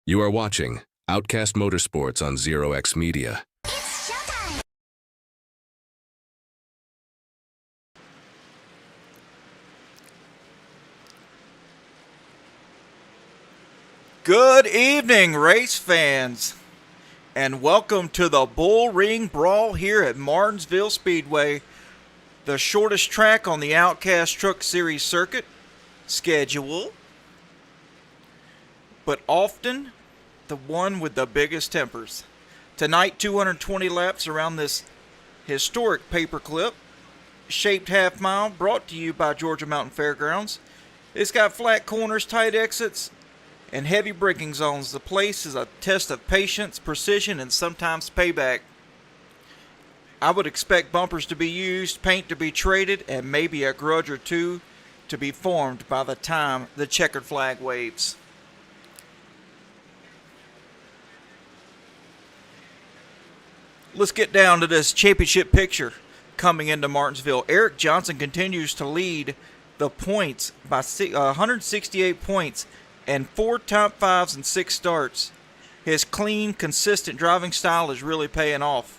You are watching Outcast Motorsports on Zero X Media. It's showtime! Good evening, race fans, and welcome to the Bull Ring Brawl here at Martinsville Speedway, the shortest track on the Outcast Truck Series circuit schedule, but often the one with the biggest tempers. Tonight, 220 laps around this historic paperclip shaped half mile, brought to you by Georgia Mountain Fairgrounds. It's got flat corners, tight exits, and heavy braking zones. The place is a test of patience, precision, and sometimes payback. I would expect bumpers to be used, paint to be traded, and maybe a grudge or two to be formed by the time the checkered flag waves. Let's get down to this championship picture coming into Martinsville. Eric Johnson continues to lead the points by 168 points and 4 top 5s and 6 starts. His clean, consistent driving style is really paying off.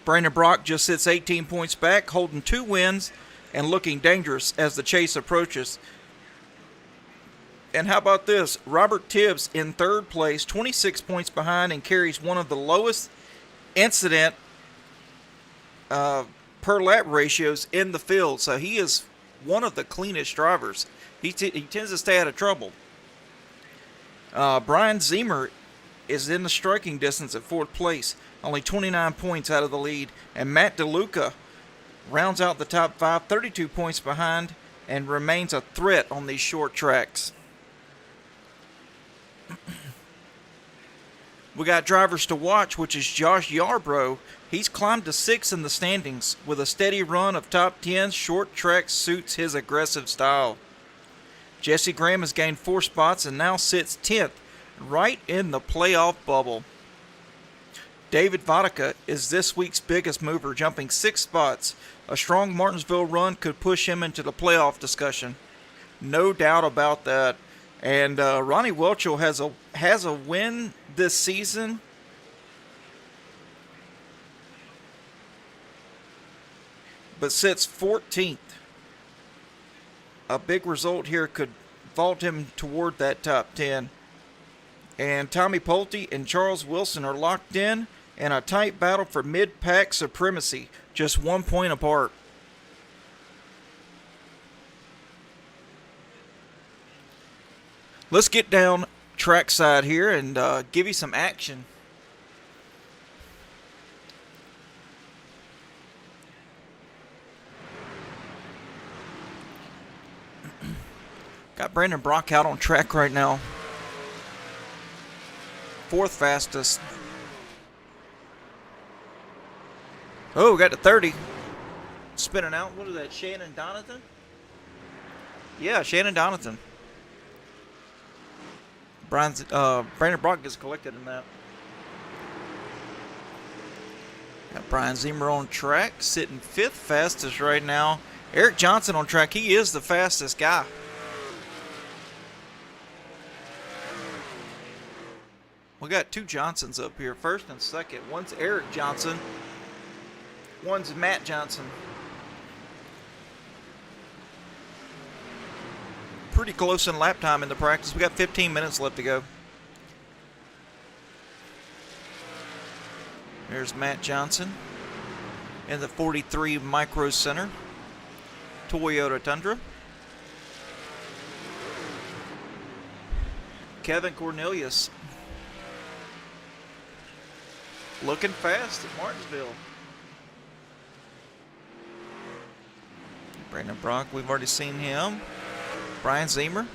Brandon Brock just sits 18 points back, holding 2 wins and looking dangerous as the chase approaches. And how about this? Robert Tibbs in third place, 26 points behind, and carries one of the lowest incident per lap ratios in the field. So he is one of the cleanest drivers. He tends to stay out of trouble. Brian Zemer is in the striking distance at fourth place, only 29 points out of the lead. And Matt DeLuca rounds out the top 5, 32 points behind, and remains a threat on these short tracks. We got drivers to watch, which is Josh Yarbrough. He's climbed to 6th in the standings with a steady run of top 10s. Short track suits his aggressive style. Jesse Graham has gained 4 spots and now sits 10th, right in the playoff bubble. David Vodka is this week's biggest mover, jumping 6 spots. A strong Martinsville run could push him into the playoff discussion. No doubt about that. And Ronnie Welchel has a win this season. But sits 14th. A big result here could vault him toward that top 10. And Tommy Pulte and Charles Wilson are locked in a tight battle for mid-pack supremacy, just 1 point apart. Let's get down trackside here and give you some action. Got Brandon Brock out on track right now. 4th fastest. Oh, we got to 30. Spinning out. What is that, Shannon Donathan? Yeah, Shannon Donathan. Brandon Brock gets collected in that. Got Brian Zimmer on track, sitting 5th fastest right now. Eric Johnson on track. He is the fastest guy. We got 2 Johnsons up here, 1st and 2nd. One's Eric Johnson. One's Matt Johnson. Pretty close in lap time in the practice. We got 15 minutes left to go. There's Matt Johnson in the 43 Micro Center Toyota Tundra. Kevin Cornelius looking fast at Martinsville. Brandon Brock, we've already seen him. Brian Zimmer.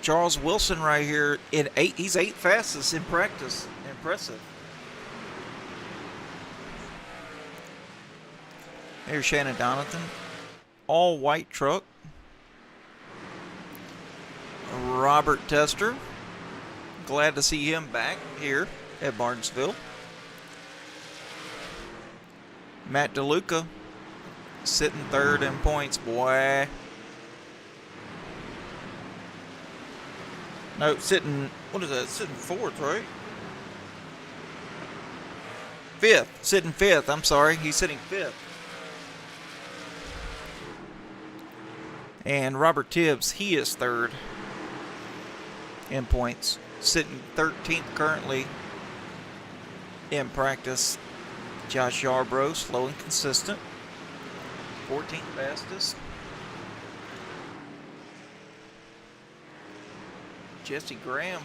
Charles Wilson right here in 8th. He's 8th fastest in practice. Impressive. There's Shannon Donathan. All white truck. Robert Tester. Glad to see him back here at Martinsville. Matt DeLuca sitting 3rd in points, boy. No, sitting, what is that? Sitting 4th, right? 5th. Sitting 5th. I'm sorry. He's sitting 5th. And Robert Tibbs, he is 3rd in points. Sitting 13th currently in practice. Josh Yarbrough, slow and consistent. 14th fastest. Jesse Graham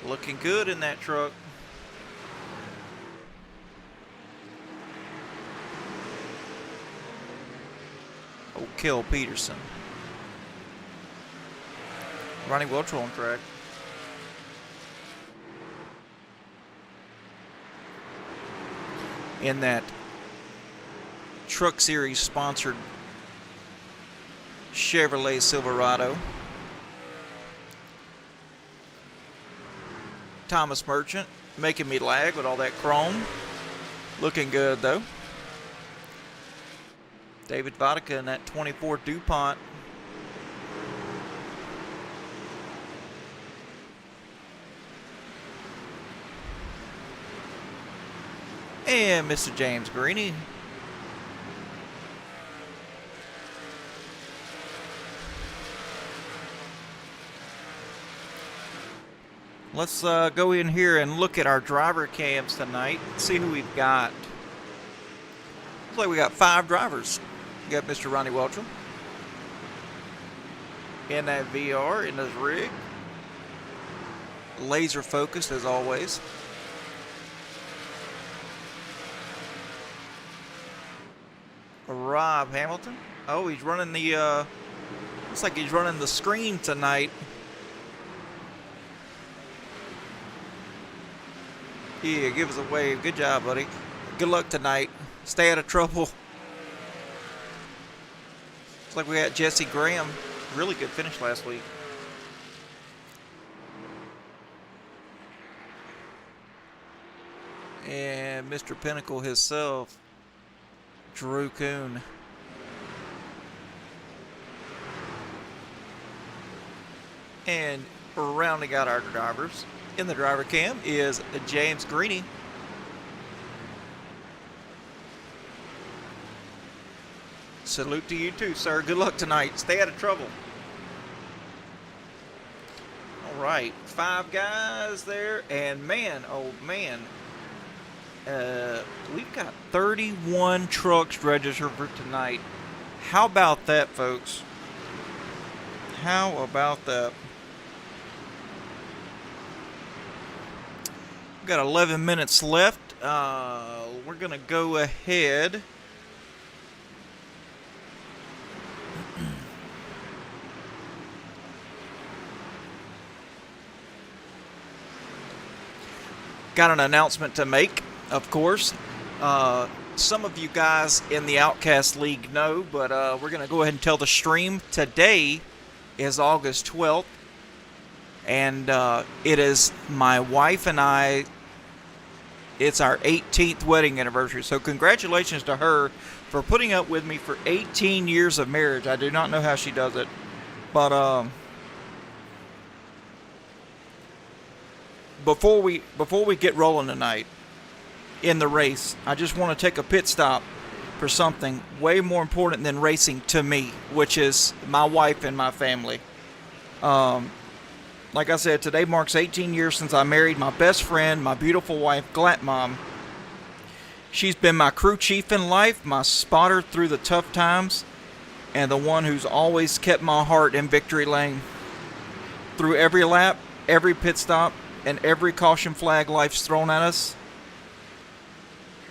looking good in that truck. O'Kill Peterson. Ronnie Welchel on track. In that Truck Series sponsored Chevrolet Silverado. Thomas Merchant making me lag with all that chrome. Looking good though. David Vodka in that 24 DuPont. And Mr. James Greeny. Let's go in here and look at our driver cams tonight. See who we've got. Looks like we got 5 drivers. We got Mr. Ronnie Welchel in that VR, in his rig. Laser focused as always. Rob Hamilton. Oh, he's running the, looks like he's running the screen tonight. Yeah, give us a wave. Good job, buddy. Good luck tonight. Stay out of trouble. Looks like we had Jesse Graham. Really good finish last week. And Mr. Pinnacle himself, Drew Kuhn. And rounding out our drivers in the driver cam is James Greeny. Salute to you too, sir. Good luck tonight. Stay out of trouble. All right, 5 guys there, and man, oh man, we've got 31 trucks registered for tonight. How about that, folks? How about that? We've got 11 minutes left. We're gonna go ahead. Got an announcement to make, of course. Some of you guys in the Outcast League know, but we're going to go ahead and tell the stream. Today is August 12th, and it is my wife and I, it's our 18th wedding anniversary. So congratulations to her for putting up with me for 18 years of marriage. I do not know how she does it, but Before we get rolling tonight in the race, I just want to take a pit stop for something way more important than racing to me, which is my wife and my family. Like I said, today marks 18 years since I married my best friend, my beautiful wife, Glat Mom. She's been my crew chief in life, my spotter through the tough times, and the one who's always kept my heart in victory lane. Through every lap, every pit stop, and every caution flag life's thrown at us,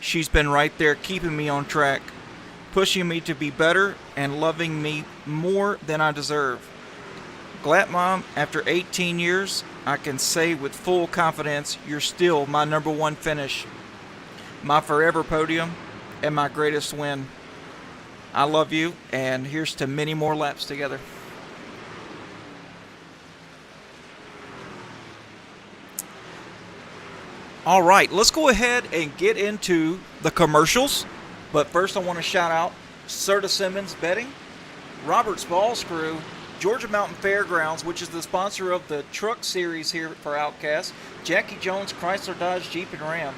she's been right there keeping me on track, pushing me to be better and loving me more than I deserve. Glat Mom, after 18 years, I can say with full confidence, you're still my number one finish, my forever podium, and my greatest win. I love you, and here's to many more laps together. All right, let's go ahead and get into the commercials. But first I want to shout out Serta Simmons Betting, Robert's Ball Screw, Georgia Mountain Fairgrounds, which is the sponsor of the truck series here for Outcast, Jackie Jones Chrysler Dodge Jeep and Ram,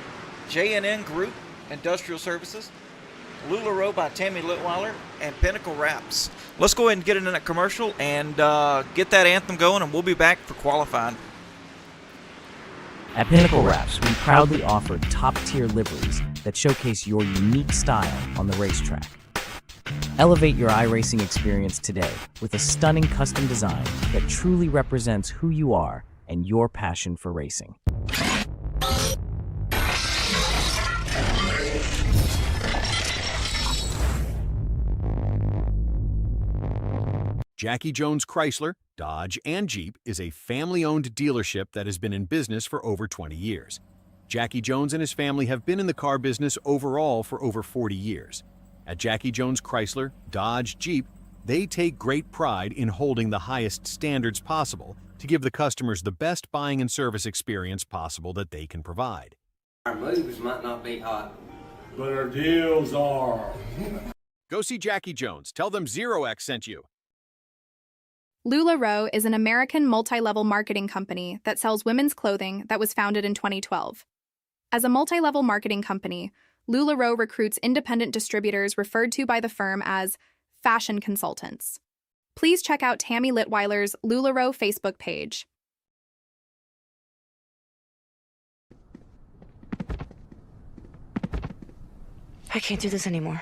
J&N Group Industrial Services, LuLaRoe by Tammy Litweiler, and Pinnacle Wraps. Let's go ahead and get into that commercial and get that anthem going, and we'll be back for qualifying. At Pinnacle Wraps, we proudly offer top-tier liveries that showcase your unique style on the racetrack. Elevate your iRacing experience today with a stunning custom design that truly represents who you are and your passion for racing. Jackie Jones Chrysler, Dodge, and Jeep is a family-owned dealership that has been in business for over 20 years. Jackie Jones and his family have been in the car business overall for over 40 years. At Jackie Jones Chrysler, Dodge, Jeep, they take great pride in holding the highest standards possible to give the customers the best buying and service experience possible that they can provide. Our moves might not be hot, but our deals are. Go see Jackie Jones. Tell them Zero X sent you. LuLaRoe is an American multi-level marketing company that sells women's clothing that was founded in 2012. As a multi-level marketing company, LuLaRoe recruits independent distributors referred to by the firm as fashion consultants. Please check out Tammy Litweiler's LuLaRoe Facebook page. I can't do this anymore.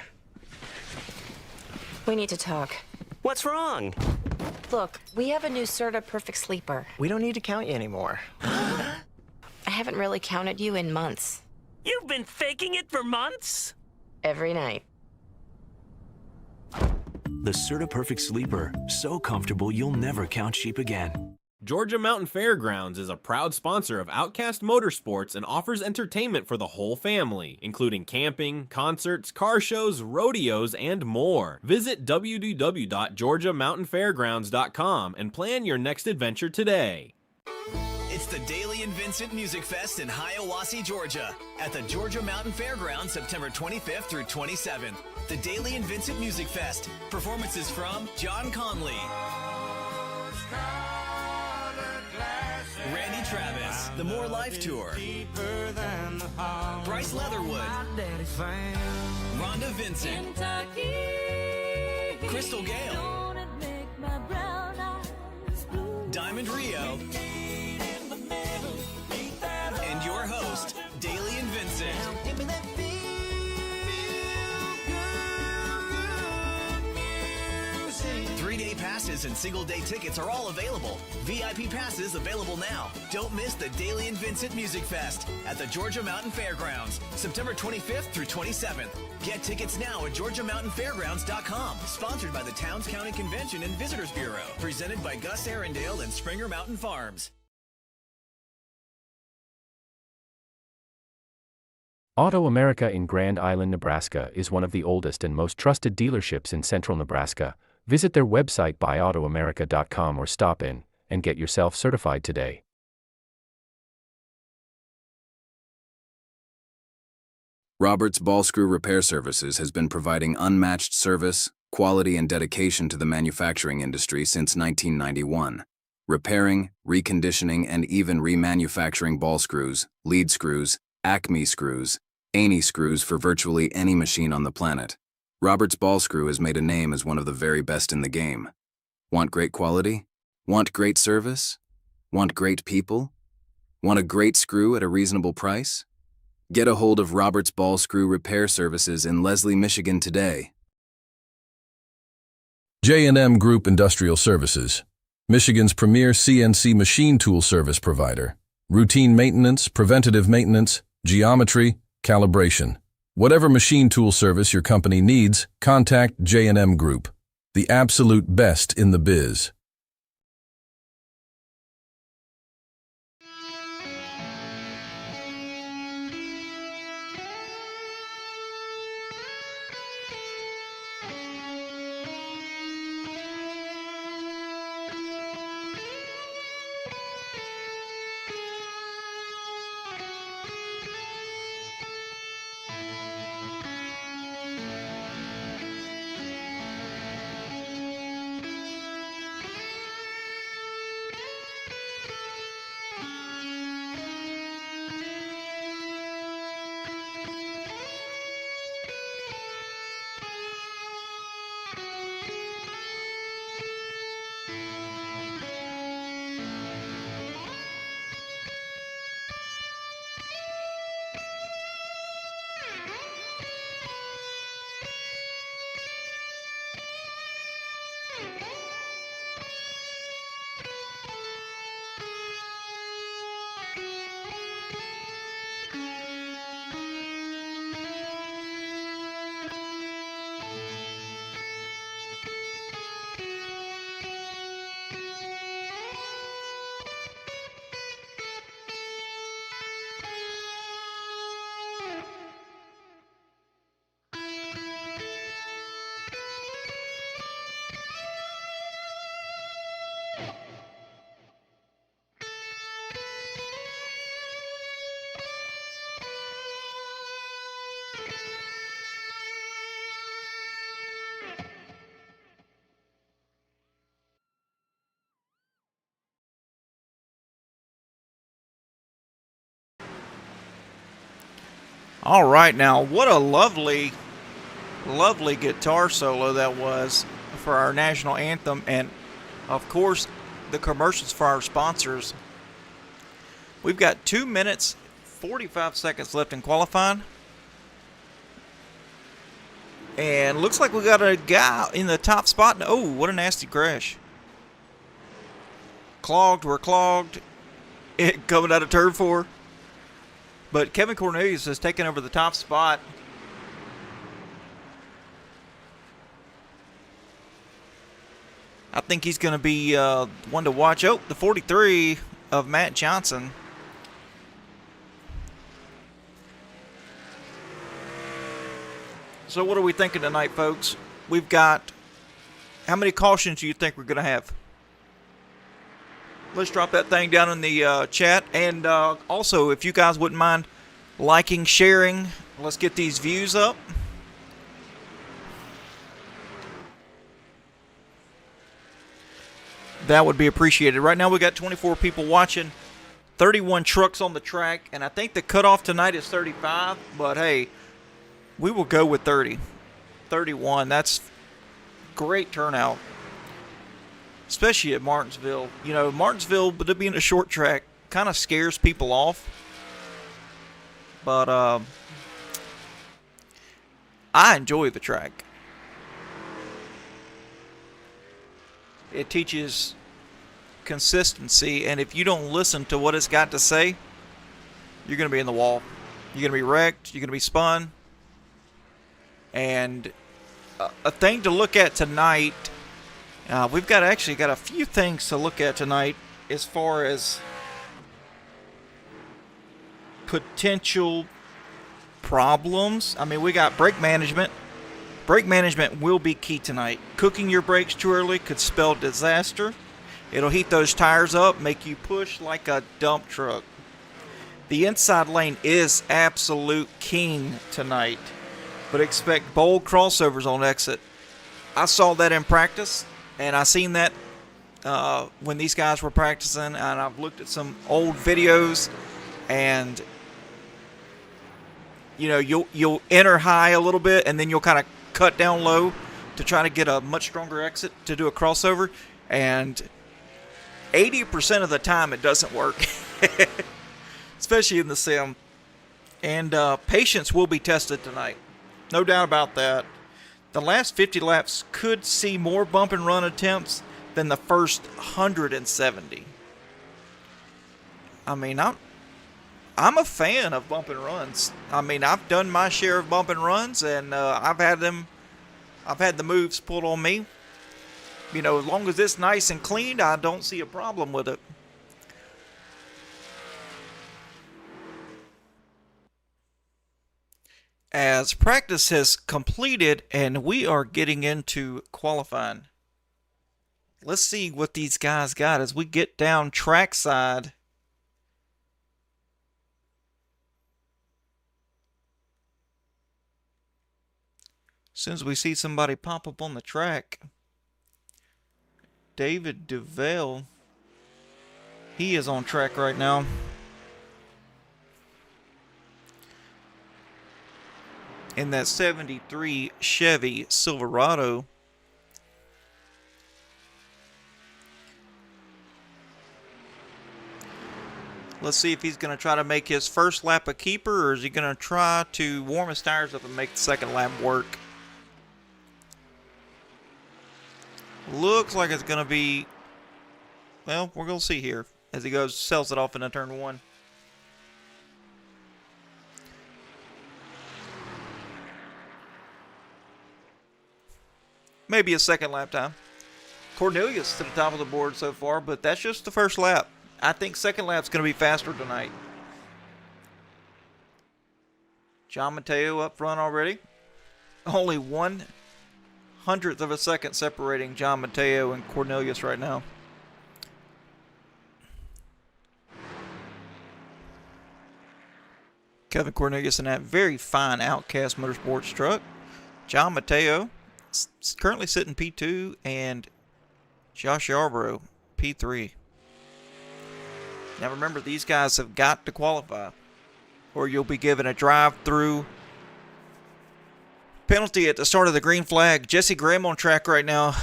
We need to talk. What's wrong? Look, we have a new Serta Perfect Sleeper. We don't need to count you anymore. I haven't really counted you in months. You've been faking it for months? Every night. The CertaPerfect Sleeper, so comfortable you'll never count sheep again. Georgia Mountain Fairgrounds is a proud sponsor of Outcast Motorsports and offers entertainment for the whole family, including camping, concerts, car shows, rodeos, and more. Visit www.georgiamountainfairgrounds.com and plan your next adventure today. It's the Daily and Vincent Music Fest in Hiawassee, Georgia, at the Georgia Mountain Fairgrounds, September 25th through 27th. The Daily and Vincent Music Fest. Performances from John Conley, Randy Travis, The More Life Tour, Bryce Leatherwood, Rhonda Vincent, Crystal Gale, Diamond Rio, and your host, Daily and Vincent. 3-day passes and single-day tickets are all available. VIP passes available now. Don't miss the Daily and Vincent Music Fest at the Georgia Mountain Fairgrounds, September 25th through 27th. Get tickets now at GeorgiaMountainFairgrounds.com. Sponsored by the Towns County Convention and Visitors Bureau. Presented by Gus Arundel and Springer Mountain Farms. Auto America in Grand Island, Nebraska is one of the oldest and most trusted dealerships in central Nebraska. Visit their website buyautoamerica.com or stop in and get yourself certified today. Roberts Ball Screw Repair Services has been providing unmatched service, quality, and dedication to the manufacturing industry since 1991. Repairing, reconditioning, and even remanufacturing ball screws, lead screws, Acme screws, Aney screws for virtually any machine on the planet. Roberts Ball Screw has made a name as one of the very best in the game. Want great quality? Want great service? Want great people? Want a great screw at a reasonable price? Get a hold of Roberts Ball Screw Repair Services in Leslie, Michigan today. J&M Group Industrial Services, Michigan's premier CNC machine tool service provider. Routine maintenance, preventative maintenance, geometry, calibration. Whatever machine tool service your company needs, contact J&M Group, the absolute best in the biz. All right, now what a lovely guitar solo that was for our national anthem, and of course the commercials for our sponsors. We've got 2 minutes 45 seconds left in qualifying, and looks like we got a guy in the top spot. Oh, what a nasty crash. We're clogged coming out of turn 4. But Kevin Cornelius has taken over the top spot. I think he's going to be one to watch. Oh, the 43 of Matt Johnson. So what are we thinking tonight, folks? We've got, how many cautions do you think we're going to have? Let's drop that thing down in the chat. And also, if you guys wouldn't mind liking, sharing, let's get these views up. That would be appreciated. Right now we got 24 people watching, 31 trucks on the track, and I think the cutoff tonight is 35, but hey, we will go with 30. 31, that's great turnout, especially at Martinsville. You know, Martinsville, but it being a short track, kind of scares people off, but I enjoy the track. It teaches consistency, and if you don't listen to what it's got to say, you're going to be in the wall. You're going to be wrecked. You're going to be spun. And a thing to look at tonight, we've got a few things to look at tonight as far as potential problems. I mean, we got brake management. Brake management will be key tonight. Cooking your brakes too early could spell disaster. It'll heat those tires up, make you push like a dump truck. The inside lane is absolute king tonight, but expect bold crossovers on exit. I saw that in practice, and I seen that when these guys were practicing, and I've looked at some old videos, and you know, you'll enter high a little bit, and then you'll kind of cut down low to try to get a much stronger exit to do a crossover, and 80% of the time it doesn't work, especially in the sim. And patience will be tested tonight, no doubt about that. The last 50 laps could see more bump and run attempts than the first 170. I mean, I'm a fan of bump and runs. I mean, I've done my share of bump and runs, and I've had the moves pulled on me. You know, as long as it's nice and clean, I don't see a problem with it. As practice has completed and we are getting into qualifying, let's see what these guys got as we get down trackside. As soon as we see somebody pop up on the track, David Duval, he is on track right now. In that 73 Chevy Silverado. Let's see if he's going to try to make his first lap a keeper, or is he going to try to warm his tires up and make the second lap work. Looks like it's going to be, well, we're going to see here as he sells it off into turn one. Maybe a second lap time. Cornelius to the top of the board so far, but that's just the first lap. I think second lap's going to be faster tonight. John Mateo up front already. Only 1/100th of a second separating John Mateo and Cornelius right now. Kevin Cornelius in that very fine Outcast Motorsports truck. John Mateo currently sitting P2, and Josh Yarborough P3. Now remember, these guys have got to qualify, or you'll be given a drive-through penalty at the start of the green flag. Jesse Graham on track right now.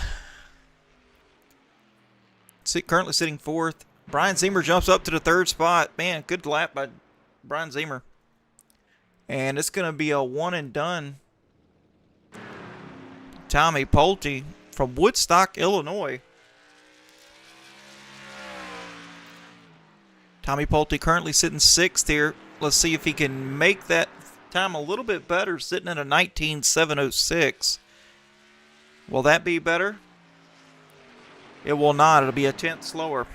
Currently sitting fourth. Brian Zemer jumps up to the third spot. Man, good lap by Brian Zemer. And it's going to be a one and done. Tommy Pulte from Woodstock, Illinois. Tommy Pulte currently sitting sixth here. Let's see if he can make that time a little bit better, sitting at a 19.706. Will that be better? It will not. It'll be a tenth slower.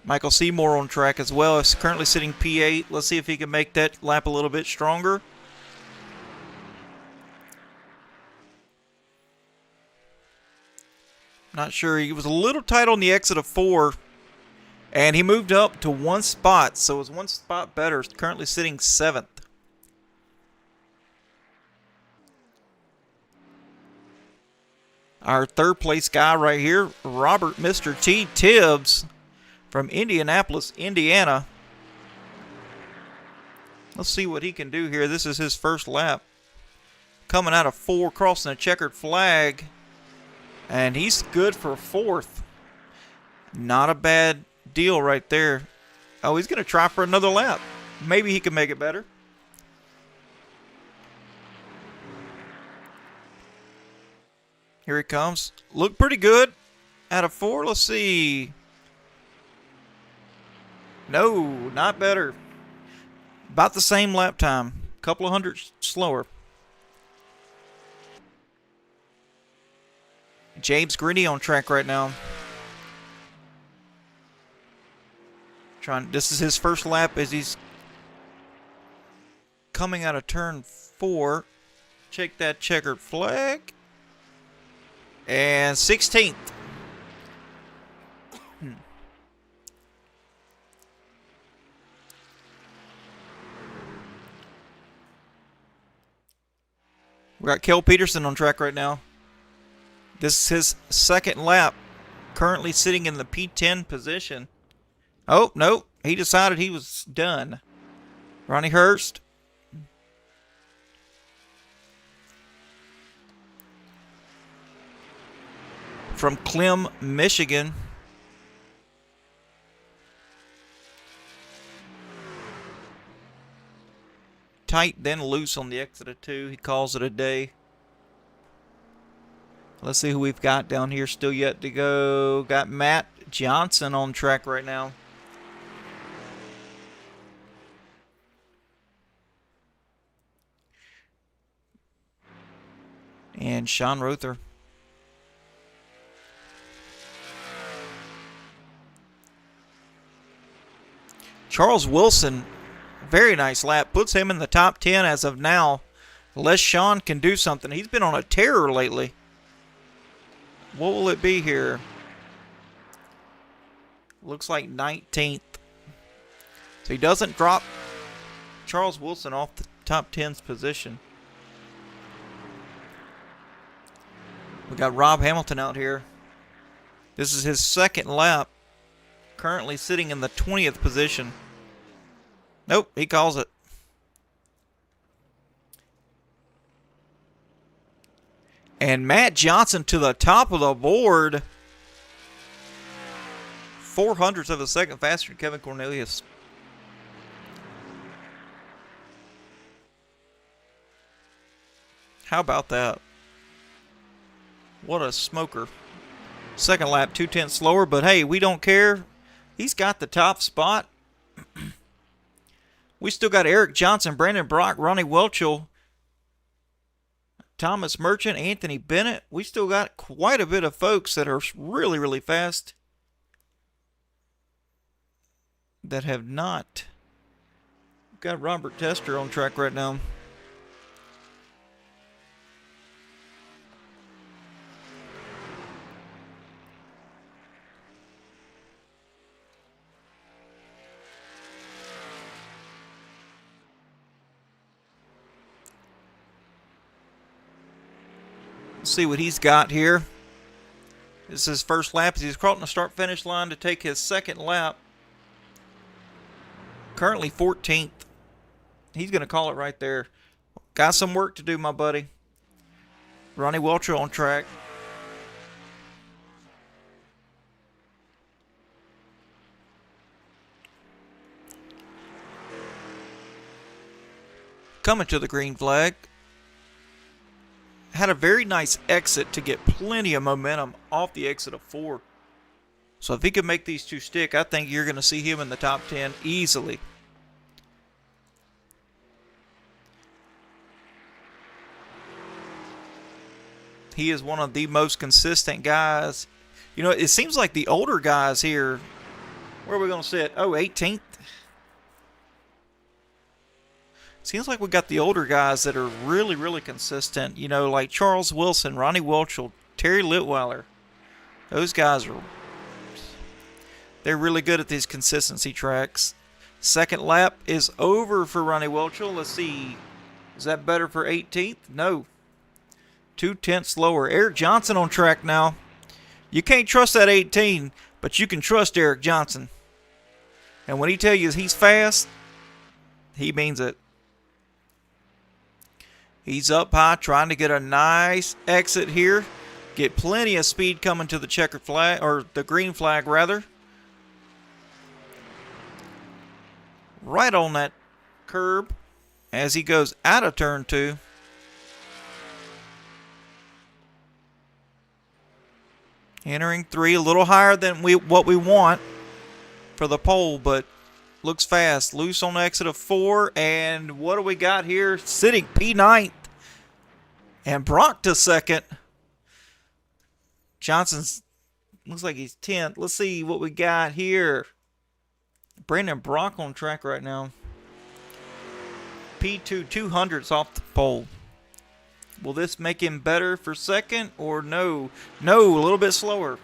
Michael Seymour on track as well. Is currently sitting P8. Let's see if he can make that lap a little bit stronger. Not sure. He was a little tight on the exit of 4. And he moved up to 1 spot. So it was 1 spot better. Currently sitting 7th. Our third place guy right here, Robert Mr. T. Tibbs from Indianapolis, Indiana. Let's see what he can do here. This is his first lap. Coming out of 4, crossing a checkered flag. And he's good for 4th. Not a bad deal right there. Oh, he's going to try for another lap. Maybe he can make it better. Here he comes. Look pretty good. Out of 4, let's see. No, not better. About the same lap time. A couple of hundred slower. James Gritty on track right now. This is his first lap as he's coming out of turn 4. Check that checkered flag. And 16th. We got Kel Peterson on track right now. This is his second lap. Currently sitting in the P10 position. Oh, no. He decided he was done. Ronnie Hurst. From Clem, Michigan. Tight, then loose on the exit of 2. He calls it a day. Let's see who we've got down here still yet to go. Got Matt Johnson on track right now. And Sean Rother. Charles Wilson, very nice lap. Puts him in the top 10 as of now. Unless Sean can do something. He's been on a tear lately. What will it be here? Looks like 19th. So he doesn't drop Charles Wilson off the top 10's position. We got Rob Hamilton out here. This is his second lap. Currently sitting in the 20th position. Nope, he calls it. And Matt Johnson to the top of the board. 0.04 of a second faster than Kevin Cornelius. How about that? What a smoker. Second lap, 0.2 slower, but hey, we don't care. He's got the top spot. We still got Eric Johnson, Brandon Brock, Ronnie Welchel, Thomas Merchant, Anthony Bennett. We still got quite a bit of folks that are really, really fast that have not. We've got Robert Tester on track right now. See what he's got here. This is his first lap as he's crossing the start-finish line to take his second lap. Currently 14th. He's going to call it right there. Got some work to do, my buddy. Ronnie Welcher on track. Coming to the green flag. Had a very nice exit to get plenty of momentum off the exit of 4. So if he can make these two stick, I think you're going to see him in the top 10 easily. He is one of the most consistent guys. You know, it seems like the older guys here, where are we going to sit? Oh, 18th? Seems like we got the older guys that are really, really consistent. You know, like Charles Wilson, Ronnie Welchel, Terry Litweiler. Those guys they're really good at these consistency tracks. Second lap is over for Ronnie Welchel. Let's see. Is that better for 18th? No. 2/10 lower. Eric Johnson on track now. You can't trust that 18, but you can trust Eric Johnson. And when he tells you he's fast, he means it. He's up high trying to get a nice exit here. Get plenty of speed coming to the checkered flag, or the green flag rather. Right on that curb as he goes out of turn 2. Entering 3, a little higher than what we want for the pole, but looks fast. Loose on the exit of 4, and what do we got here? Sitting P9th, and Brock to 2nd. Johnson's looks like he's 10th. Let's see what we got here. Brandon Brock on track right now. P2 200s off the pole. Will this make him better for 2nd or no? No, a little bit slower.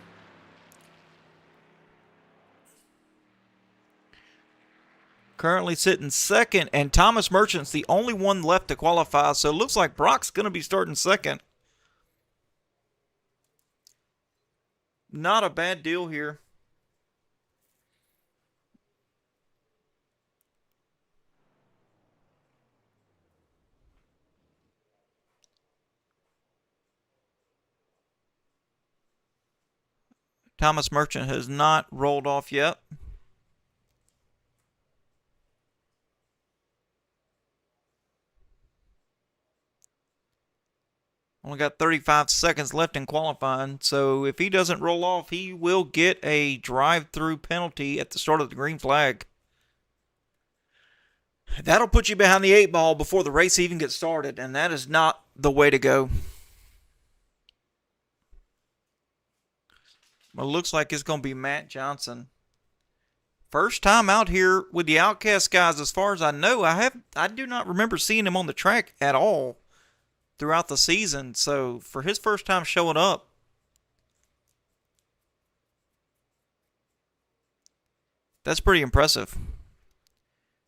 Currently sitting 2nd, and Thomas Merchant's the only one left to qualify, so it looks like Brock's going to be starting 2nd. Not a bad deal here. Thomas Merchant has not rolled off yet. Only got 35 seconds left in qualifying, so if he doesn't roll off, he will get a drive-through penalty at the start of the green flag. That'll put you behind the 8 ball before the race even gets started, and that is not the way to go. Well, it looks like it's going to be Matt Johnson. First time out here with the Outcast guys, as far as I know. I do not remember seeing him on the track at all throughout the season. So for his first time showing up, that's pretty impressive.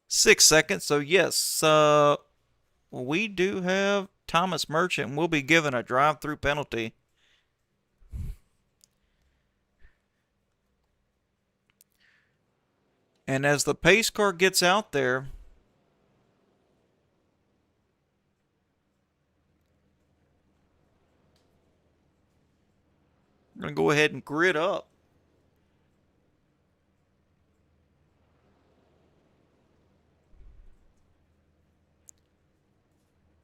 6 seconds. So yes, we do have Thomas Merchant. We'll be given a drive-through penalty. And as the pace car gets out there, I'm going to go ahead and grid up.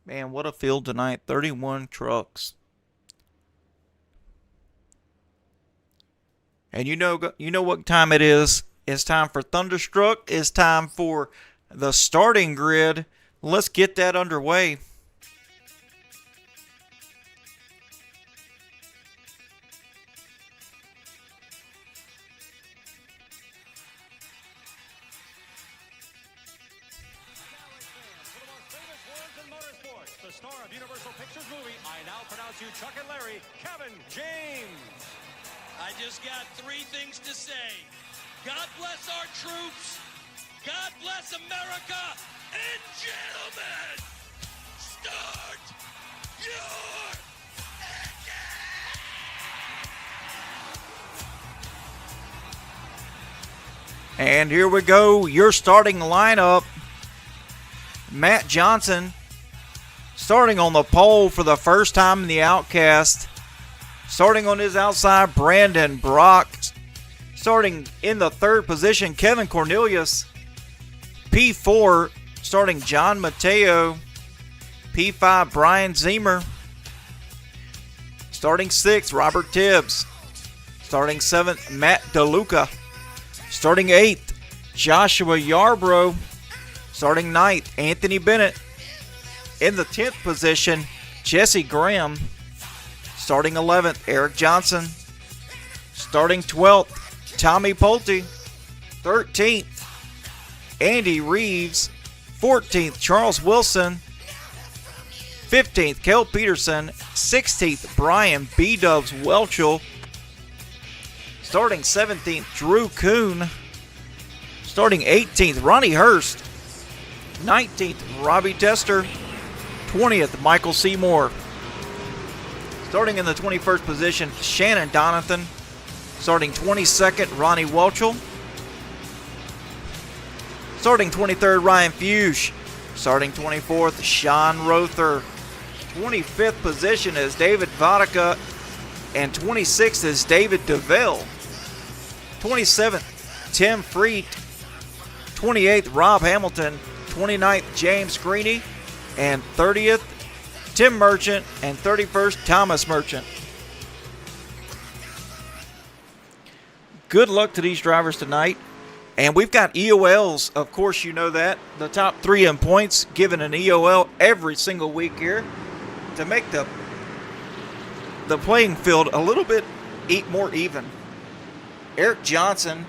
Man, what a field tonight. 31 trucks. And you know what time it is. It's time for Thunderstruck. It's time for the starting grid. Let's get that underway. The star of Universal Pictures movie, I now pronounce you Chuck and Larry, Kevin James. I just got 3 things to say. God bless our troops. God bless America. And gentlemen, start your engine. And here we go. Your starting lineup. Matt Johnson starting on the pole for the first time in the Outcast. Starting on his outside, Brandon Brock. Starting in the 3rd position, Kevin Cornelius. P4, starting John Mateo. P5, Brian Zemer. Starting 6th, Robert Tibbs. Starting 7th, Matt DeLuca. Starting 8th, Joshua Yarbrough. Starting 9th, Anthony Bennett. In the 10th position, Jesse Graham. Starting 11th, Eric Johnson. Starting 12th, Tommy Pulte. 13th, Andy Reeves. 14th, Charles Wilson. 15th, Kel Peterson. 16th, Brian B-Dubs Welchel. Starting 17th, Drew Kuhn. Starting 18th, Ronnie Hurst. 19th, Robbie Tester. 20th, Michael Seymour. Starting in the 21st position, Shannon Donathan. Starting 22nd, Ronnie Welchel. Starting 23rd, Ryan Fuchs. Starting 24th, Sean Rother. 25th position is David Vodka. And 26th is David DeVille. 27th, Tim Freet. 28th, Rob Hamilton. 29th, James Greeney. And 30th, Tim Merchant. And 31st, Thomas Merchant. Good luck to these drivers tonight. And we've got EOLs, of course you know that. The top 3 in points, given an EOL every single week here to make the playing field a little bit more even. Eric Johnson,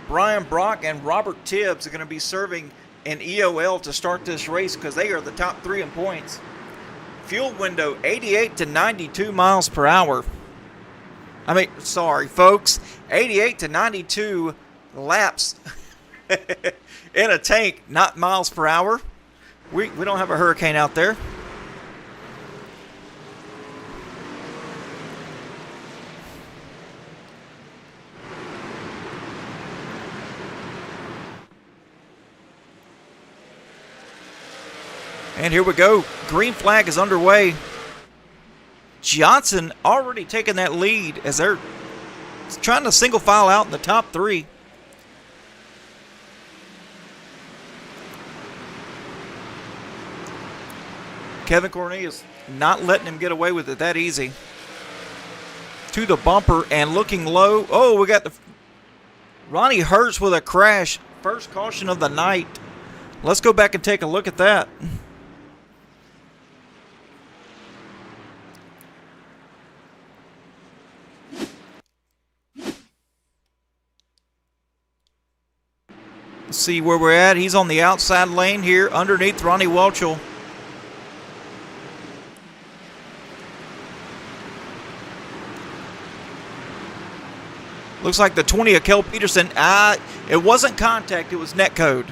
Brian Brock, and Robert Tibbs are going to be serving an EOL to start this race because they are the top 3 in points. Fuel window 88 to 92 miles per hour. I mean, sorry, folks. 88 to 92 laps in a tank, not miles per hour. We don't have a hurricane out there. And here we go. Green flag is underway. Johnson already taking that lead as they're trying to single file out in the top 3. Kevin Cornelius not letting him get away with it that easy. To the bumper and looking low. Oh, we got the Ronnie Hurst with a crash. First caution of the night. Let's go back and take a look at that. Let's see where we're at. He's on the outside lane here underneath Ronnie Welchel. Looks like the 20 of Kel Peterson. It wasn't contact. It was net code.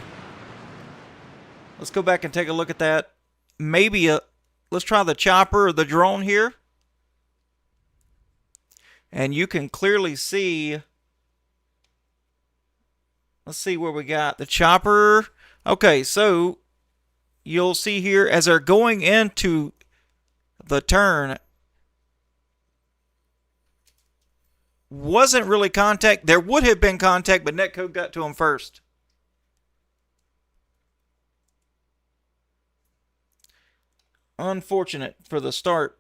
Let's go back and take a look at that. Maybe let's try the chopper or the drone here. And you can clearly see. Let's see where we got the chopper. Okay, so you'll see here as they're going into the turn. Wasn't really contact. There would have been contact, but netcode got to him first. Unfortunate for the start.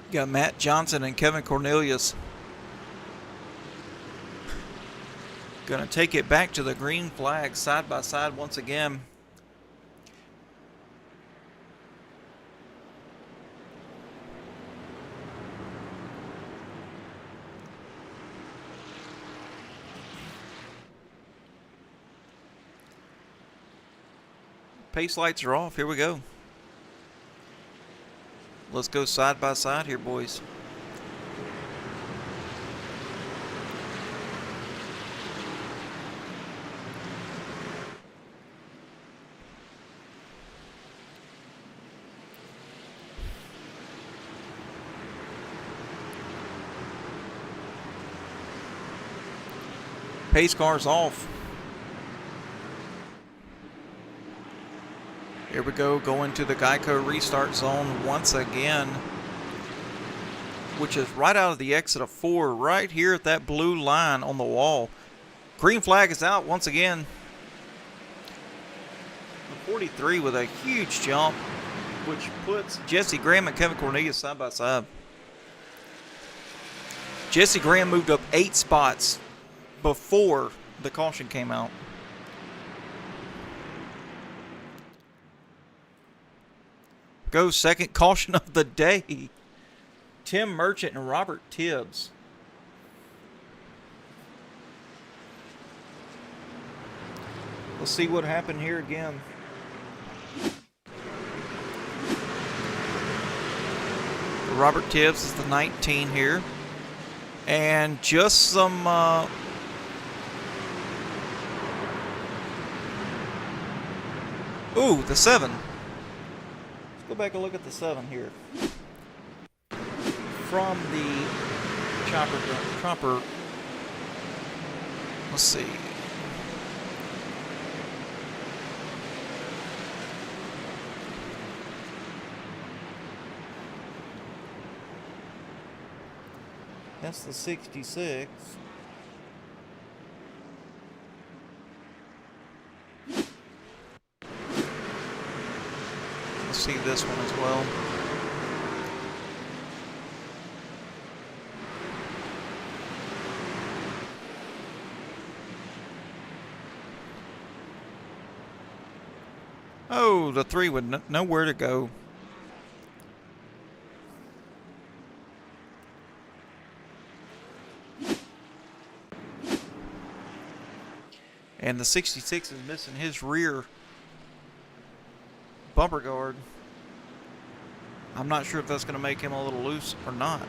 Got Matt Johnson and Kevin Cornelius. Going to take it back to the green flag side by side once again. Pace lights are off. Here we go. Let's go side by side here, boys. Pace car's off. Here we go, going to the Geico restart zone once again, which is right out of the exit of 4, right here at that blue line on the wall. Green flag is out once again. The 43 with a huge jump, which puts Jesse Graham and Kevin Cornelius side by side. Jesse Graham moved up 8 spots before the caution came out. Go second caution of the day. Tim Merchant and Robert Tibbs. Let's see what happened here again. Robert Tibbs is the 19 here. And just some ooh, the 7. Let's go back and look at the 7 here. From the chopper. Let's see. That's the 66. Let's see this one as well. Oh, the 3 with nowhere to go. And the 66 is missing his rear bumper guard. I'm not sure if that's going to make him a little loose or not.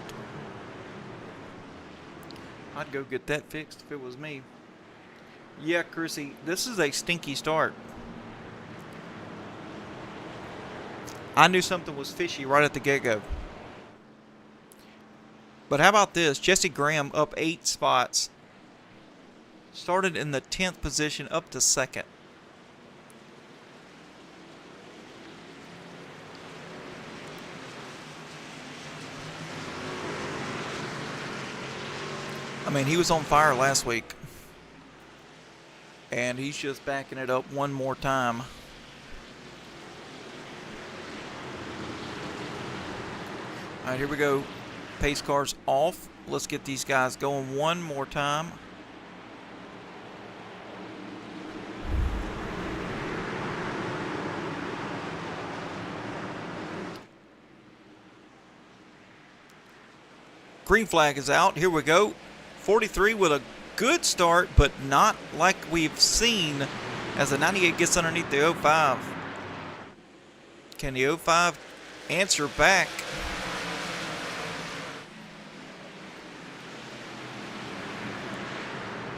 I'd go get that fixed if it was me. Yeah, Chrissy, this is a stinky start. I knew something was fishy right at the get-go. But how about this? Jesse Graham up 8 spots. Started in the 10th position up to 2nd. I mean, he was on fire last week. And he's just backing it up one more time. All right, here we go. Pace car's off. Let's get these guys going one more time. Green flag is out. Here we go. 43 with a good start, but not like we've seen as the 98 gets underneath the 05. Can the 05 answer back?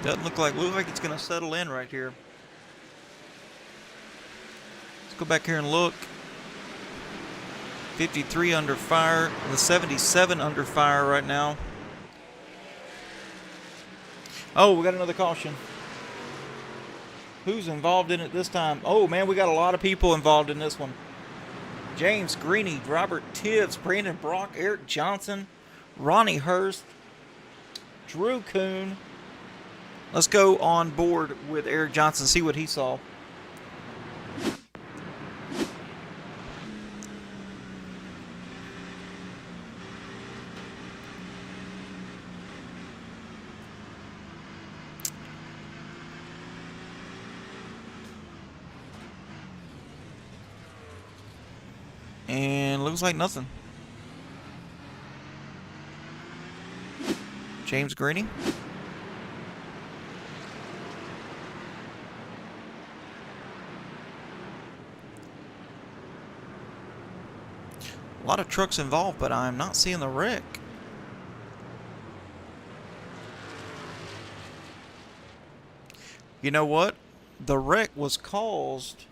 Doesn't look like it's going to settle in right here. Let's go back here and look. 53 under fire. The 77 under fire right now. Oh, we got another caution. Who's involved in it this time? Oh, man, we got a lot of people involved in this one. James Greeny, Robert Tibbs, Brandon Brock, Eric Johnson, Ronnie Hurst, Drew Kuhn. Let's go on board with Eric Johnson, see what he saw. And looks like nothing. James Greeny. A lot of trucks involved, but I'm not seeing the wreck. You know what? The wreck was caused.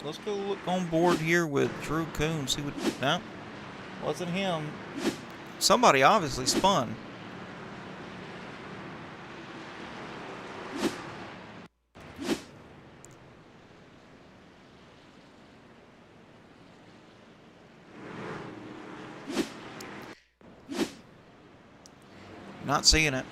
Let's go look on board here with Drew Kuhn. See what? No, wasn't him. Somebody obviously spun. Not seeing it.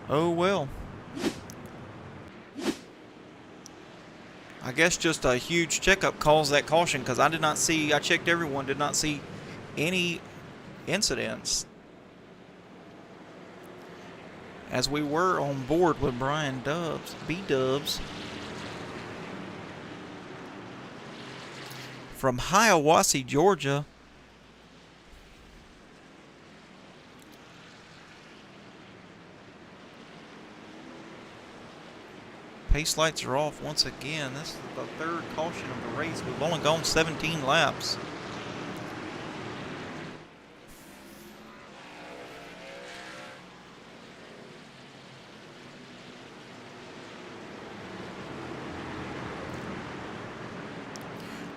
Oh well. I guess just a huge checkup caused that caution, because I checked everyone, did not see any incidents. As we were on board with Brian B-Dubs. From Hiawassee, Georgia. Pace lights are off once again. This is the third caution of the race. We've only gone 17 laps.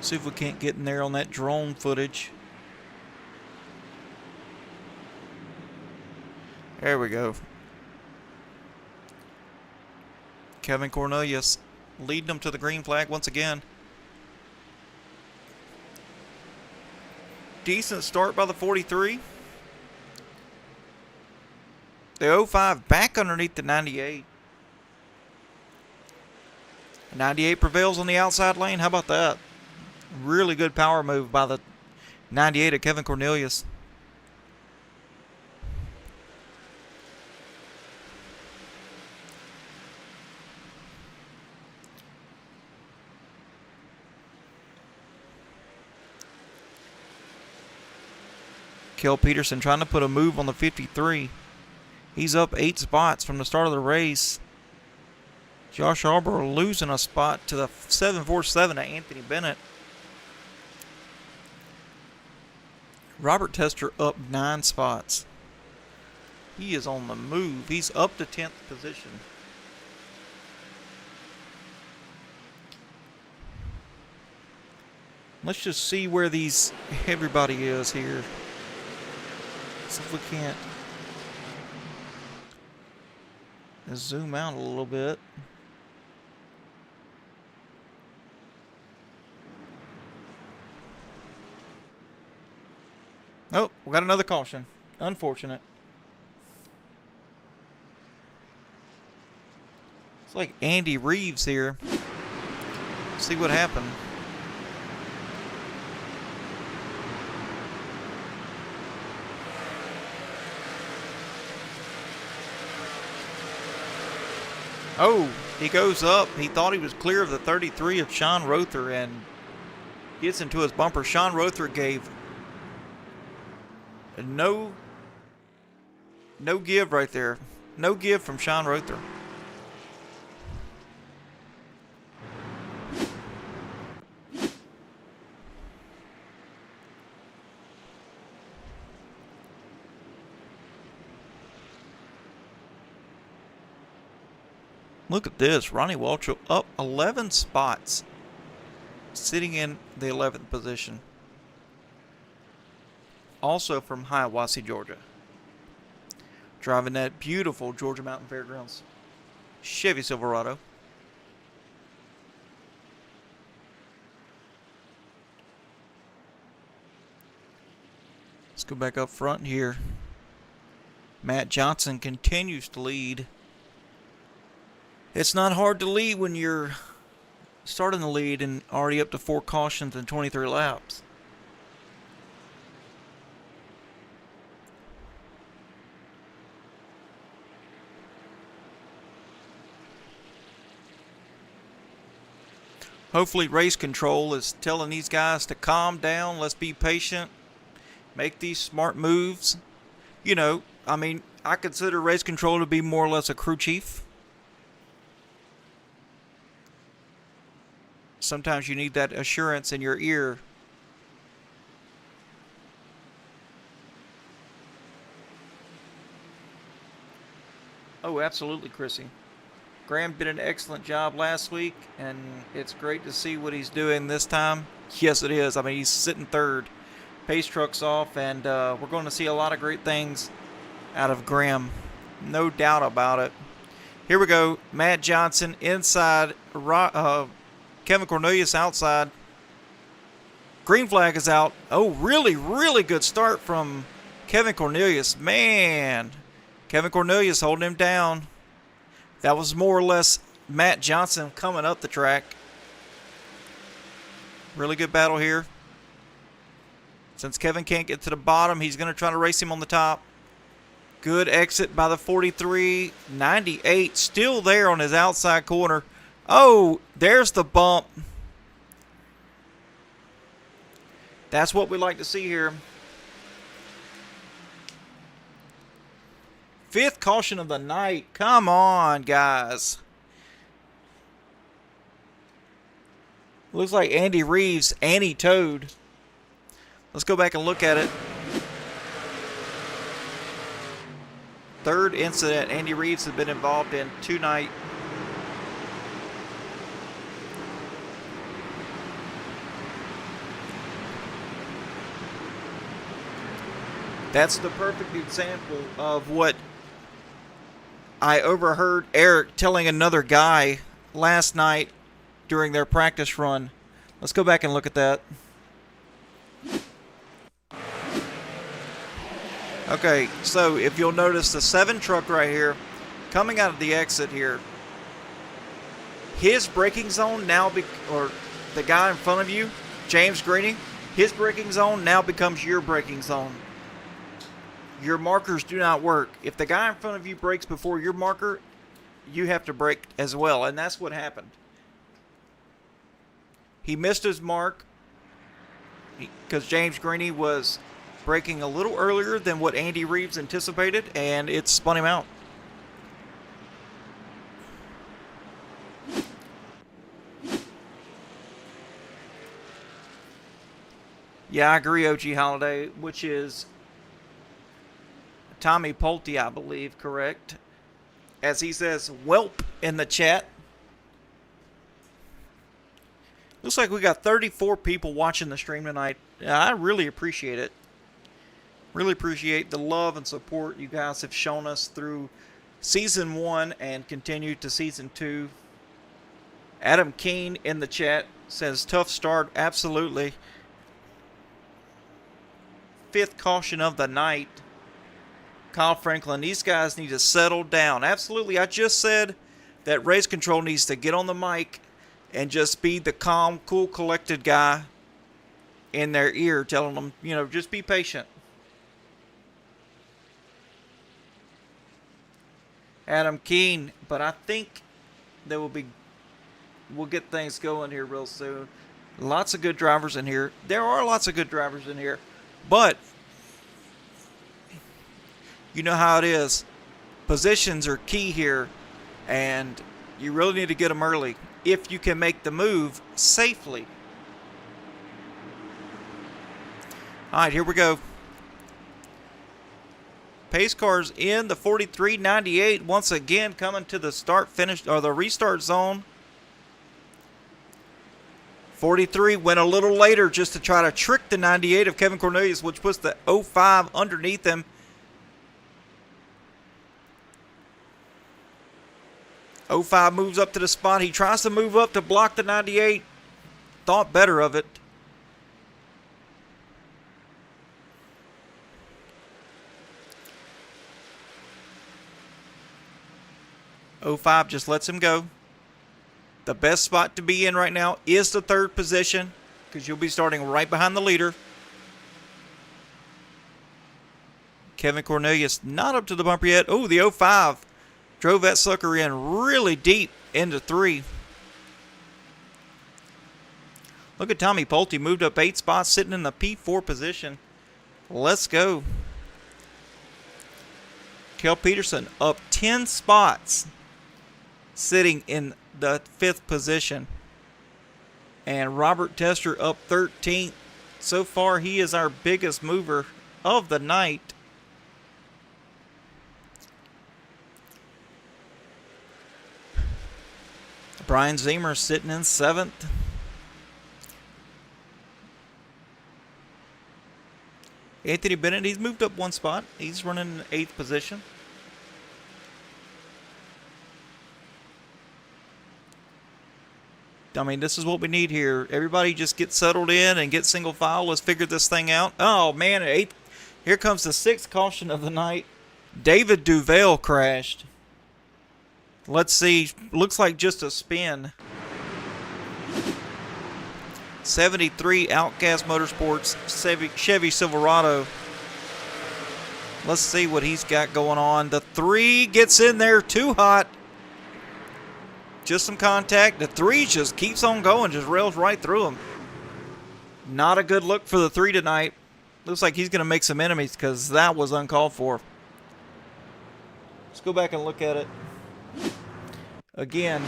See if we can't get in there on that drone footage. There we go. Kevin Cornelius leading them to the green flag once again. Decent start by the 43. The 05 back underneath the 98. 98 prevails on the outside lane. How about that? Really good power move by the 98 of Kevin Cornelius. Kel Peterson trying to put a move on the 53. He's up 8 spots from the start of the race. Josh Arbor losing a spot to the 747 to Anthony Bennett. Robert Tester up 9 spots. He is on the move. He's up to 10th position. Let's just see where everybody is here. See if we can't zoom out a little bit. Oh, we got another caution. Unfortunate. It's like Andy Reeves here. Let's see what happened. Oh, he goes up. He thought he was clear of the 33 of Sean Rother and gets into his bumper. Sean Rother gave no give right there. No give from Sean Rother. Look at this. Ronnie Waltrip up 11 spots. Sitting in the 11th position. Also from Hiawassee, Georgia. Driving that beautiful Georgia Mountain Fairgrounds Chevy Silverado. Let's go back up front here. Matt Johnson continues to lead. It's not hard to lead when you're starting the lead and already up to 4 cautions and 23 laps. Hopefully race control is telling these guys to calm down, let's be patient, make these smart moves. You know, I mean, I consider race control to be more or less a crew chief. Sometimes you need that assurance in your ear. Oh, absolutely, Chrissy. Graham did an excellent job last week, and it's great to see what he's doing this time. Yes, it is. I mean, he's sitting third. Pace truck's off, and we're going to see a lot of great things out of Graham. No doubt about it. Here we go. Matt Johnson inside. Kevin Cornelius outside. Green flag is out. Oh, really, really good start from Kevin Cornelius. Man, Kevin Cornelius holding him down. That was more or less Matt Johnson coming up the track. Really good battle here. Since Kevin can't get to the bottom, he's going to try to race him on the top. Good exit by the 43. 98 still there on his outside corner. Oh, there's the bump. That's what we like to see here. 5th caution of the night. Come on, guys. Looks like Andy Reeves anti-towed. Let's go back and look at it. 3rd incident Andy Reeves has been involved in tonight. That's the perfect example of what I overheard Eric telling another guy last night during their practice run. Let's go back and look at that. Okay, so if you'll notice the 7 truck right here, coming out of the exit here, his braking zone now, or the guy in front of you, James Greeny, his braking zone now becomes your braking zone. Your markers do not work. If the guy in front of you brakes before your marker, you have to brake as well, and that's what happened. He missed his mark because James Greeny was braking a little earlier than what Andy Reeves anticipated, and it spun him out. Yeah, I agree, OG Holiday, which is Tommy Pulte, I believe, correct? As he says, whelp in the chat. Looks like we got 34 people watching the stream tonight. I really appreciate it. Really appreciate the love and support you guys have shown us through Season 1 and continue to Season 2. Adam Keene in the chat says, tough start. Absolutely. 5th caution of the night. Kyle Franklin, these guys need to settle down. Absolutely. I just said that race control needs to get on the mic and just be the calm, cool, collected guy in their ear, telling them, you know, just be patient. Adam Keene, but I think there will be, we'll get things going here real soon. Lots of good drivers in here. There are lots of good drivers in here, but you know how it is. Positions are key here, and you really need to get them early if you can make the move safely. All right, here we go. Pace cars in the 43.98 once again coming to the start finish or the restart zone. 43 went a little later just to try to trick the 98 of Kevin Cornelius, which puts the 05 underneath him. '05 moves up to the spot. He tries to move up to block the 98. Thought better of it. '05 just lets him go. The best spot to be in right now is the 3rd position because you'll be starting right behind the leader. Kevin Cornelius not up to the bumper yet. Oh, the 05 drove that sucker in really deep into 3. Look at Tommy Pulte, moved up 8 spots, sitting in the P4 position. Let's go. Kel Peterson up 10 spots, sitting in the 5th position. And Robert Tester up 13th. So far, he is our biggest mover of the night. Brian Zemer sitting in 7th. Anthony Bennett, he's moved up one spot. He's running 8th position. I mean, this is what we need here. Everybody just get settled in and get single file. Let's figure this thing out. Oh, man, 8th. Here comes the 6th caution of the night. David Duval crashed. Let's see. Looks like just a spin. 73 Outcast Motorsports Chevy Silverado. Let's see what he's got going on. The 3 gets in there too hot. Just some contact. The 3 just keeps on going, just rails right through him. Not a good look for the 3 tonight. Looks like he's going to make some enemies because that was uncalled for. Let's go back and look at it again.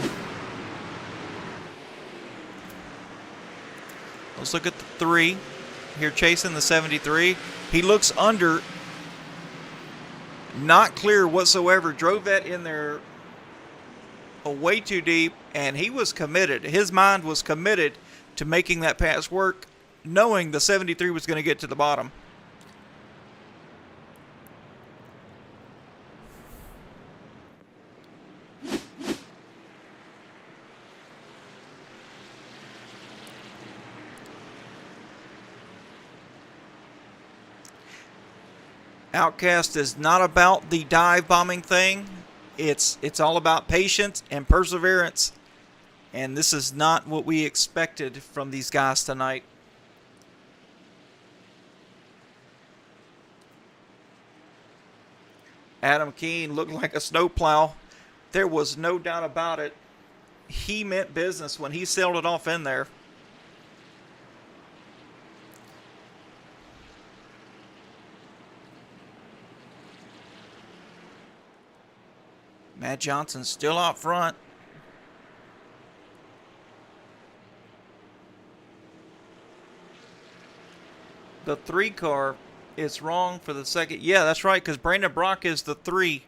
Let's look at the 3 here chasing the 73. He looks under. Not clear whatsoever. Drove that in there way too deep, and he was committed. His mind was committed to making that pass work, knowing the 73 was going to get to the bottom. Outcast is not about the dive bombing thing. It's all about patience and perseverance. And this is not what we expected from these guys tonight. Adam Keene looked like a snowplow. There was no doubt about it. He meant business when he sailed it off in there. Matt Johnson still out front. The 3 car is wrong for the second. Yeah, that's right, because Brandon Brock is the 3.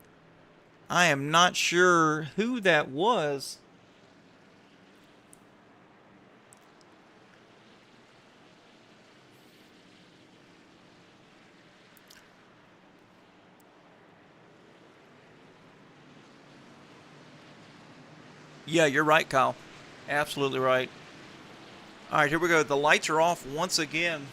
I am not sure who that was. Yeah, you're right, Kyle. Absolutely right. All right, here we go. The lights are off once again.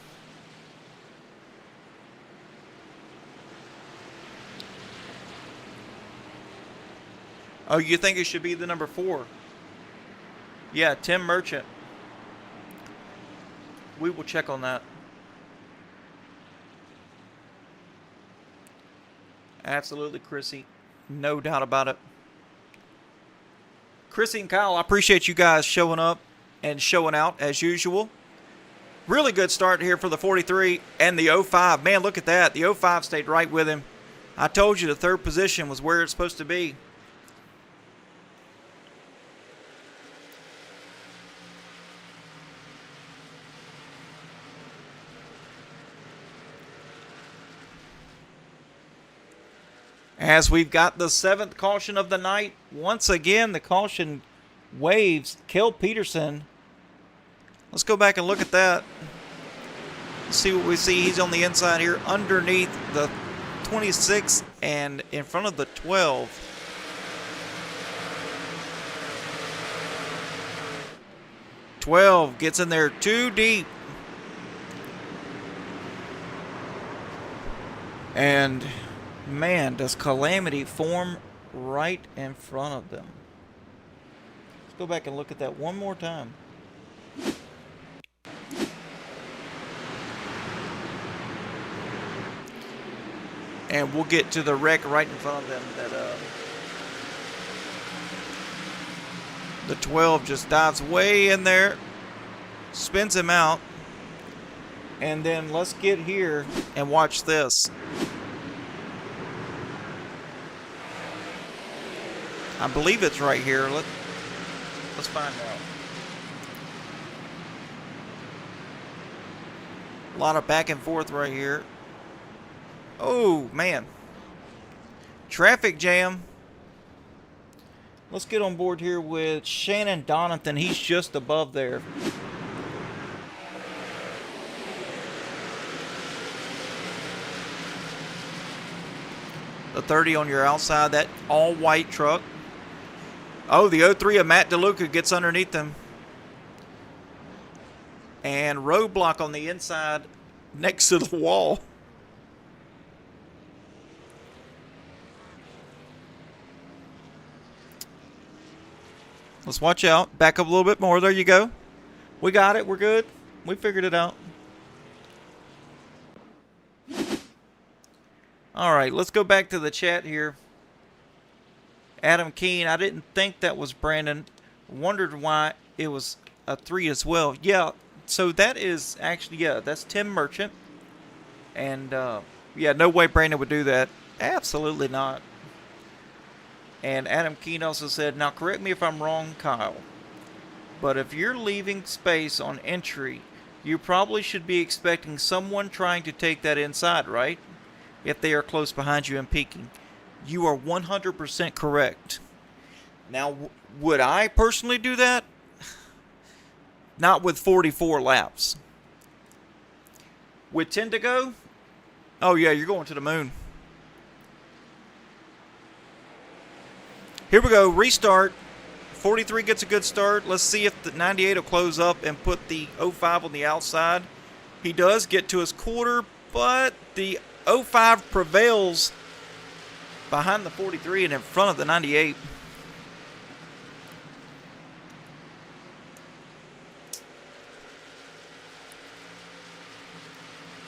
Oh, you think it should be the number 4? Yeah, Tim Merchant. We will check on that. Absolutely, Chrissy. No doubt about it. Chrissy and Kyle, I appreciate you guys showing up and showing out as usual. Really good start here for the 43 and the 05. Man, look at that. The 05 stayed right with him. I told you the 3rd position was where it's supposed to be. As we've got the 7th caution of the night. Once again, the caution waves Kel Peterson. Let's go back and look at that. Let's see what we see. He's on the inside here underneath the 26 and in front of the 12. "12 gets in there too deep. And man, does calamity form right in front of them. Let's go back and look at that one more time. And we'll get to the wreck right in front of them. That the 12 just dives way in there, spins him out, and then let's get here and watch this. I believe it's right here. Let's find out. A lot of back and forth right here. Oh, man. Traffic jam. Let's get on board here with Shannon Donathan. He's just above there. the 30 on your outside, that all-white truck. Oh, the 03 of Matt DeLuca gets underneath them. And roadblock on the inside next to the wall. Let's watch out. Back up a little bit more. There you go. We got it. We're good. We figured it out. All right, let's go back to the chat here. Adam Keene, I didn't think that was Brandon. Wondered why it was a 3 as well. Yeah, so that is actually, yeah, that's Tim Merchant. And, yeah, no way Brandon would do that. Absolutely not. And Adam Keene also said, now correct me if I'm wrong, Kyle, but if you're leaving space on entry, you probably should be expecting someone trying to take that inside, right? If they are close behind you and peeking. You are 100% correct. Now, would I personally do that? Not with 44 laps. With 10 to go? Oh yeah, you're going to the moon. Here we go, restart. 43 gets a good start. Let's see if the 98 will close up and put the 05 on the outside. He does get to his quarter, but the 05 prevails behind the 43 and in front of the 98.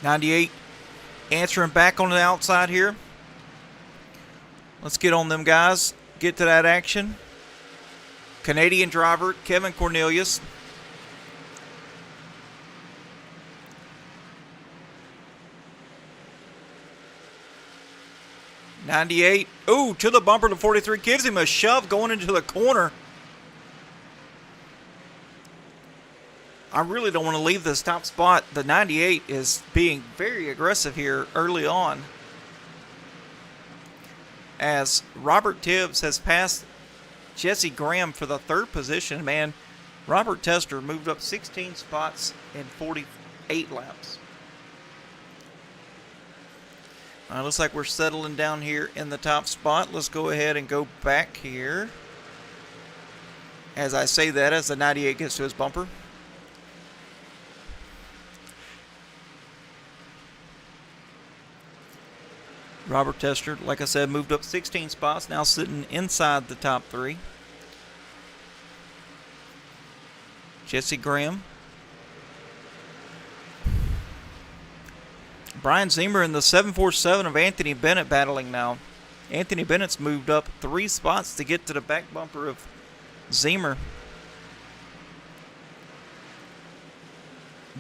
'98 answering back on the outside here. Let's get on them guys. Get to that action. Canadian driver Kevin Cornelius. '98. Ooh, to the bumper to 43. Gives him a shove going into the corner. I really don't want to leave this top spot. The 98 is being very aggressive here early on. As Robert Tibbs has passed Jesse Graham for the 3rd position. Man, Robert Tester moved up 16 spots in 48 laps. Looks like we're settling down here in the top spot. Let's go ahead and go back here. As I say that, as the 98 gets to his bumper. Robert Tester, like I said, moved up 16 spots, now sitting inside the top 3. Jesse Graham. Brian Zimmer in the 747 of Anthony Bennett battling now. Anthony Bennett's moved up 3 spots to get to the back bumper of Zimmer.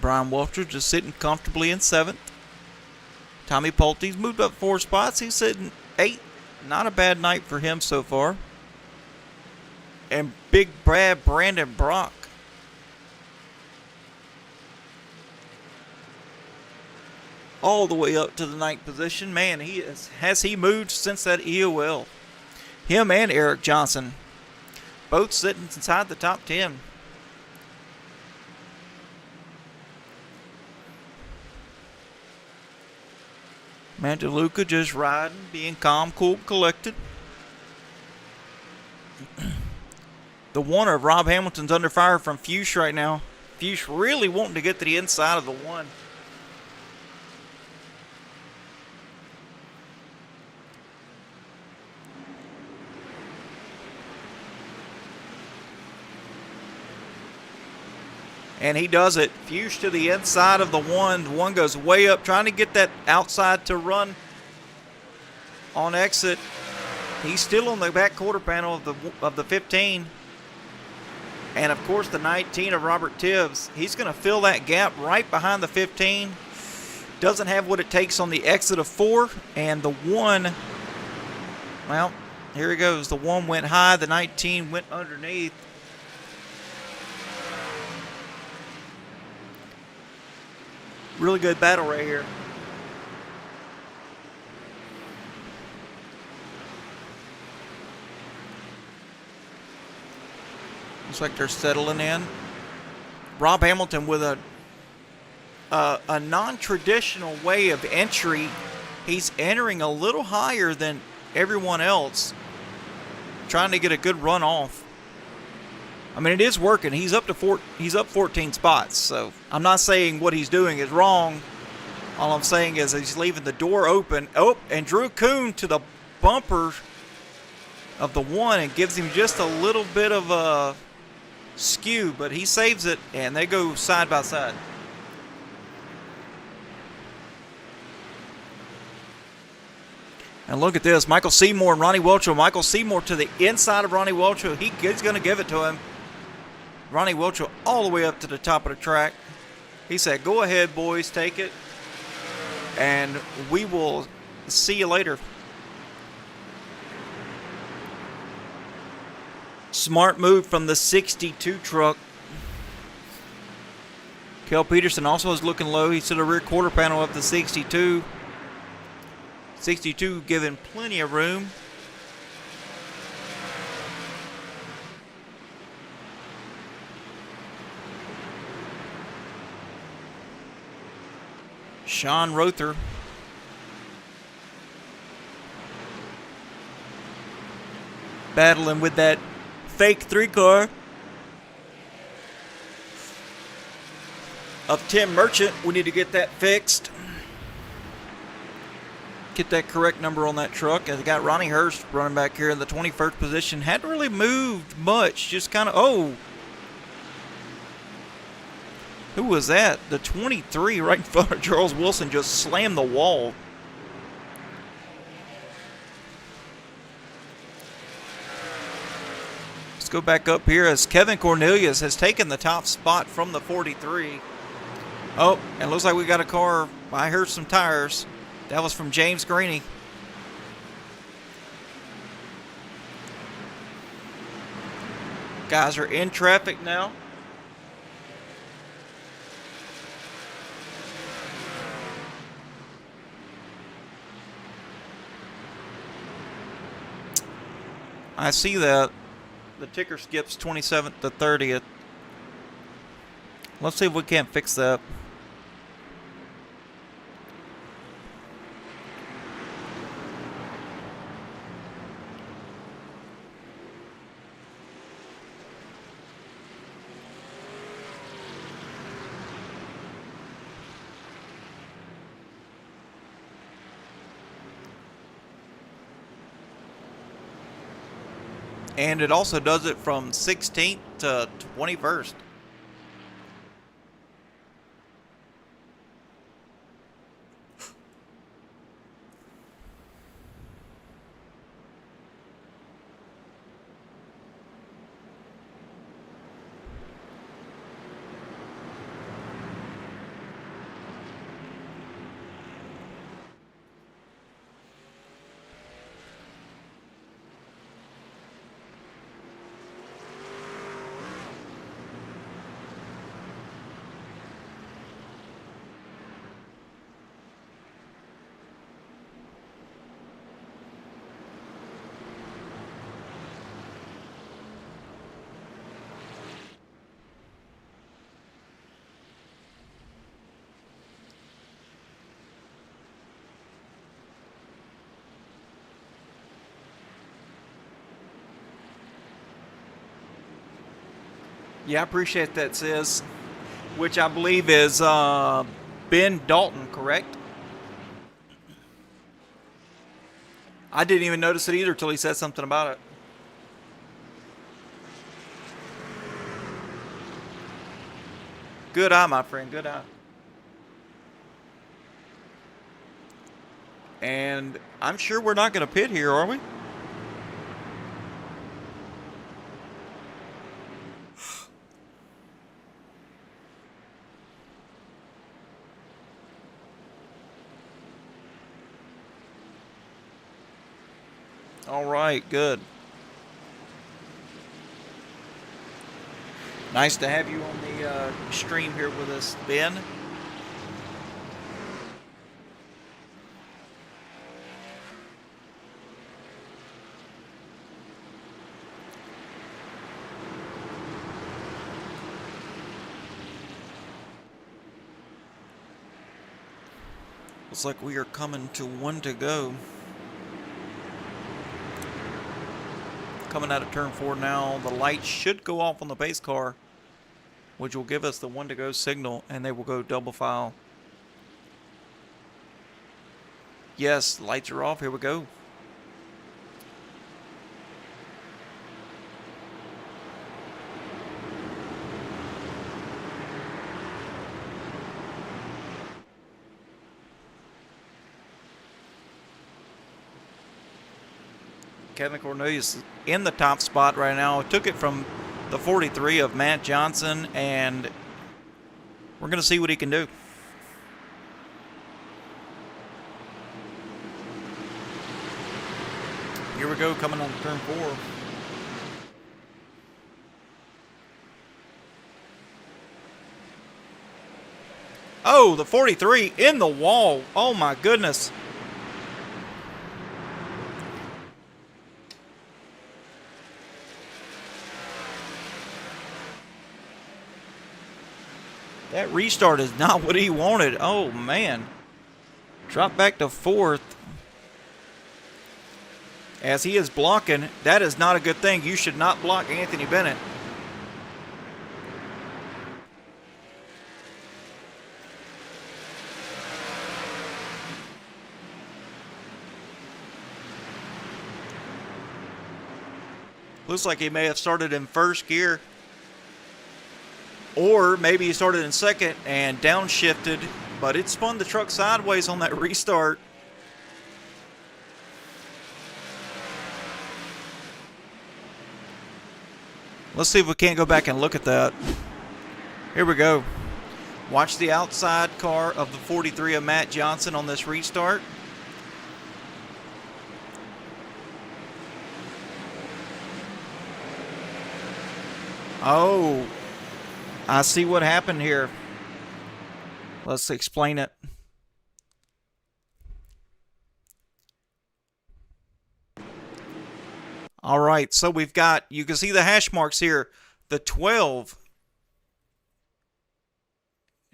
Brian Walter just sitting comfortably in 7th. Tommy Pulte's moved up 4 spots. He's sitting 8th. Not a bad night for him so far. And Big Brandon Brock. All the way up to the 9th position. Man, has he moved since that EOL. Him and Eric Johnson. Both sitting inside the top 10. Man, DeLuca just riding, being calm, cool, collected. The one of Rob Hamilton's under fire from Fuchs right now. Fuchs really wanting to get to the inside of the one. And he does it. Fuchs to the inside of the one. The one goes way up, trying to get that outside to run on exit. He's still on the back quarter panel of the 15. And, of course, the 19 of Robert Tibbs. He's going to fill that gap right behind the 15. Doesn't have what it takes on the exit of 4. And the 1, well, here he goes. The 1 went high. The 19 went underneath. Really good battle right here. Looks like they're settling in. Rob Hamilton with a non-traditional way of entry. He's entering a little higher than everyone else trying to get a good run off. I mean, it is working. He's up 14 spots. So I'm not saying what he's doing is wrong. All I'm saying is he's leaving the door open. Oh, and Drew Kuhn to the bumper of the 1 and gives him just a little bit of a skew, but he saves it, and they go side by side. And look at this, Michael Seymour and Ronnie Welcho. Michael Seymour to the inside of Ronnie Welcho. He's going to give it to him. Ronnie Welcho all the way up to the top of the track. He said, go ahead, boys, take it. And we will see you later. Smart move from the 62 truck. Kel Peterson also is looking low. He's to the rear quarter panel of the 62. 62 giving plenty of room. Sean Rother. Battling with that fake 3-car of Tim Merchant. We need to get that fixed. Get that correct number on that truck. And they got Ronnie Hurst running back here in the 21st position. Hadn't really moved much. Just kind of, oh. Who was that? The 23 right in front of Charles Wilson just slammed the wall. Let's go back up here as Kevin Cornelius has taken the top spot from the 43. Oh, and it looks like we got a car. I heard some tires. That was from James Greeny. Guys are in traffic now. I see that. The ticker skips 27th to 30th. Let's see if we can't fix that. And it also does it from 16th to 21st. Yeah, I appreciate that, sis. Which I believe is Ben Dalton, correct? I didn't even notice it either till he said something about it. Good eye, my friend, good eye. And I'm sure we're not going to pit here, are we? All right, good. Nice to have you on the stream here with us, Ben. Looks like we are coming to one to go. coming out of turn 4 now. The light should go off on the pace car, which will give us the 1 to go signal, and they will go double file. Yes, lights are off. Here we go. Kevin Cornelius is in the top spot right now. Took it from the 43 of Matt Johnson, and we're going to see what he can do. Here we go, coming on to turn 4. Oh, the 43 in the wall. Oh my goodness. That restart is not what he wanted. Oh, man. Drop back to 4th. As he is blocking, that is not a good thing. You should not block Anthony Bennett. Looks like he may have started in first gear. Or maybe he started in second and downshifted, but it spun the truck sideways on that restart. Let's see if we can't go back and look at that. Here we go. Watch the outside car of the 43 of Matt Johnson on this restart. Oh, I see what happened here. Let's explain it. All right, so we've got, you can see the hash marks here. The 12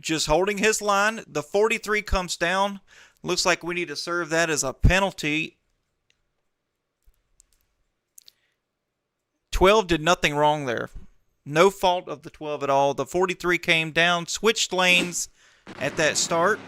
just holding his line. The 43 comes down. Looks like we need to serve that as a penalty. 12 did nothing wrong there. No fault of the 12 at all. The 43 came down, switched lanes at that start.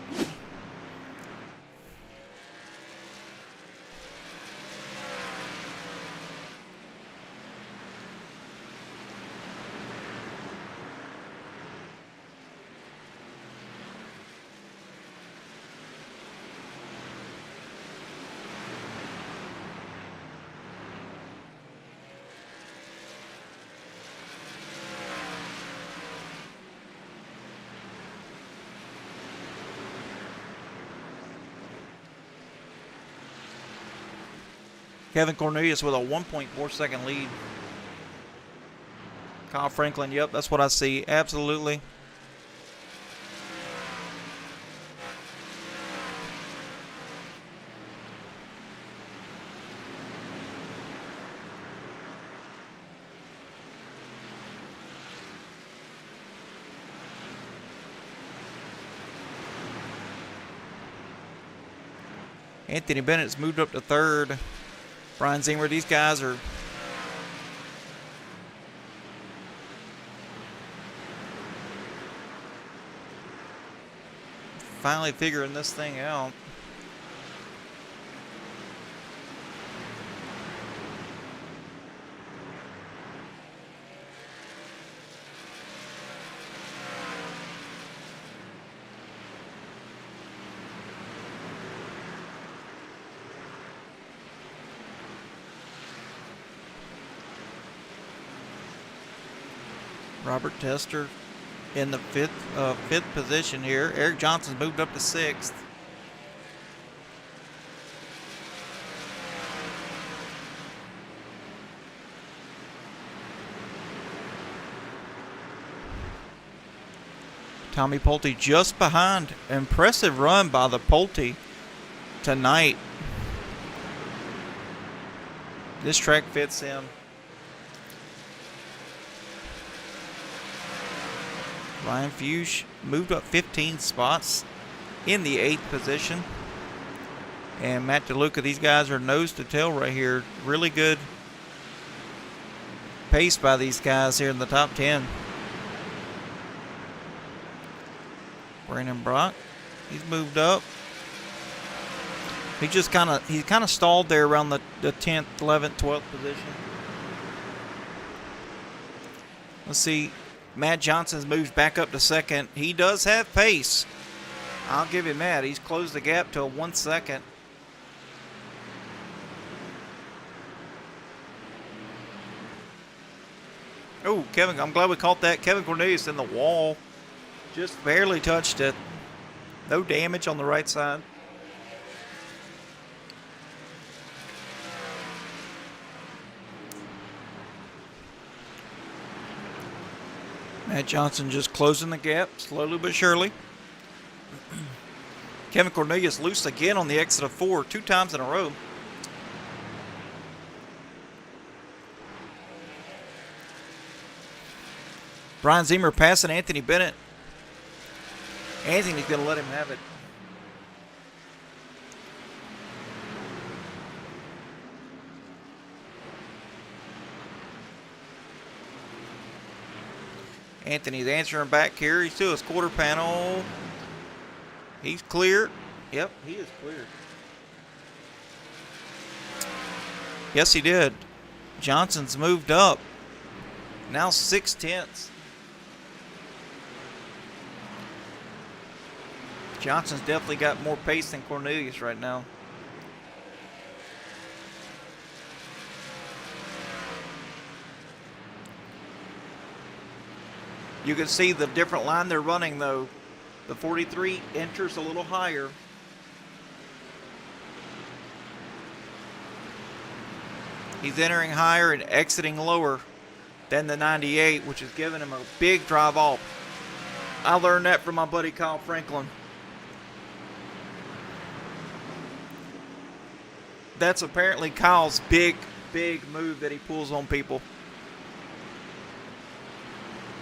Kevin Cornelius with a 1.4 second lead. Kyle Franklin, yep, that's what I see. Absolutely. Anthony Bennett's moved up to 3rd. Brian Zimmer, these guys are finally figuring this thing out. Robert Tester in the fifth position here. Eric Johnson's moved up to 6th. Tommy Pulte just behind. Impressive run by the Pulte tonight. This track fits him. Ryan Fuchs moved up 15 spots in the 8th position. And Matt DeLuca, these guys are nose to tail right here. Really good paced by these guys here in the top 10. Brandon Brock, he's moved up. He just kind of stalled there around the 10th, 11th, 12th position. Let's see. Matt Johnson's moved back up to second. He does have pace. I'll give him that. He's closed the gap to 1 second. Oh, Kevin, I'm glad we caught that. Kevin Cornelius in the wall. Just barely touched it. No damage on the right side. Matt Johnson just closing the gap, slowly but surely. Kevin Cornelius loose again on the exit of 4, 2 times in a row. Brian Zimmer passing Anthony Bennett. Anthony's going to let him have it. Anthony's answering back here. He's to his quarter panel. He's clear. Yep, he is clear. Yes, he did. Johnson's moved up. Now 6/10. Johnson's definitely got more pace than Cornelius right now. You can see the different line they're running, though. The 43 enters a little higher. He's entering higher and exiting lower than the 98, which is giving him a big drive off. I learned that from my buddy Kyle Franklin. That's apparently Kyle's big move that he pulls on people.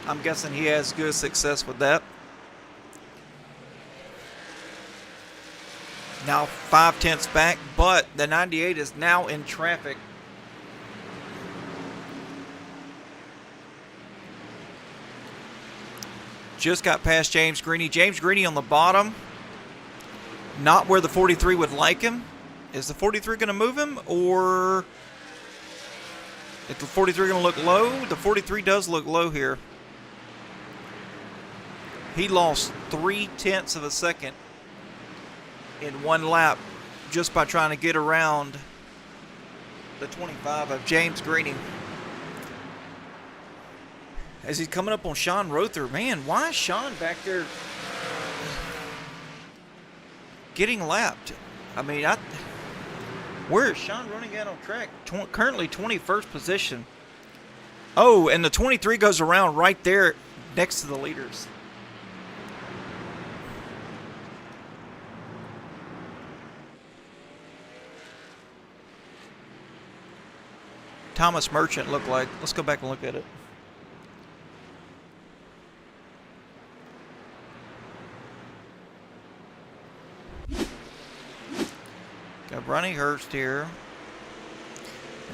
I'm guessing he has good success with that. Now 5/10 back, but the 98 is now in traffic. Just got past James Greeny. James Greeny on the bottom. Not where the 43 would like him. Is the 43 going to move him, or is the 43 going to look low? The 43 does look low here. He lost 0.3 of a second in one lap just by trying to get around the 25 of James Greeny. As he's coming up on Sean Rother, man, why is Sean back there getting lapped? I mean, where is Sean running out on track? Currently 21st position. Oh, and the 23 goes around right there next to the leaders. Thomas Merchant looked like. Let's go back and look at it. Got Ronnie Hurst here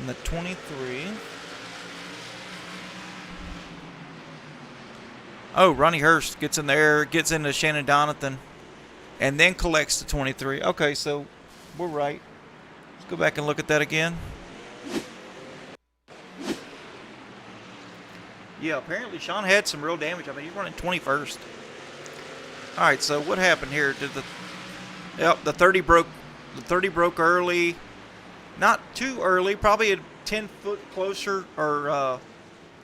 in the 23. Oh, Ronnie Hurst gets in there, gets into Shannon Donathan, and then collects the 23. Okay, so we're right. Let's go back and look at that again. Yeah, apparently Sean had some real damage. I mean, he's running 21st. All right, so what happened here? The 30 broke. The 30 broke early. Not too early. Probably a 10 foot closer, or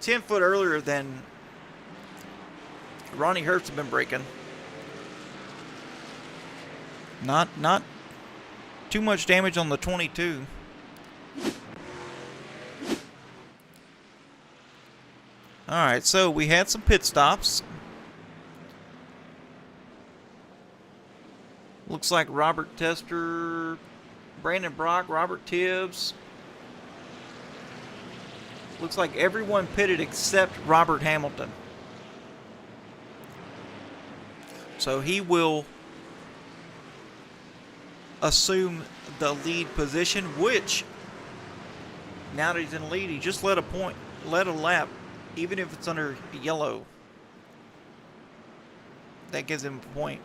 10 foot earlier than Ronnie Hurst had been breaking. Not too much damage on the 22. All right, so we had some pit stops. Looks like Robert Tester, Brandon Brock, Robert Tibbs. Looks like everyone pitted except Robert Hamilton. So he will assume the lead position, which, now that he's in the lead, he just led a point. led a lap, even if it's under yellow. That gives him a point.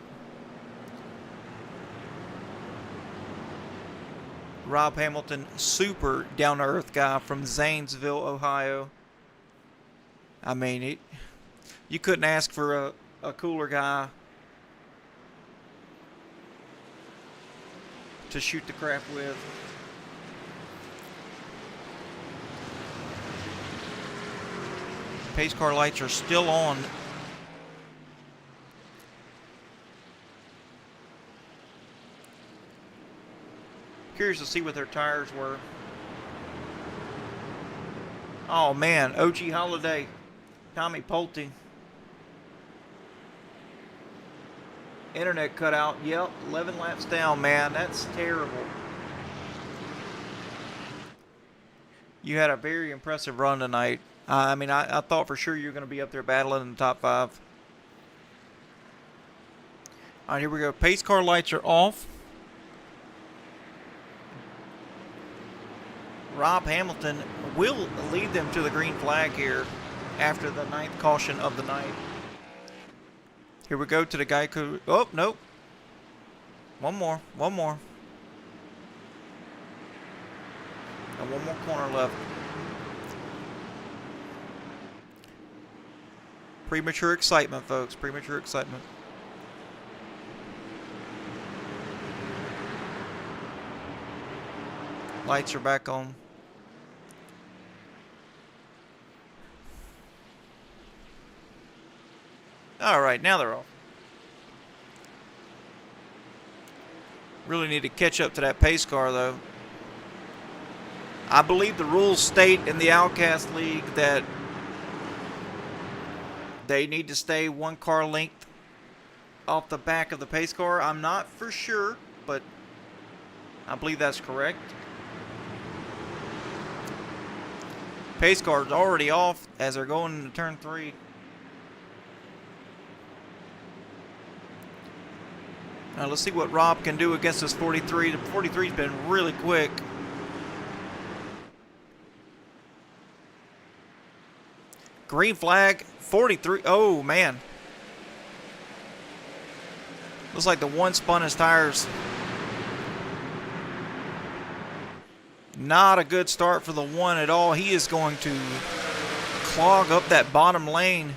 Rob Hamilton, super down-to-earth guy from Zanesville, Ohio. I mean, you couldn't ask for a cooler guy to shoot the crap with. Pace car lights are still on. Curious to see what their tires were. Oh man, OG Holiday, Tommy Pulte. Internet cut out. Yep, 11 laps down, man. That's terrible. You had a very impressive run tonight. I mean, I thought for sure you were going to be up there battling in the top 5. All right, here we go. Pace car lights are off. Rob Hamilton will lead them to the green flag here after the 9th caution of the night. Here we go to the guy who... Oh, nope. One more. And one more corner left. Premature excitement, folks. Premature excitement. Lights are back on. All right, now they're off. Really need to catch up to that pace car, though. I believe the rules state in the Outcast League that they need to stay 1 car length off the back of the pace car. I'm not for sure, but I believe that's correct. Pace car's already off as they're going into turn 3. Now let's see what Rob can do against this 43. The 43's been really quick. Green flag, 43. Oh, man. Looks like the one spun his tires. Not a good start for the one at all. He is going to clog up that bottom lane.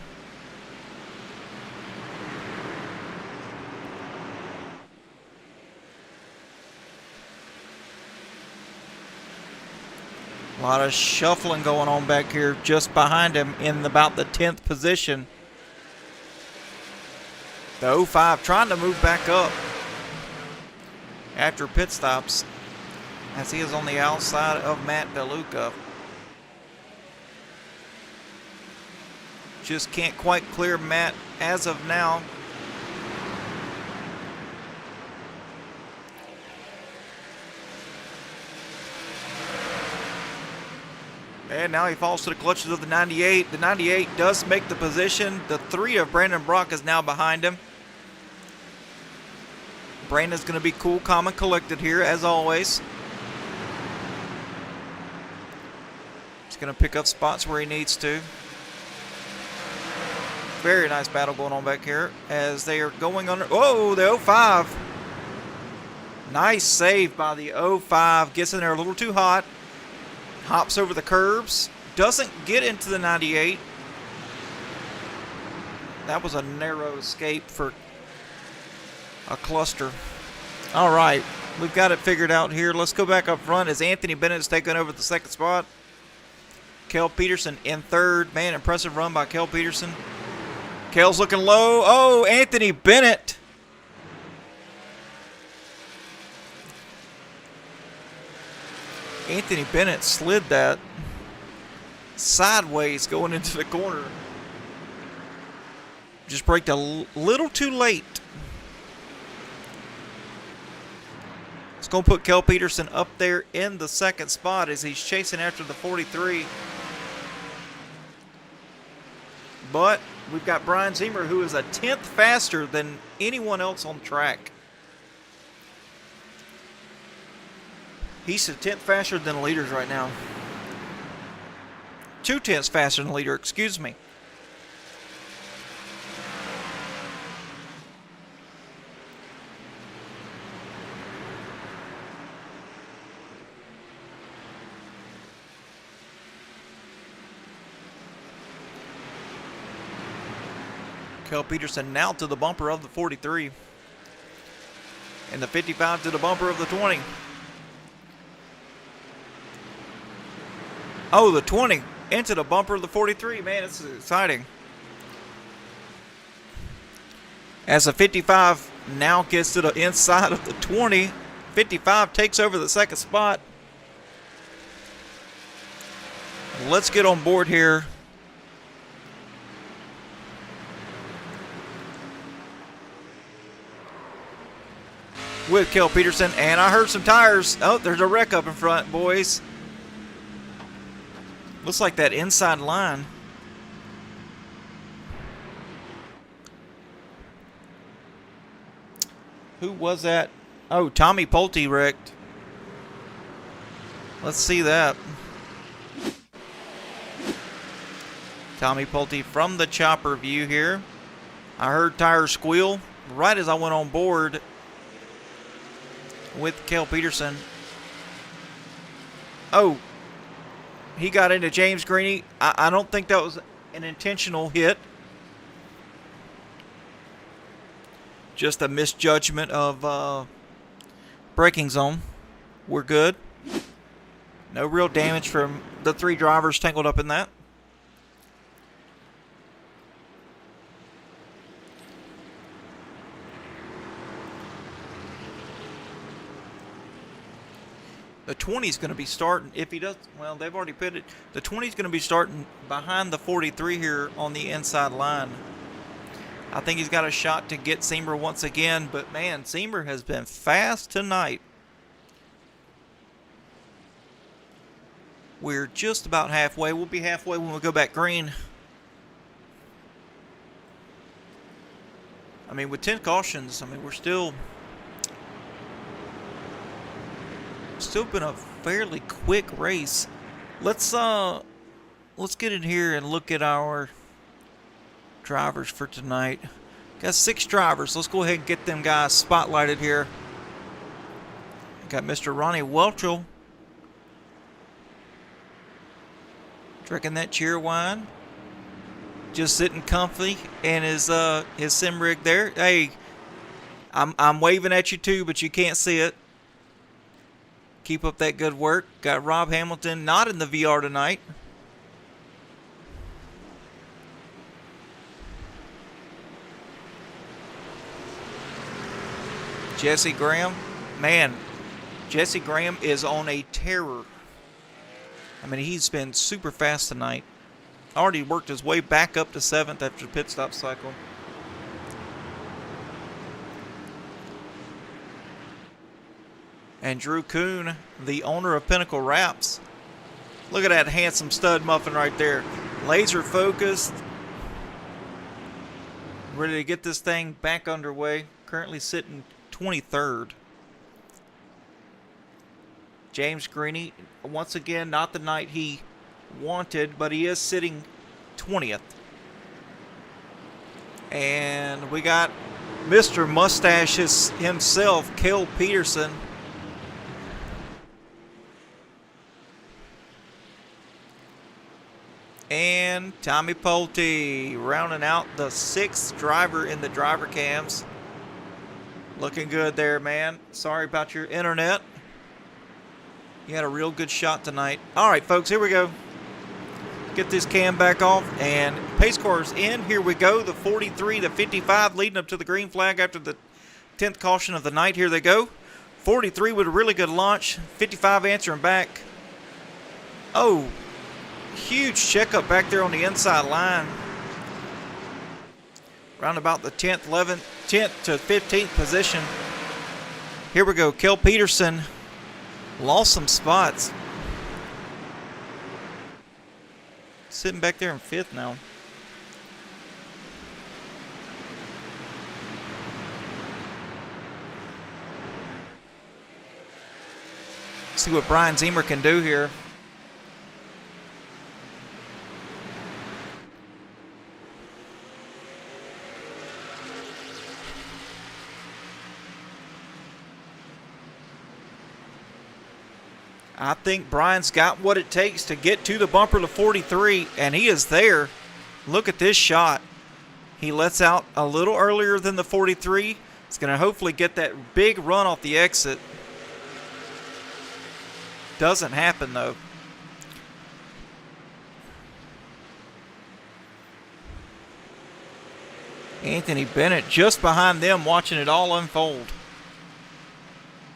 A lot of shuffling going on back here just behind him in about the 10th position. The 05 trying to move back up after pit stops as he is on the outside of Matt DeLuca. Just can't quite clear Matt as of now. And now he falls to the clutches of the 98. The 98 does make the position. The 3 of Brandon Brock is now behind him. Brandon's going to be cool, calm, and collected here, as always. He's going to pick up spots where he needs to. Very nice battle going on back here as they are going under. Oh, the 05. Nice save by the 05. Gets in there a little too hot. Hops over the curbs. Doesn't get into the 98. That was a narrow escape for a cluster. All right. We've got it figured out here. Let's go back up front as Anthony Bennett's taking over the 2nd spot. Kel Peterson in 3rd. Man, impressive run by Kel Peterson. Kel's looking low. Oh, Anthony Bennett. Anthony Bennett slid that sideways going into the corner. Just braked a little too late. It's going to put Kel Peterson up there in the 2nd spot as he's chasing after the 43. But we've got Brian Zemer, who is a 10th faster than anyone else on the track. He's a 10th faster than the leaders right now. 2/10 faster than the leader, excuse me. Kel Peterson now to the bumper of the 43. And the 55 to the bumper of the 20. Oh, the 20 into the bumper of the 43. Man, this is exciting. As the 55 now gets to the inside of the 20, 55 takes over the second spot. Let's get on board here. With Kel Peterson, and I heard some tires. Oh, there's a wreck up in front, boys. Looks like that inside line. Who was that? Oh, Tommy Pulte wrecked. Let's see that. Tommy Pulte from the chopper view here. I heard tires squeal right as I went on board with Kel Peterson. Oh, he got into James Greeny. I don't think that was an intentional hit. Just a misjudgment of braking zone. We're good. No real damage from the three drivers tangled up in that. The 20 is going to be starting, if he does, well, they've already pitted. The 20 is going to be starting behind the 43 here on the inside line. I think he's got a shot to get Seamer once again, but man, Seamer has been fast tonight. We're just about halfway. We'll be halfway when we go back green. I mean, with 10 cautions, I mean, we're still been a fairly quick race. Let's get in here and look at our drivers for tonight. Got 6 drivers. Let's go ahead and get them guys spotlighted here. Got Mr. Ronnie Welchel drinking that cheer wine, just sitting comfy in his sim rig there. Hey, I'm waving at you too, but you can't see it. Keep up that good work. Got Rob Hamilton not in the VR tonight. Jesse Graham. Man, Jesse Graham is on a terror. I mean, he's been super fast tonight. Already worked his way back up to 7th after the pit stop cycle. And Drew Kuhn, the owner of Pinnacle Wraps. Look at that handsome stud muffin right there. Laser focused. Ready to get this thing back underway. Currently sitting 23rd. James Greeny, once again, not the night he wanted, but he is sitting 20th. And we got Mr. Mustaches himself, Kel Peterson. And Tommy Pulte rounding out the 6th driver in the driver cams. Looking good there, man. Sorry about your internet. You had a real good shot tonight. All right, folks, here we go. Get this cam back off, and pace cars in. Here we go. The 43 to 55 leading up to the green flag after the 10th caution of the night. Here they go. 43 with a really good launch. 55 answering back. Oh, huge checkup back there on the inside line. Around about the 10th, 11th, 10th to 15th position. Here we go. Kel Peterson lost some spots. Sitting back there in 5th now. See what Brian Zemer can do here. I think Brian's got what it takes to get to the bumper of the 43, and he is there. Look at this shot. He lets out a little earlier than the 43. It's going to hopefully get that big run off the exit. Doesn't happen, though. Anthony Bennett just behind them watching it all unfold.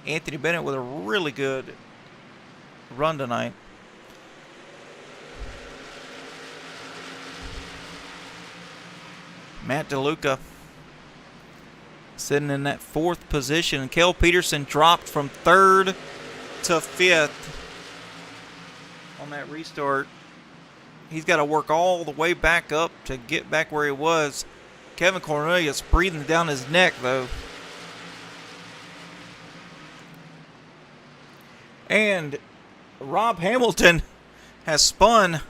Anthony Bennett with a really good run tonight. Matt DeLuca sitting in that 4th position. Kel Peterson dropped from 3rd to 5th on that restart. He's got to work all the way back up to get back where he was. Kevin Cornelius breathing down his neck, though. And Rob Hamilton has spun.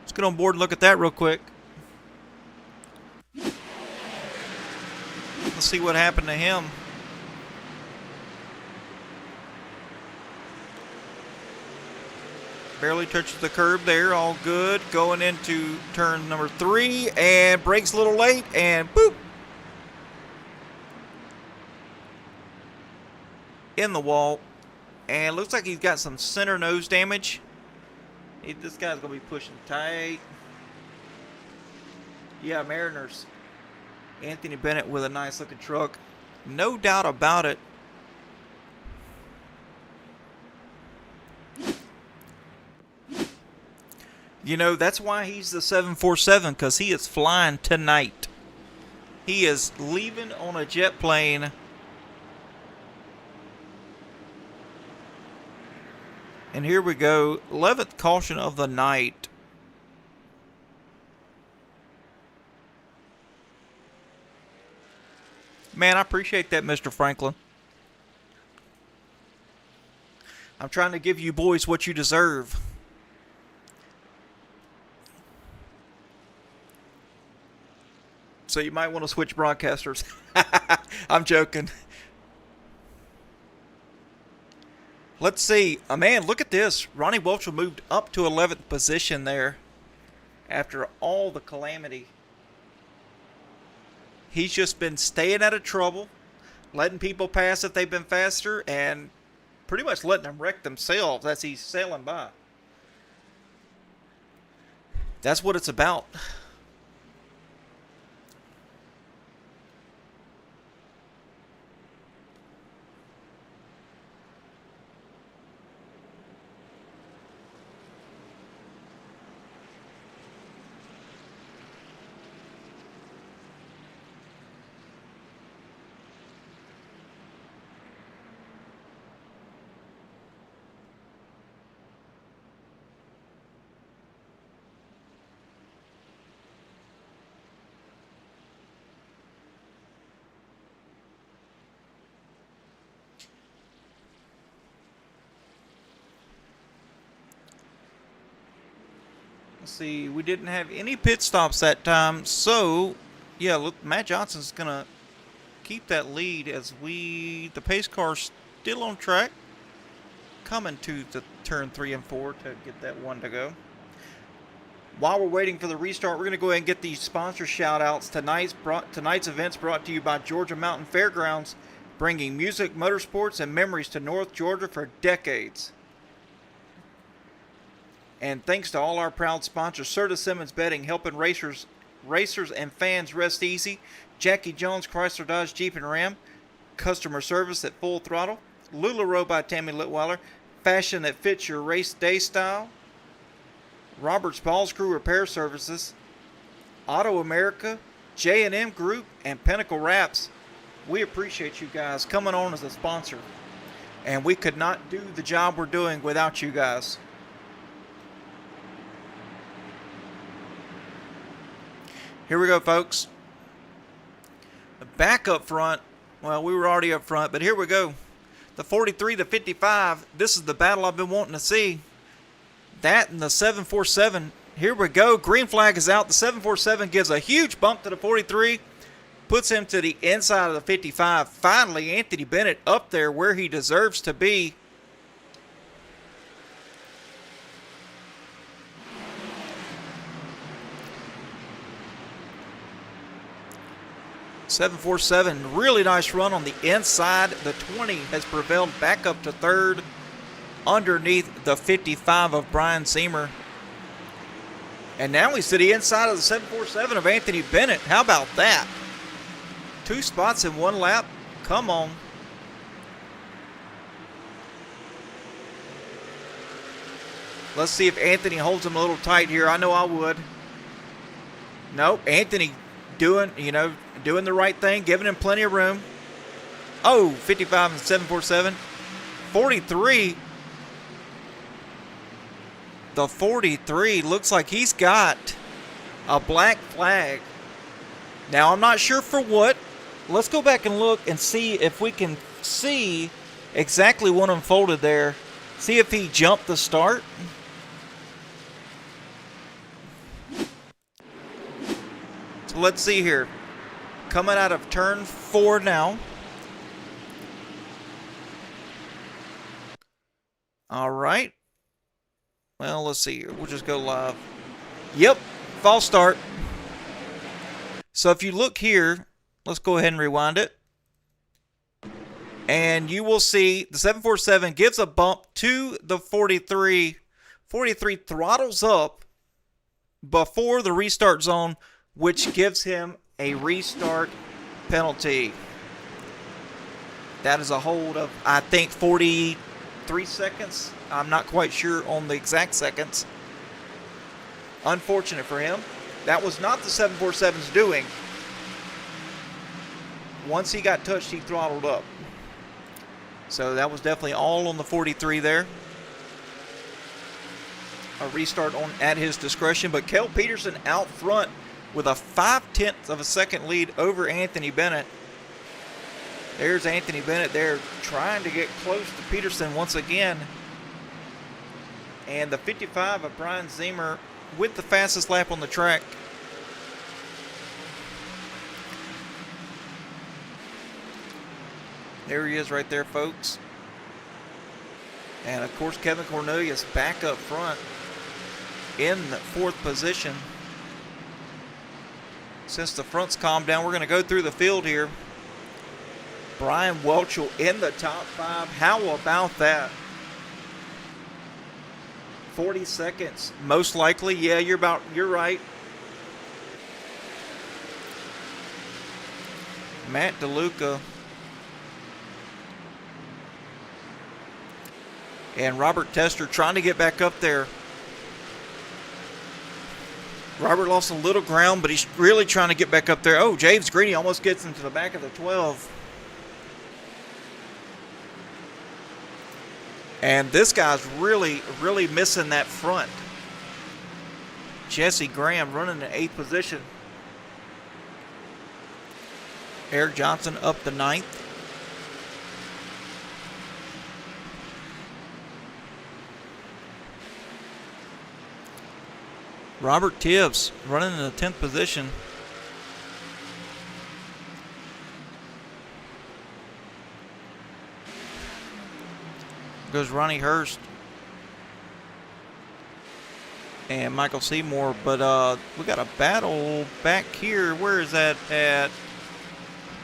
Let's get on board and look at that real quick. Let's see what happened to him. Barely touches the curb there, all good. Going into turn number 3 and brakes a little late and boop. In the wall. And looks like he's got some center nose damage. This guy's going to be pushing tight. Yeah, Mariners. Anthony Bennett with a nice looking truck. No doubt about it. You know, that's why he's the 747, because he is flying tonight. He is leaving on a jet plane. And here we go. 11th caution of the night. Man, I appreciate that, Mr. Franklin. I'm trying to give you boys what you deserve. So you might want to switch broadcasters. I'm joking. Let's see. Man, look at this. Ronnie Welchel moved up to 11th position there after all the calamity. He's just been staying out of trouble, letting people pass if they've been faster, and pretty much letting them wreck themselves as he's sailing by. That's what it's about. See, we didn't have any pit stops that time, so yeah, look, Matt Johnson's gonna keep that lead as the pace car's still on track, coming to the turn 3 and 4 to get that one to go. While we're waiting for the restart, we're gonna go ahead and get these sponsor shout outs. Tonight's events brought to you by Georgia Mountain Fairgrounds, bringing music, motorsports, and memories to North Georgia for decades. And thanks to all our proud sponsors, Serta Simmons Betting, helping racers and fans rest easy. Jackie Jones, Chrysler, Dodge, Jeep, and Ram. Customer service at full throttle. LuLaRoe by Tammy Litweiler. Fashion that fits your race day style. Roberts Ball Screw Repair Services. Auto America, J&M Group, and Pinnacle Wraps. We appreciate you guys coming on as a sponsor. And we could not do the job we're doing without you guys. Here we go, folks. Back up front. Well, we were already up front, but here we go. The 43 to 55. This is the battle I've been wanting to see. That and the 747. Here we go. Green flag is out. The 747 gives a huge bump to the 43. puts him to the inside of the 55. Finally, Anthony Bennett up there where he deserves to be. .747, really nice run on the inside. The 20 has prevailed back up to third underneath the 55 of Brian Zemer. And now he's to the inside of the 747 of Anthony Bennett. How about that? 2 spots in 1 lap. Come on. Let's see if Anthony holds him a little tight here. I know I would. Nope, Anthony doing the right thing, giving him plenty of room. Oh, 55 and 747. 43. The 43 looks like he's got a black flag. Now, I'm not sure for what. Let's go back and look and see if we can see exactly what unfolded there. See if he jumped the start. So let's see here. Coming out of turn 4 now. All right. Well, let's see here. We'll just go live. Yep, false start. So if you look here, let's go ahead and rewind it. And you will see the 747 gives a bump to the 43. 43 throttles up before the restart zone, which gives him a restart penalty. That is a hold of, I think, 43 seconds. I'm not quite sure on the exact seconds. Unfortunate for him. That was not the 747's doing. Once he got touched, he throttled up. So that was definitely all on the 43 there. A restart at his discretion. But Kel Peterson out front with a 0.5 of a second lead over Anthony Bennett. There's Anthony Bennett there trying to get close to Peterson once again. And the 55 of Brian Zemer with the fastest lap on the track. There he is right there, folks. And, of course, Kevin Cornelius back up front in the 4th position. Since the front's calmed down, we're going to go through the field here. Brian Welchel in the top 5. How about that? 40 seconds, most likely. Yeah, you're right. Matt DeLuca and Robert Tester trying to get back up there. Robert lost a little ground, but he's really trying to get back up there. Oh, James Greeny almost gets into the back of the 12. And this guy's really, really missing that front. Jesse Graham running in 8th position. Eric Johnson up to 9th. Robert Tibbs running in the 10th position. Goes Ronnie Hurst and Michael Seymour, but we got a battle back here. Where is that at?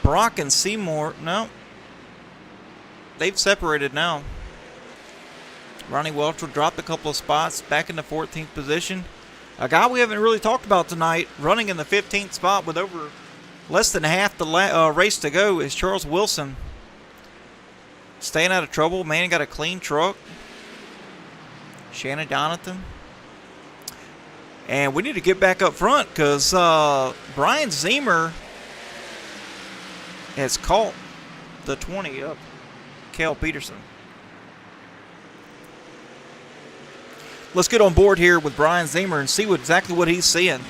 Brock and Seymour. No, they've separated now. Ronnie Welch dropped a couple of spots back in the 14th position. A guy we haven't really talked about tonight, running in the 15th spot with over less than half the race to go, is Charles Wilson. Staying out of trouble. Man got a clean truck. Shannon Donathan. And we need to get back up front because Brian Zemer has caught the 20 up Kel Peterson. Let's get on board here with Brian Zemer and see exactly what he's seeing.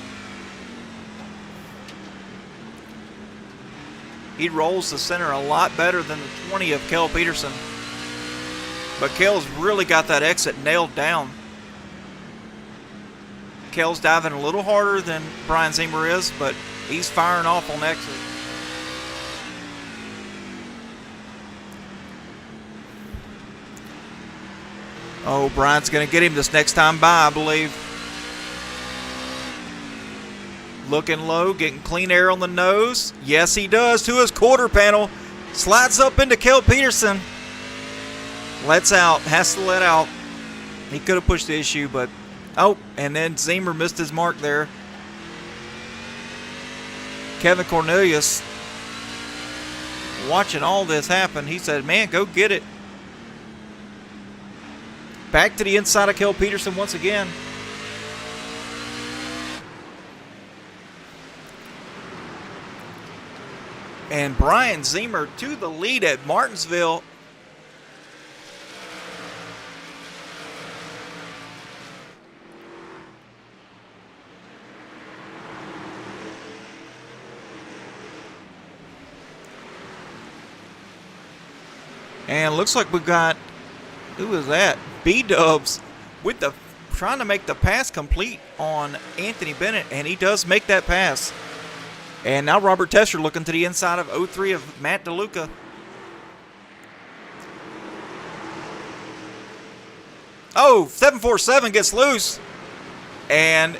He rolls the center a lot better than the 20 of Kel Peterson. But Kel's really got that exit nailed down. Kel's diving a little harder than Brian Zemer is, but he's firing off on exit. Oh, Bryant's going to get him this next time by, I believe. Looking low, getting clean air on the nose. Yes, he does, to his quarter panel. Slides up into Kel Peterson. Lets out, has to let out. He could have pushed the issue, but... Oh, and then Ziemer missed his mark there. Kevin Cornelius, watching all this happen, he said, man, go get it. Back to the inside of Kel Peterson once again. And Brian Ziemer to the lead at Martinsville. And looks like we've got, who is that? B-Dubs with the trying to make the pass complete on Anthony Bennett, and he does make that pass. And now Robert Tester looking to the inside of 03 of Matt DeLuca. Oh, 747 gets loose. And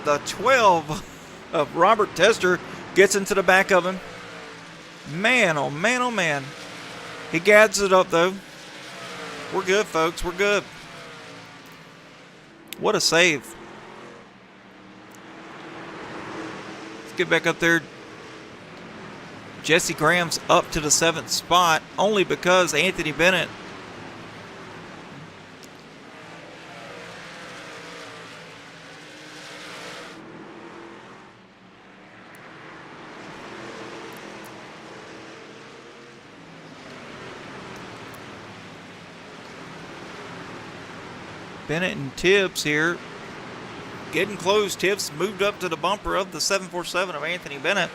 the 12 of Robert Tester gets into the back of him. Man, oh man, oh man. He gathers it up, though. We're good, folks. We're good. What a save. Let's get back up there. Jesse Graham's up to the 7th spot only because Anthony Bennett Bennett and Tibbs here getting close. Tibbs moved up to the bumper of the 747 of Anthony Bennett.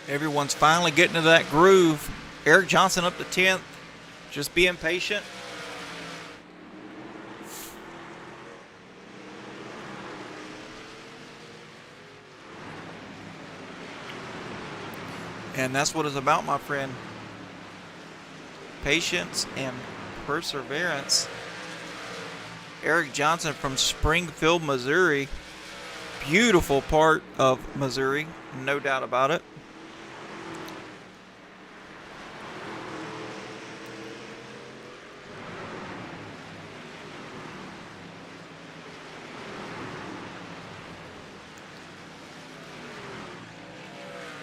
Everyone's finally getting to that groove. Eric Johnson up to 10th. Just being patient. And that's what it's about, my friend. Patience and perseverance. Eric Johnson from Springfield, Missouri. Beautiful part of Missouri, no doubt about it.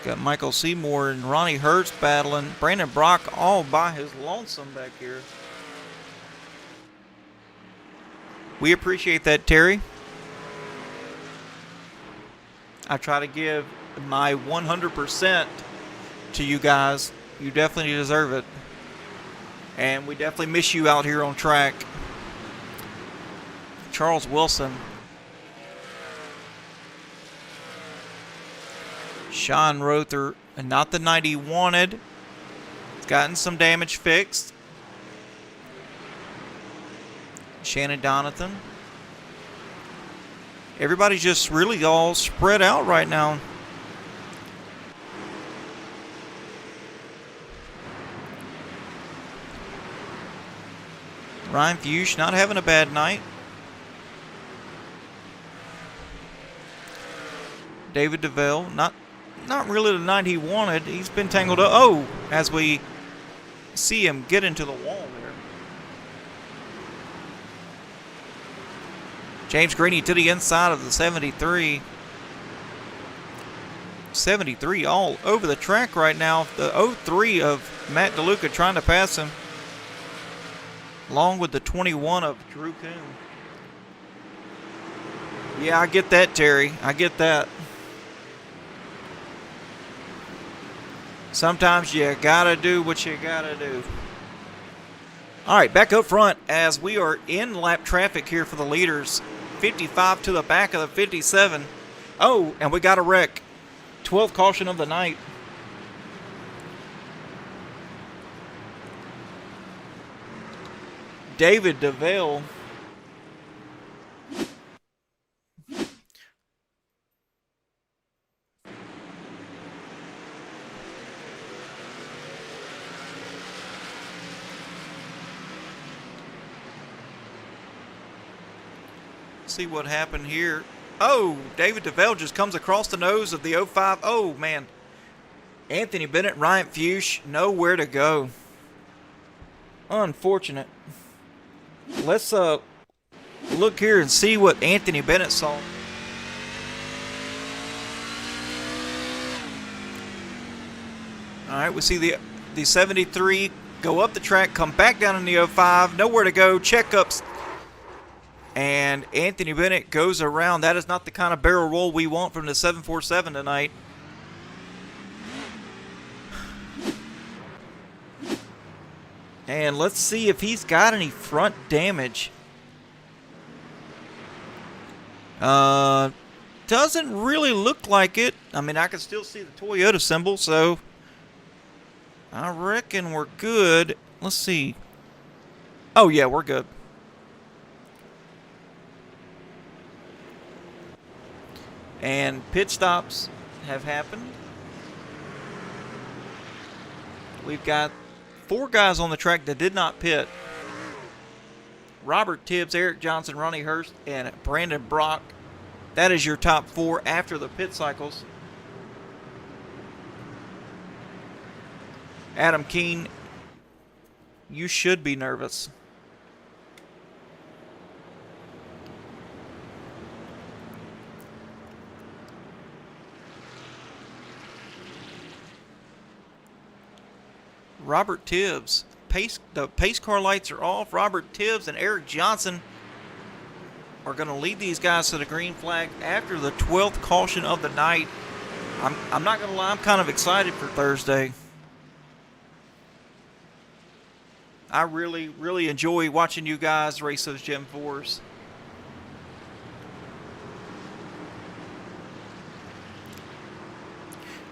Got Michael Seymour and Ronnie Hertz battling. Brandon Brock all by his lonesome back here. We appreciate that, Terry. I try to give my 100% to you guys. You definitely deserve it. And we definitely miss you out here on track. Charles Wilson. Sean Rother, and not the 90 wanted. He's gotten some damage fixed. Shannon Donathan. Everybody's just really all spread out right now. Ryan Fuchs not having a bad night. David DeVille, not really the night he wanted. He's been tangled up. Oh, as we see him get into the wall there. James Greeny to the inside of the 73. 73 all over the track right now. The 03 of Matt DeLuca trying to pass him. Along with the 21 of Drew Coon. Yeah, I get that, Terry. I get that. Sometimes you gotta do what you gotta do. All right, back up front as we are in lap traffic here for the leaders. 55 to the back of the 57. Oh, and we got a wreck. 12th caution of the night. David DeVale. See what happened here. Oh, David DeVale just comes across the nose of the 05. Oh, man. Anthony Bennett, Ryan Fuchs, nowhere to go. Unfortunate. Let's look here and see what Anthony Bennett saw. All right, we see the 73 go up the track, come back down in the 05, nowhere to go, checkups. And Anthony Bennett goes around. That is not the kind of barrel roll we want from the 747 tonight. And let's see if he's got any front damage. Doesn't really look like it. I mean, I can still see the Toyota symbol, so I reckon we're good. Let's see. Oh, yeah, we're good. And pit stops have happened. We've got 4 guys on the track that did not pit. Robert Tibbs, Eric Johnson, Ronnie Hurst, and Brandon Brock. That is your top 4 after the pit cycles. Adam Keene, you should be nervous. Robert Tibbs, the pace car lights are off. Robert Tibbs and Eric Johnson are going to lead these guys to the green flag after the 12th caution of the night. I'm not going to lie, I'm kind of excited for Thursday. I really, really enjoy watching you guys race those Gen 4s.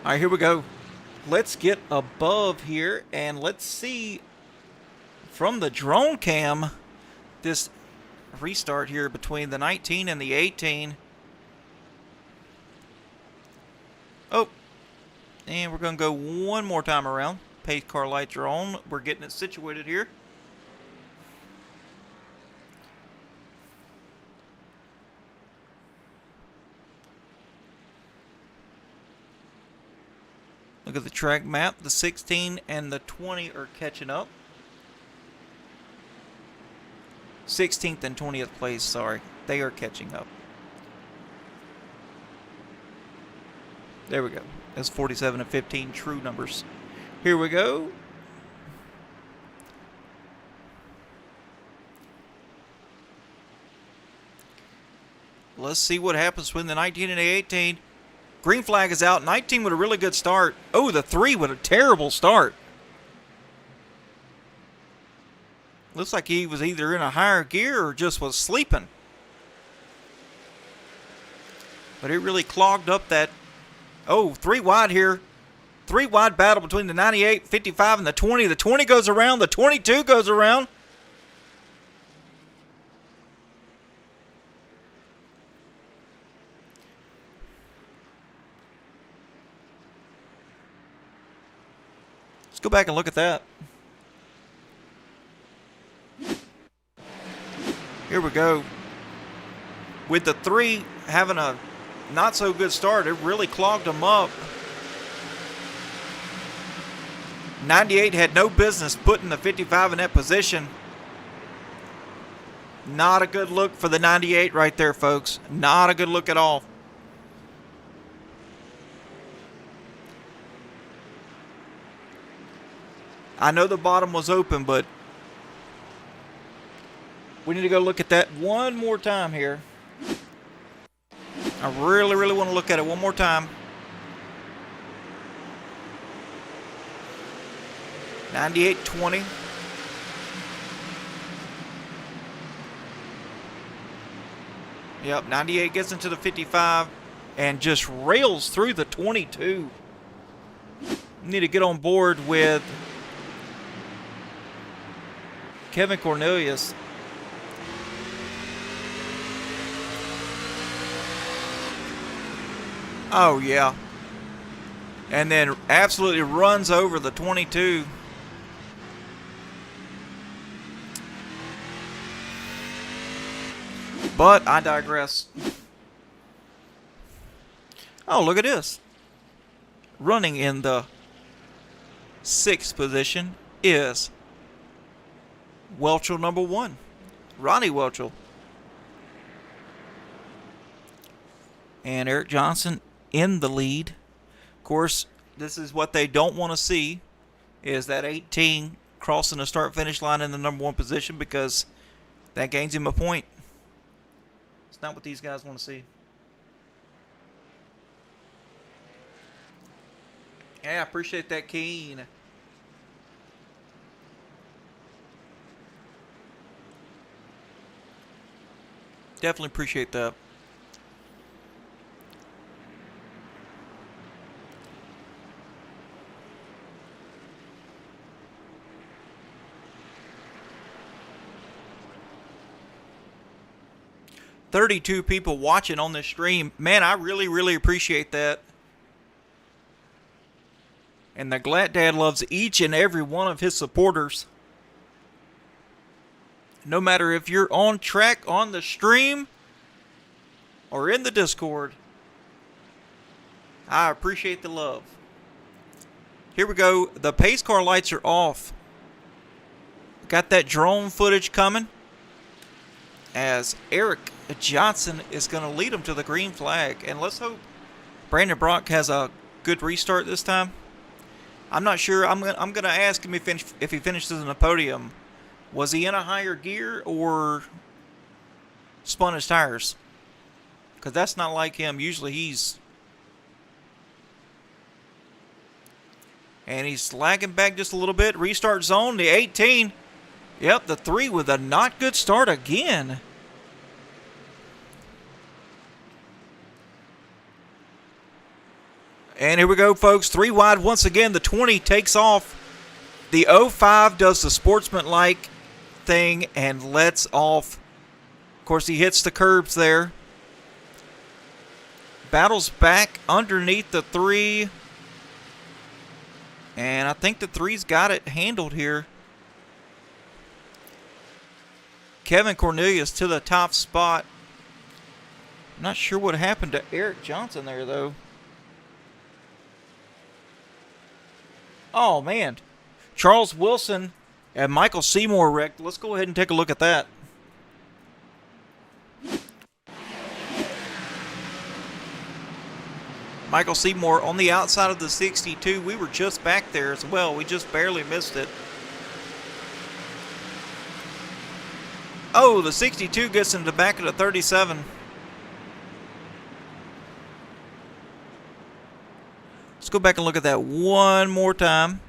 All right, here we go. Let's get above here and let's see from the drone cam this restart here between the 19 and the 18. Oh, and we're going to go one more time around. Pace car lights are on. We're getting it situated here. Look at the track map. The 16 and the 20 are catching up. 16th and 20th place, sorry. They are catching up. There we go. That's 47 and 15 true numbers. Here we go. Let's see what happens between the 19 and the 18. Green flag is out. 19 with a really good start. Oh, the 3 with a terrible start. Looks like he was either in a higher gear or just was sleeping. But it really clogged up that. Oh, 3 wide here. 3 wide battle between the 98, 55, and the 20. The 20 goes around. The 22 goes around. Let's go back and look at that. Here we go. With the 3 having a not so good start, it really clogged them up. 98 had no business putting the 55 in that position. Not a good look for the 98 right there, folks. Not a good look at all. I know the bottom was open, but we need to go look at that one more time here. I really, really want to look at it one more time. 98-20. Yep, 98 gets into the 55. and just rails through the 22. Need to get on board with Kevin Cornelius. Oh, yeah. And then absolutely runs over the 22. But I digress. Oh, look at this. Running in the 6th position is Welchel number 1, Ronnie Welchel. And Eric Johnson in the lead. Of course, this is what they don't want to see, is that 18 crossing the start-finish line in the number 1 position, because that gains him a point. It's not what these guys want to see. Yeah, I appreciate that, Keen. Definitely appreciate that. $32 people watching on this stream. Man, I really, really appreciate that. And the Glad Dad loves each and every one of his supporters. No matter if you're on track on the stream or in the Discord, I appreciate the love. Here we go. The pace car lights are off. Got that drone footage coming as Eric Johnson is going to lead them to the green flag. And let's hope Brandon Brock has a good restart this time. I'm not sure. I'm gonna ask him if he finishes in the podium. Was he in a higher gear or spun his tires? Because that's not like him. Usually he's... And he's lagging back just a little bit. Restart zone, the 18. Yep, the 3 with a not good start again. And here we go, folks. 3 wide once again. The 20 takes off. The 05 does the sportsman-like thing and lets off. Of course, he hits the curbs there. Battles back underneath the 3. And I think the 3's got it handled here. Kevin Cornelius to the top spot. Not sure what happened to Eric Johnson there, though. Oh, man. Charles Wilson and Michael Seymour wrecked. Let's go ahead and take a look at that. Michael Seymour on the outside of the 62. We were just back there as well. We just barely missed it. Oh, the 62 gets into the back of the 37. Let's go back and look at that one more time.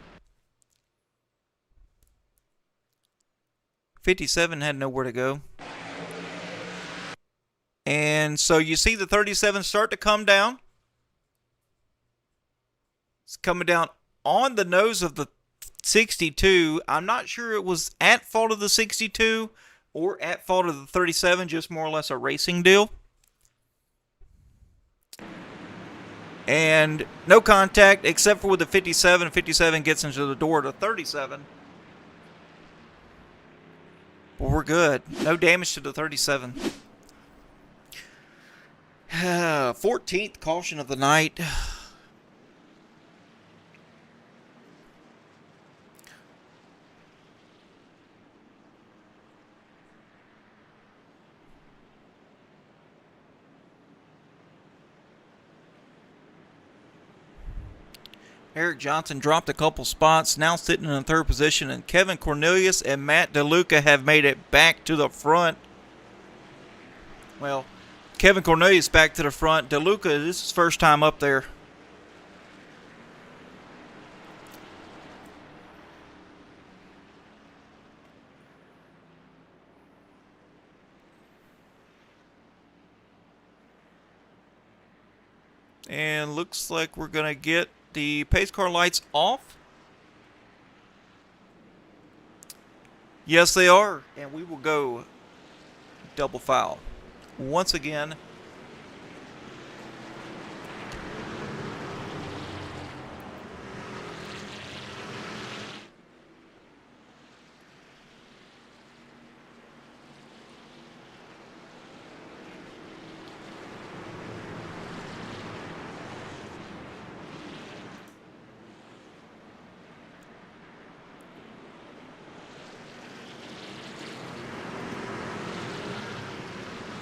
57 had nowhere to go. And so you see the 37 start to come down. It's coming down on the nose of the 62. I'm not sure it was at fault of the 62 or at fault of the 37, just more or less a racing deal. And no contact except for with the 57. 57 gets into the door to 37. Well, we're good. No damage to the 37. 14th caution of the night. Eric Johnson dropped a couple spots, now sitting in the 3rd position, and Kevin Cornelius and Matt DeLuca have made it back to the front. Well, Kevin Cornelius back to the front. DeLuca, this is his first time up there. And looks like we're going to get the pace car lights off. Yes, they are. And we will go double foul. Once again,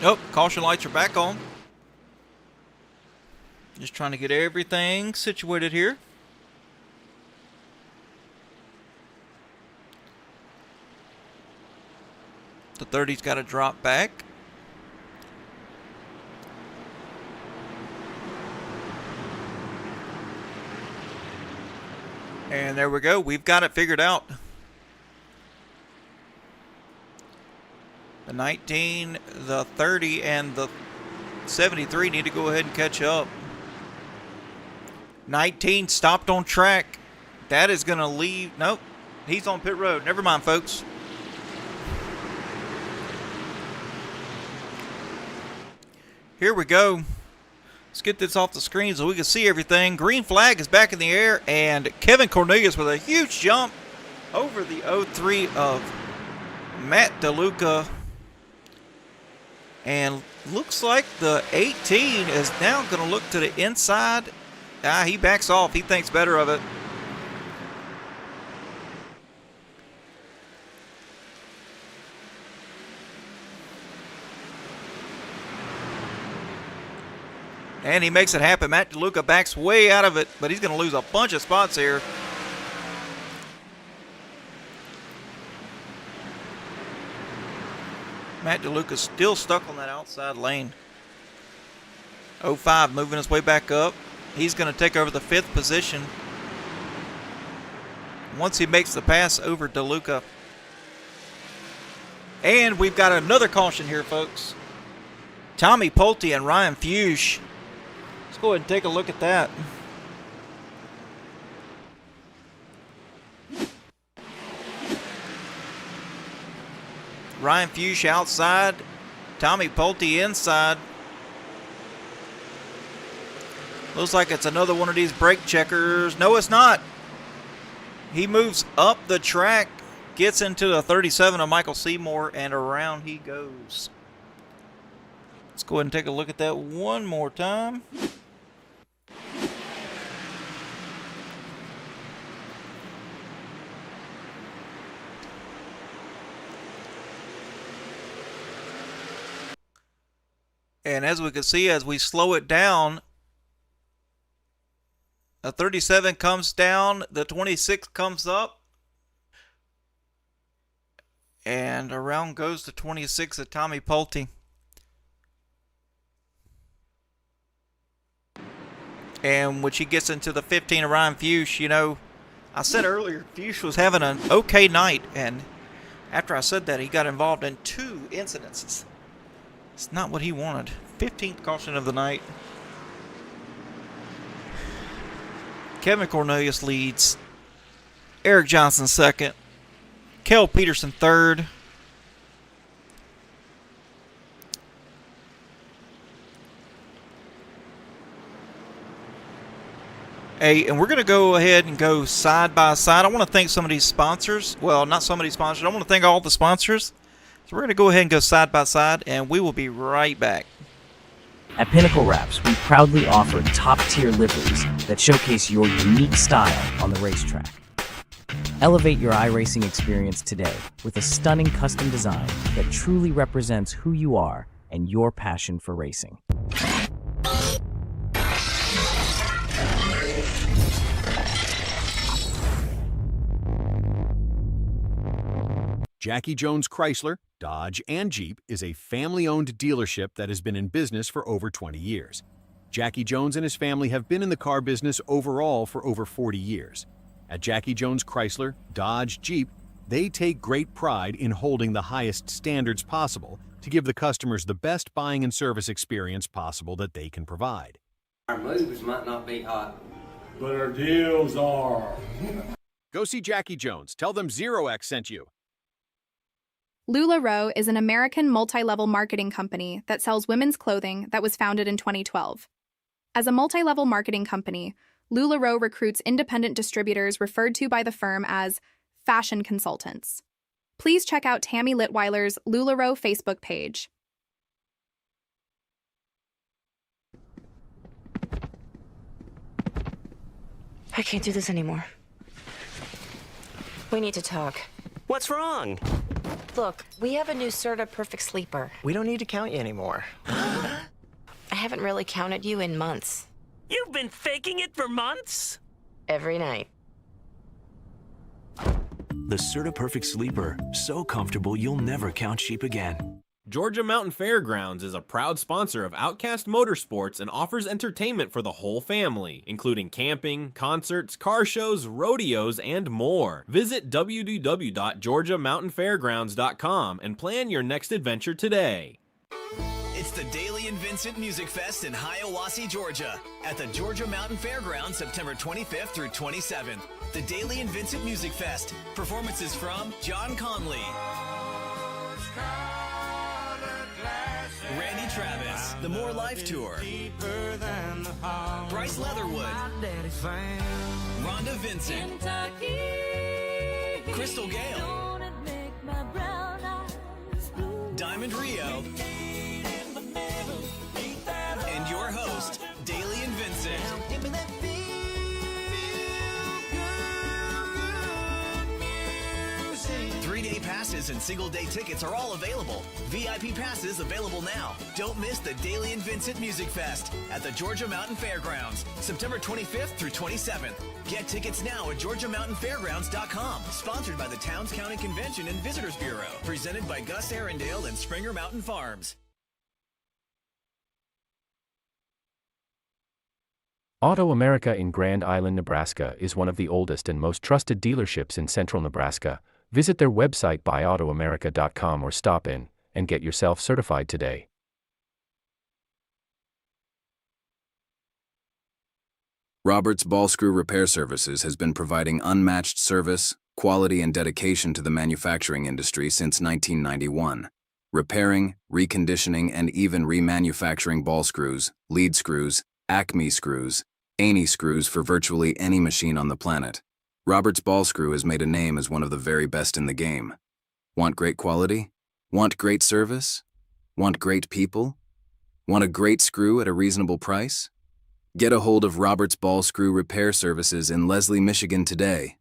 oh, caution lights are back on. Just trying to get everything situated here. The 30's got to drop back. And there we go. We've got it figured out. The 19, the 30, and the 73 need to go ahead and catch up. 19 stopped on track. That is going to leave. Nope. He's on pit road. Never mind, folks. Here we go. Let's get this off the screen so we can see everything. Green flag is back in the air, and Kevin Cornelius with a huge jump over the 03 of Matt DeLuca. And looks like the 18 is now going to look to the inside. He backs off. He thinks better of it. And he makes it happen. Matt DeLuca backs way out of it, but he's going to lose a bunch of spots here. Matt DeLuca's still stuck on that outside lane. 05 moving his way back up. He's going to take over the 5th position once he makes the pass over DeLuca. And we've got another caution here, folks. Tommy Pulte and Ryan Fuchs. Let's go ahead and take a look at that. Ryan Fuchs outside, Tommy Pulte inside. Looks like it's another one of these brake checkers. No, it's not. He moves up the track, gets into the 37 of Michael Seymour, and around he goes. Let's go ahead and take a look at that one more time. And as we can see, as we slow it down, a 37 comes down, the 26 comes up, and around goes the 26 of Tommy Pulte. And when she gets into the 15 of Ryan Fuchs, you know, I said earlier, Fuchs was having an okay night, and after I said that, he got involved in 2 incidences. It's not what he wanted. 15th caution of the night. Kevin Cornelius leads. Eric Johnson second. Kel Peterson third. Hey, and we're going to go ahead and go side by side. I want to thank some of these sponsors. Well, not some of these sponsors. I want to thank all the sponsors. So we're going to go ahead and go side by side, and we will be right back. At Pinnacle Wraps, we proudly offer top-tier liveries that showcase your unique style on the racetrack. Elevate your iRacing experience today with a stunning custom design that truly represents who you are and your passion for racing. Jackie Jones Chrysler, Dodge, and Jeep is a family-owned dealership that has been in business for over 20 years. Jackie Jones and his family have been in the car business overall for over 40 years. At Jackie Jones Chrysler, Dodge, Jeep, they take great pride in holding the highest standards possible to give the customers the best buying and service experience possible that they can provide. Our moves might not be hot, but our deals are. Go see Jackie Jones. Tell them Zero X sent you. LuLaRoe is an American multi-level marketing company that sells women's clothing that was founded in 2012. As a multi-level marketing company, LuLaRoe recruits independent distributors referred to by the firm as fashion consultants. Please check out Tammy Litweiler's LuLaRoe Facebook page. I can't do this anymore. We need to talk. What's wrong? Look, we have a new Serta Perfect Sleeper. We don't need to count you anymore. I haven't really counted you in months. You've been faking it for months? Every night. The Serta Perfect Sleeper, so comfortable you'll never count sheep again. Georgia Mountain Fairgrounds is a proud sponsor of Outcast Motorsports and offers entertainment for the whole family, including camping, concerts, car shows, rodeos, and more. Visit www.georgiamountainfairgrounds.com and plan your next adventure today. It's the Daly and Vincent Music Fest in Hiawassee, Georgia, at the Georgia Mountain Fairgrounds, September 25th through 27th. The Daly and Vincent Music Fest. Performances from John Conley, Randy Travis, The More Life Tour, Bryce Leatherwood, Rhonda Vincent, Crystal Gale, Diamond Rio, and your host, Daly and Vincent. 3-day passes and single-day tickets are all available. VIP passes available now. Don't miss the Daly and Vincent Music Fest at the Georgia Mountain Fairgrounds, September 25th through 27th. Get tickets now at GeorgiaMountainFairgrounds.com. Sponsored by the Towns County Convention and Visitors Bureau. Presented by Gus Arundel and Springer Mountain Farms. Auto America in Grand Island, Nebraska is one of the oldest and most trusted dealerships in central Nebraska. Visit their website buyautoamerica.com or stop in and get yourself certified today. Roberts Ball Screw Repair Services has been providing unmatched service, quality, and dedication to the manufacturing industry since 1991. Repairing, reconditioning, and even remanufacturing ball screws, lead screws, Acme screws, Aney screws for virtually any machine on the planet. Roberts Ball Screw has made a name as one of the very best in the game. Want great quality? Want great service? Want great people? Want a great screw at a reasonable price? Get a hold of Roberts Ball Screw Repair Services in Leslie, Michigan today.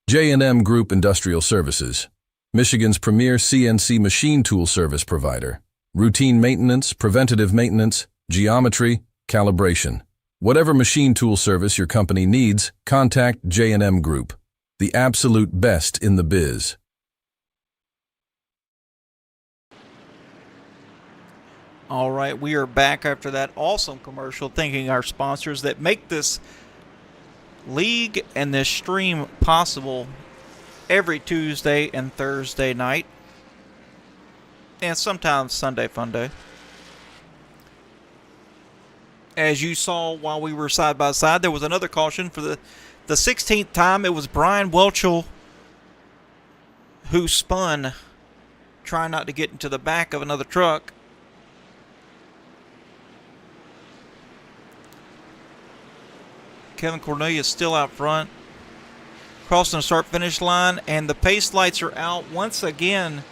J&M Group Industrial Services, Michigan's premier CNC machine tool service provider. Routine maintenance, preventative maintenance, geometry, calibration. Whatever machine tool service your company needs, contact J&M Group, the absolute best in the biz. All right, we are back after that awesome commercial, thanking our sponsors that make this league and this stream possible every Tuesday and Thursday night, and sometimes Sunday Fun Day. As you saw while we were side by side, there was another caution for the 16th time. It was Brian Welchel who spun, trying not to get into the back of another truck. Kevin Cornelius still out front, crossing the start-finish line, and the pace lights are out once again.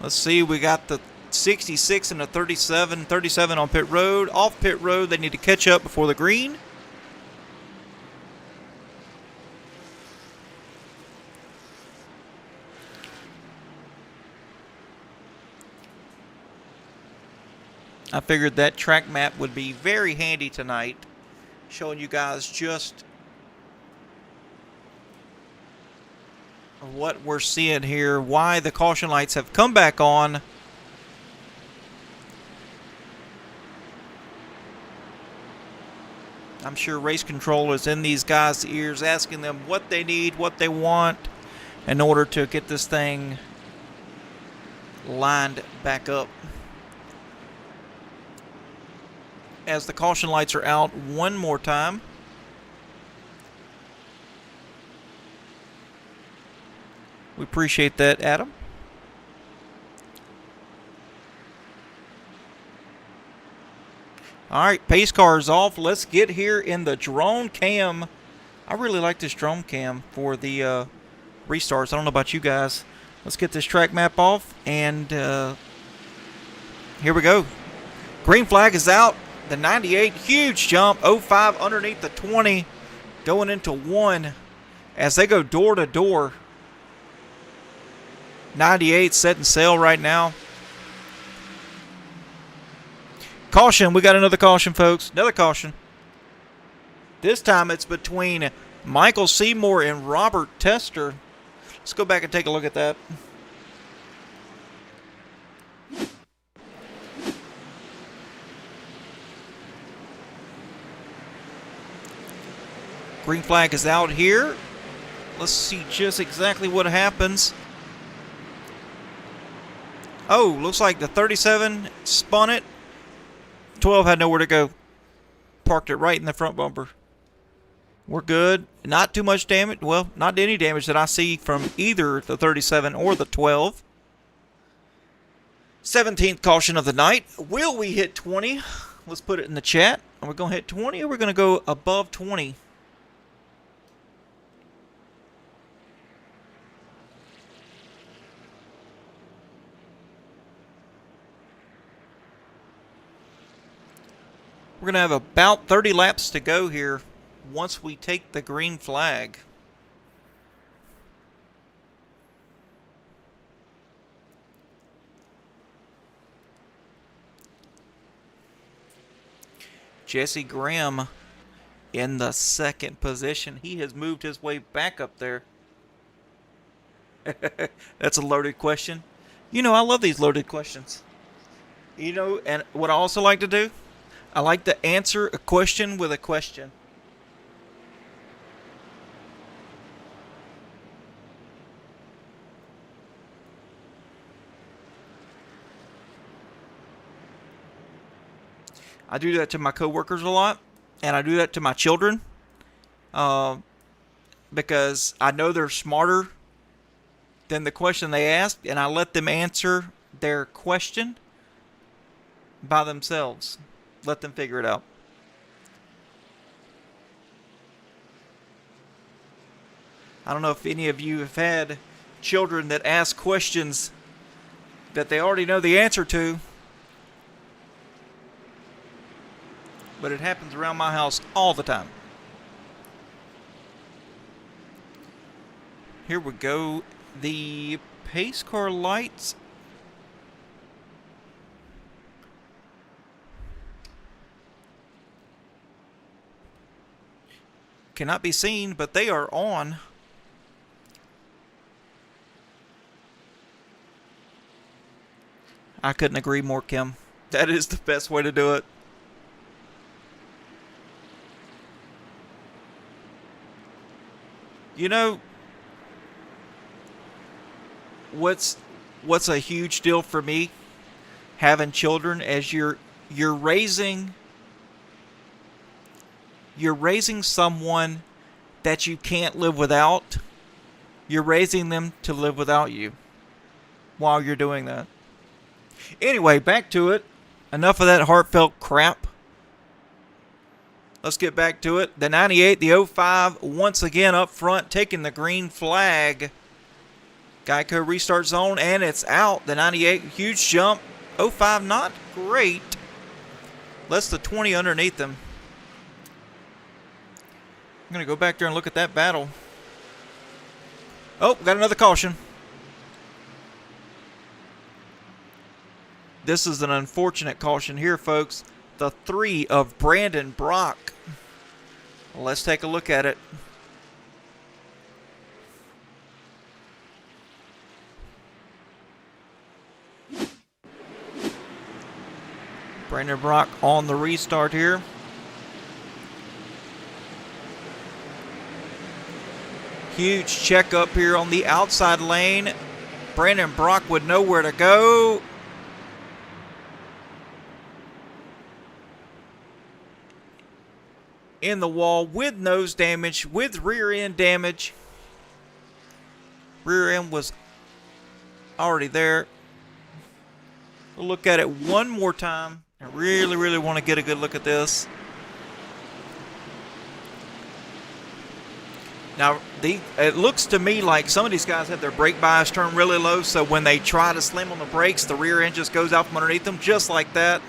Let's see, we got the 66 and a 37 on pit road. Off pit road, they need to catch up before the green. I figured that track map would be very handy tonight, showing you guys just what we're seeing here, why the caution lights have come back on. I'm sure race control is in these guys' ears, asking them what they need, what they want in order to get this thing lined back up. as the caution lights are out one more time. We appreciate that, Adam. All right, pace car is off. Let's get here in the drone cam. I really like this drone cam for the restarts. I don't know about you guys. Let's get this track map off, and here we go. Green flag is out. The 98, huge jump. 05 underneath the 20, going into 1 as they go door to door. 98 setting sail right now. Caution, we got another caution, folks. Another caution. This time it's between Michael Seymour and Robert Tester. Let's go back and take a look at that. Green flag is out here. Let's see just exactly what happens. Oh, looks like the 37 spun it. 12 had nowhere to go. Parked it right in the front bumper. We're good. Not too much damage. Well, not any damage that I see from either the 37 or the 12. 17th caution of the night. Will we hit 20? Let's put it in the chat. Are we going to hit 20 or are we going to go above 20? We're going to have about 30 laps to go here once we take the green flag. Jesse Graham in the second position. He has moved his way back up there. That's a loaded question. You know, I love these loaded questions. You know, and what I also like to do, I like to answer a question with a question. I do that to my coworkers a lot, and I do that to my children, because I know they're smarter than the question they ask, and I let them answer their question by themselves. Let them figure it out. I don't know if any of you have had children that ask questions that they already know the answer to, but it happens around my house all the time. Here we go. The pace car lights. Cannot be seen, but they are on. I couldn't agree more, Kim. That is the best way to do it. You know, what's a huge deal for me having children as you're raising someone that you can't live without. You're raising them to live without you while you're doing that. Anyway, back to it. Enough of that heartfelt crap. Let's get back to it. The 98, the 05, once again up front, taking the green flag. Geico restart zone, and it's out. The 98, huge jump. 05, not great. Less the 20 underneath them. I'm going to go back there and look at that battle. Oh, got another caution. This is an unfortunate caution here, folks. The 3 of Brandon Brock. Let's take a look at it. Brandon Brock on the restart here. Huge check up here on the outside lane. Brandon Brock would know where to go. in the wall with nose damage, with rear end damage. Rear end was already there. We'll look at it one more time. I really, really want to get a good look at this. Now, it looks to me like some of these guys have their brake bias turned really low, so when they try to slam on the brakes, the rear end just goes out from underneath them, just like that.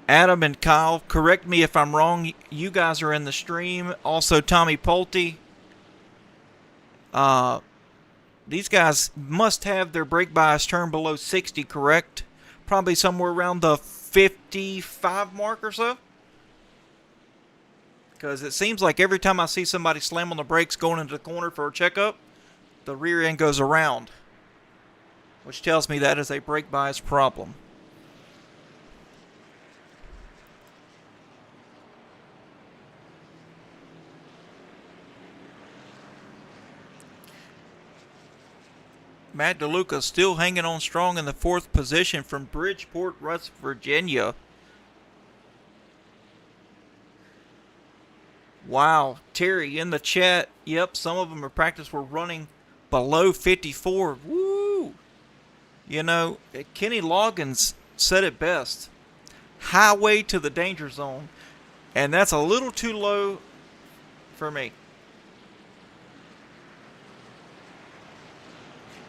Adam and Kyle, correct me if I'm wrong. You guys are in the stream. Also, Tommy Pulte. These guys must have their brake bias turned below 60, correct? Probably somewhere around the 55 mark or so. Because it seems like every time I see somebody slam on the brakes going into the corner for a checkup, the rear end goes around. Which tells me that is a brake bias problem. Matt DeLuca still hanging on strong in the 4th position from Bridgeport, West Virginia. Wow. Terry in the chat. Yep, some of them in practice were running below 54. Woo! You know, Kenny Loggins said it best. Highway to the danger zone. And that's a little too low for me.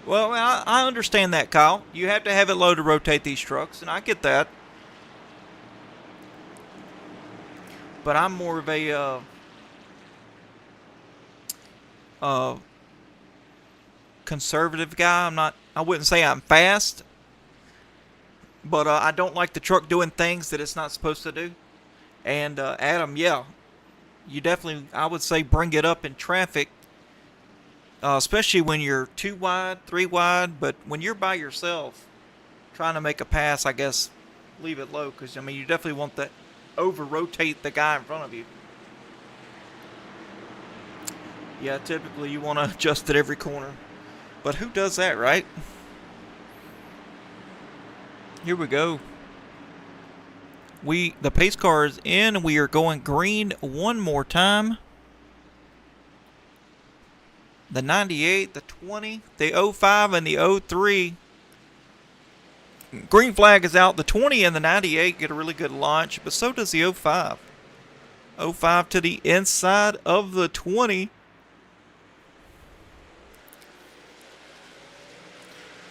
Well, I understand that, Kyle. You have to have it low to rotate these trucks, and I get that. But I'm more of a conservative guy. I wouldn't say I'm fast, but I don't like the truck doing things that it's not supposed to do. And Adam, yeah, you definitely, I would say, bring it up in traffic. Especially when you're 2 wide, 3 wide, but when you're by yourself trying to make a pass, I guess leave it low because, I mean, you definitely want to over-rotate the guy in front of you. Yeah, typically you want to adjust at every corner. But who does that, right? Here we go. The pace car is in. We are going green one more time. The 98, the 20, the 05, and the 03. Green flag is out. The 20 and the 98 get a really good launch, but so does the 05. 05 to the inside of the 20.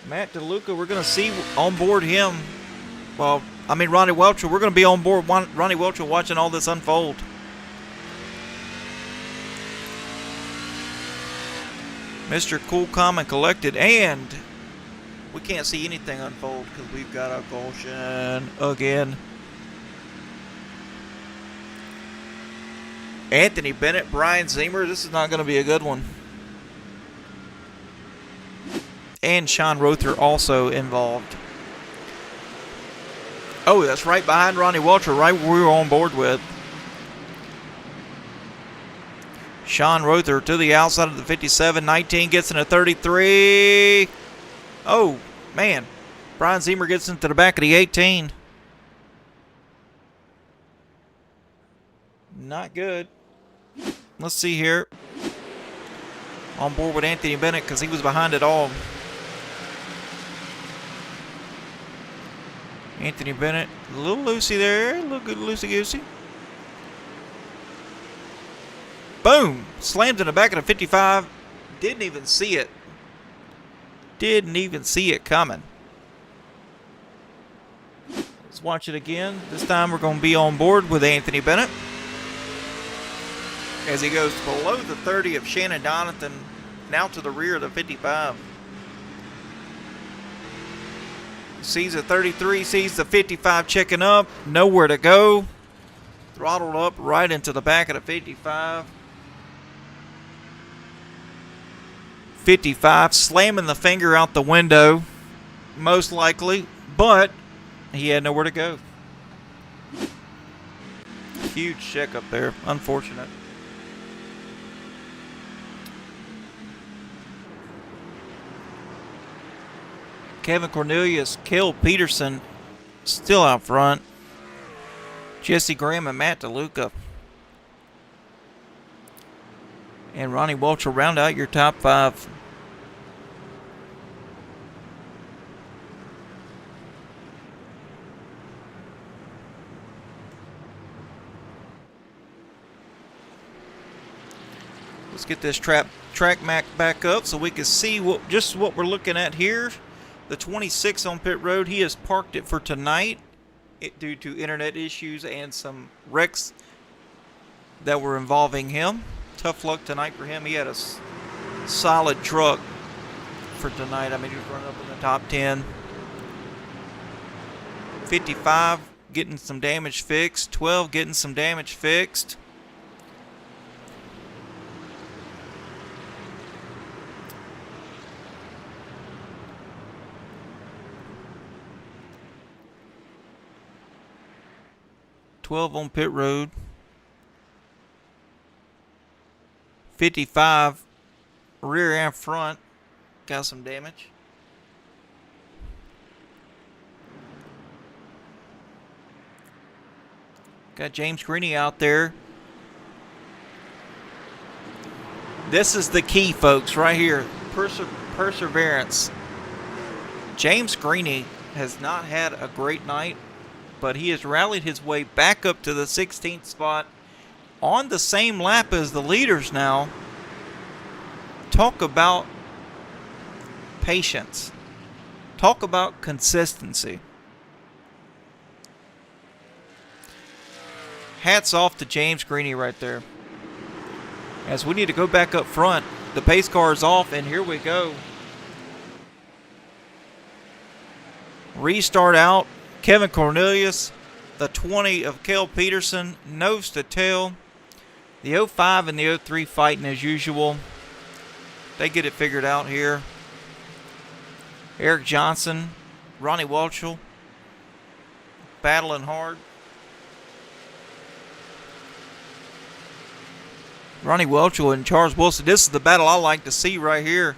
Matt DeLuca, we're going to see on board him. Well, I mean, Ronnie Welcher. We're going to be on board Ronnie Welcher watching all this unfold. Mr. Cool, Calm, and Collected, and we can't see anything unfold because we've got a caution again. Anthony Bennett, Brian Zemer, this is not going to be a good one. And Sean Rother also involved. Oh, that's right behind Ronnie Welcher, right where we were on board with. Sean Rother to the outside of the 57. 19 gets in a 33. Oh, man. Brian Zemer gets into the back of the 18. Not good. Let's see here. On board with Anthony Bennett because he was behind it all. Anthony Bennett, a little loosey there. A little good loosey-goosey. Boom! Slams in the back of the 55. Didn't even see it. Didn't even see it coming. Let's watch it again. This time we're going to be on board with Anthony Bennett. As he goes below the 30 of Shannon Donathan, now to the rear of the 55. Sees the 33, sees the 55 checking up. Nowhere to go. Throttled up right into the back of the 55. 55 slamming the finger out the window, most likely, but he had nowhere to go. Huge check up there. Unfortunate. Kevin Cornelius, Cale Peterson still out front. Jesse Graham and Matt DeLuca. And Ronnie Welch will round out your top 5. Let's get this track map back up so we can see what we're looking at here. The 26 on pit road, he has parked it for tonight due to internet issues and some wrecks that were involving him. Tough luck tonight for him. He had a solid truck for tonight. I mean, he was running up in the top 10. 55 getting some damage fixed. 12 getting some damage fixed. On pit road. 55 rear and front got some damage. Got James Greeny out there. This is the key, folks, right here. Perseverance. James Greeny has not had a great night, but he has rallied his way back up to the 16th spot on the same lap as the leaders now. Talk about patience. Talk about consistency. Hats off to James Greeny right there. As we need to go back up front. The pace car is off, and here we go. Restart out. Kevin Cornelius, the 20 of Cale Peterson, nose to tail. The 05 and the 03 fighting as usual. They get it figured out here. Eric Johnson, Ronnie Welchel, battling hard. Ronnie Welchel and Charles Wilson. This is the battle I like to see right here.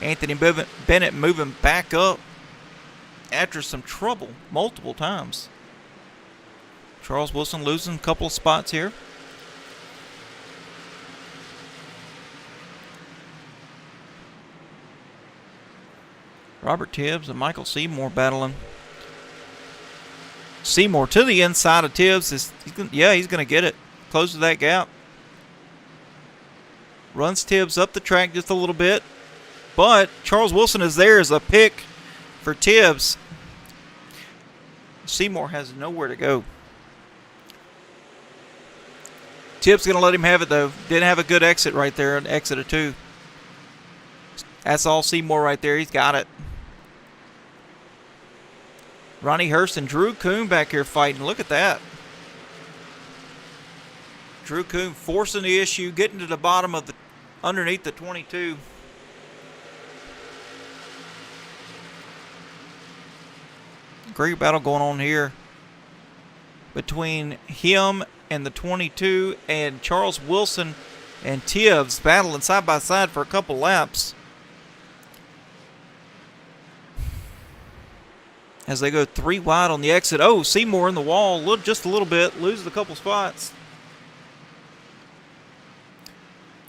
Anthony Bennett moving back up after some trouble multiple times. Charles Wilson losing a couple of spots here. Robert Tibbs and Michael Seymour battling. Seymour to the inside of Tibbs. He's going to get it. Closes that gap. Runs Tibbs up the track just a little bit. But Charles Wilson is there as a pick for Tibbs. Seymour has nowhere to go. Tibbs going to let him have it, though. Didn't have a good exit right there, an exit of 2. That's all Seymour right there. He's got it. Ronnie Hurst and Drew Coon back here fighting. Look at that. Drew Coon forcing the issue, getting to the bottom of underneath the 22. Great battle going on here between him and the 22 and Charles Wilson and Tibbs battling side by side for a couple laps. As they go 3 wide on the exit. Oh, Seymour in the wall just a little bit. Loses a couple spots.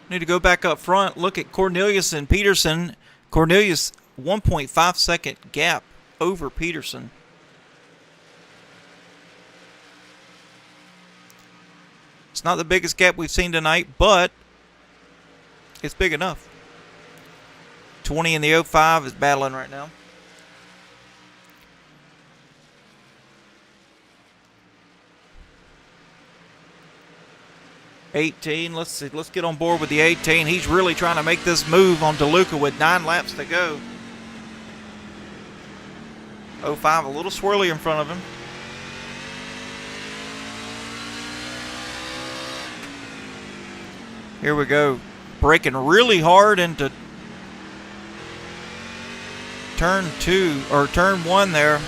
Need to go back up front. Look at Cornelius and Peterson. Cornelius 1.5 second gap over Peterson. It's not the biggest gap we've seen tonight, but it's big enough. 20 in the 05 is battling right now. '18, let's see. Let's get on board with the 18. He's really trying to make this move on DeLuca with 9 laps to go. 05 a little swirly in front of him. Here we go. Braking really hard into turn 1 there.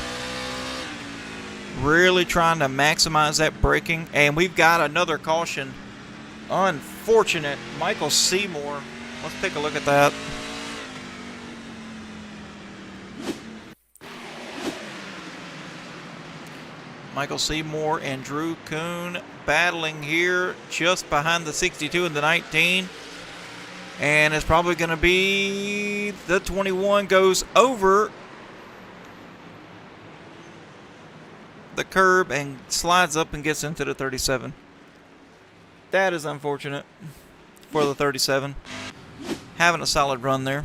Really trying to maximize that braking. And we've got another caution Unfortunate. Michael Seymour. Let's take a look at that. Michael Seymour and Drew Kuhn battling here just behind the 62 and the 19. And it's probably going to be the 21 goes over the curb and slides up and gets into the 37. That is unfortunate for the 37. Having a solid run there.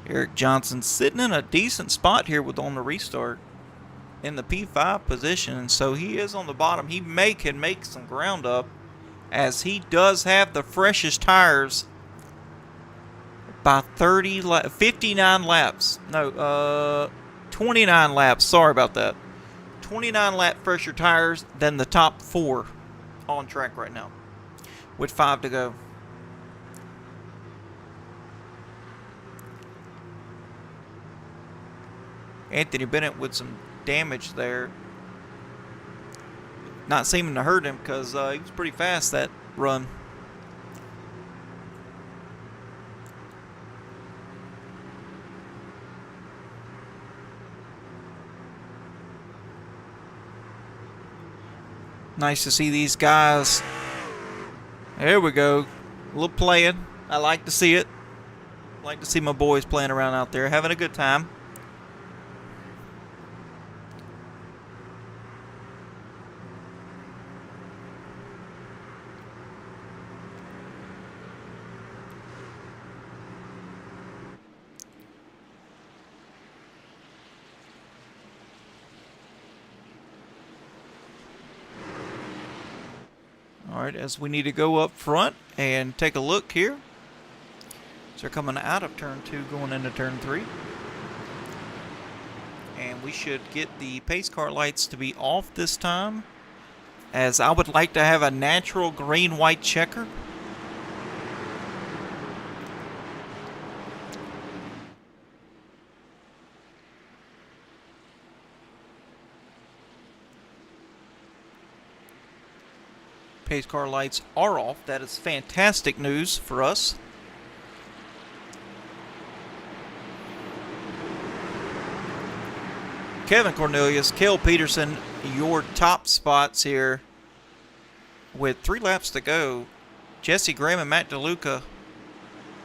Eric Johnson sitting in a decent spot here with on the restart in the P5 position, and so he is on the bottom. He can make some ground up as he does have the freshest tires by 59 laps. No, 29 laps. Sorry about that. 29 lap fresher tires than the top 4 on track right now with 5 to go. Anthony Bennett with some damage there. Not seeming to hurt him because he was pretty fast that run. Nice to see these guys. There we go. A little playing. I like to see it. I like to see my boys playing around out there, having a good time. Alright, as we need to go up front and take a look here. So they're coming out of turn 2, going into turn 3. And we should get the pace car lights to be off this time, as I would like to have a natural green-white checker. Pace car lights are off. That is fantastic news for us. Kevin Cornelius, Cale Peterson, your top spots here with 3 laps to go. Jesse Graham and Matt DeLuca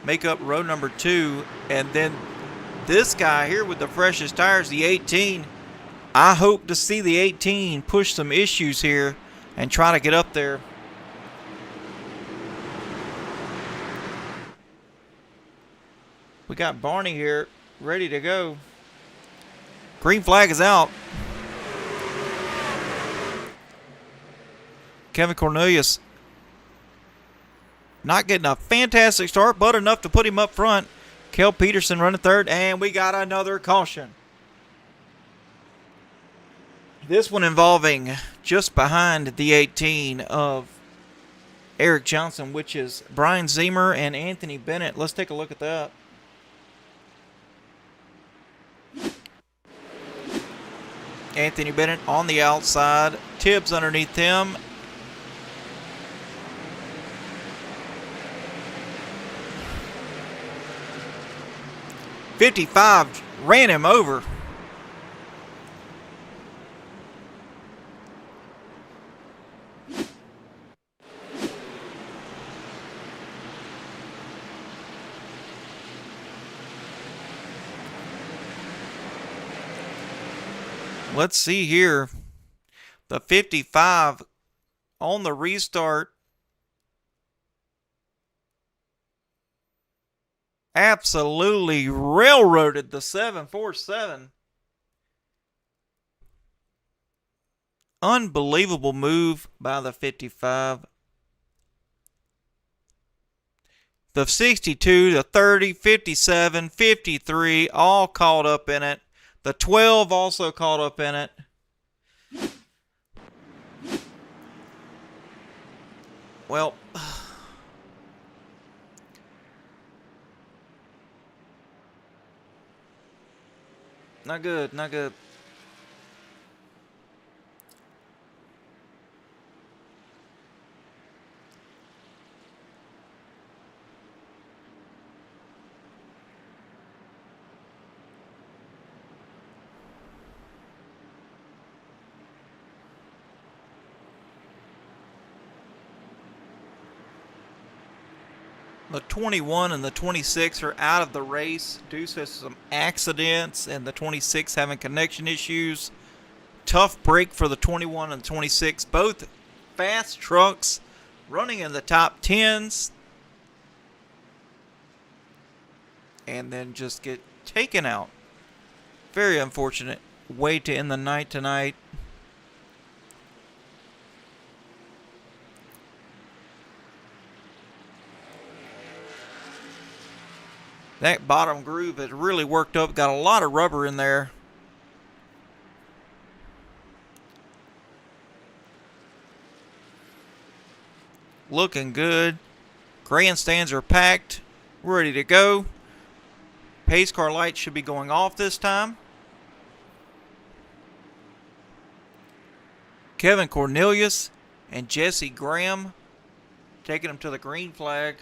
make up row number 2. And then this guy here with the freshest tires, the 18. I hope to see the 18 push some issues here and try to get up there. We got Barney here ready to go. Green flag is out. Kevin Cornelius not getting a fantastic start, but enough to put him up front. Cale Peterson running third, and we got another caution. This one involving just behind the 18 of Eric Johnson, which is Brian Zemer and Anthony Bennett. Let's take a look at that. Anthony Bennett on the outside. Tibbs underneath him. '55 ran him over. Let's see here. The 55 on the restart. Absolutely railroaded the 747. Unbelievable move by the 55. The 62, the 30, 57, 53, all caught up in it. The 12 also caught up in it. Well, not good, not good. The 21 and the 26 are out of the race due to some accidents, and the 26 having connection issues. Tough break for the 21 and 26. Both fast trucks running in the top 10s. And then just get taken out. Very unfortunate way to end the night tonight. That bottom groove has really worked up. Got a lot of rubber in there. Looking good. Grandstands are packed. Ready to go. Pace car lights should be going off this time. Kevin Cornelius and Jesse Graham taking them to the green flag.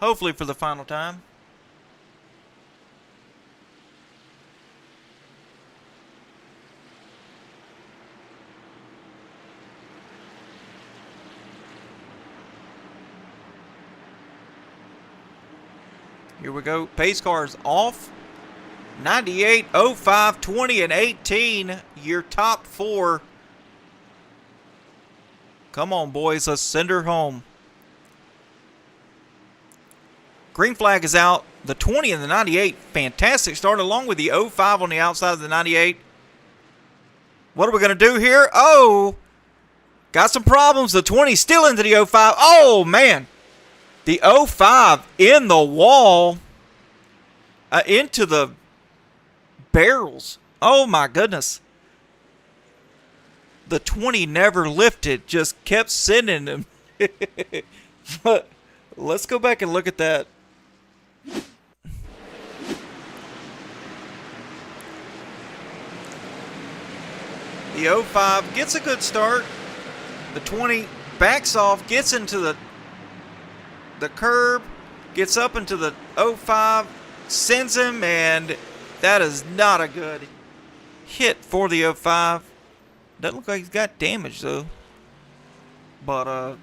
Hopefully for the final time. Here we go. Pace cars off. 98, 05, 20, and 18. Your top four. Come on, boys. Let's send her home. Green flag is out. The 20 and the 98. Fantastic start along with the 05 on the outside of the 98. What are we going to do here? Oh, got some problems. The 20 still into the 05. Oh, man. The 05 in the wall, into the barrels. Oh, my goodness. The 20 never lifted, just kept sending them. But let's go back and look at that. The 05 gets a good start. The 20 backs off, gets into the curb, gets up into the 05, sends him, and that is not a good hit for the 05. Doesn't look like he's got damage, though. But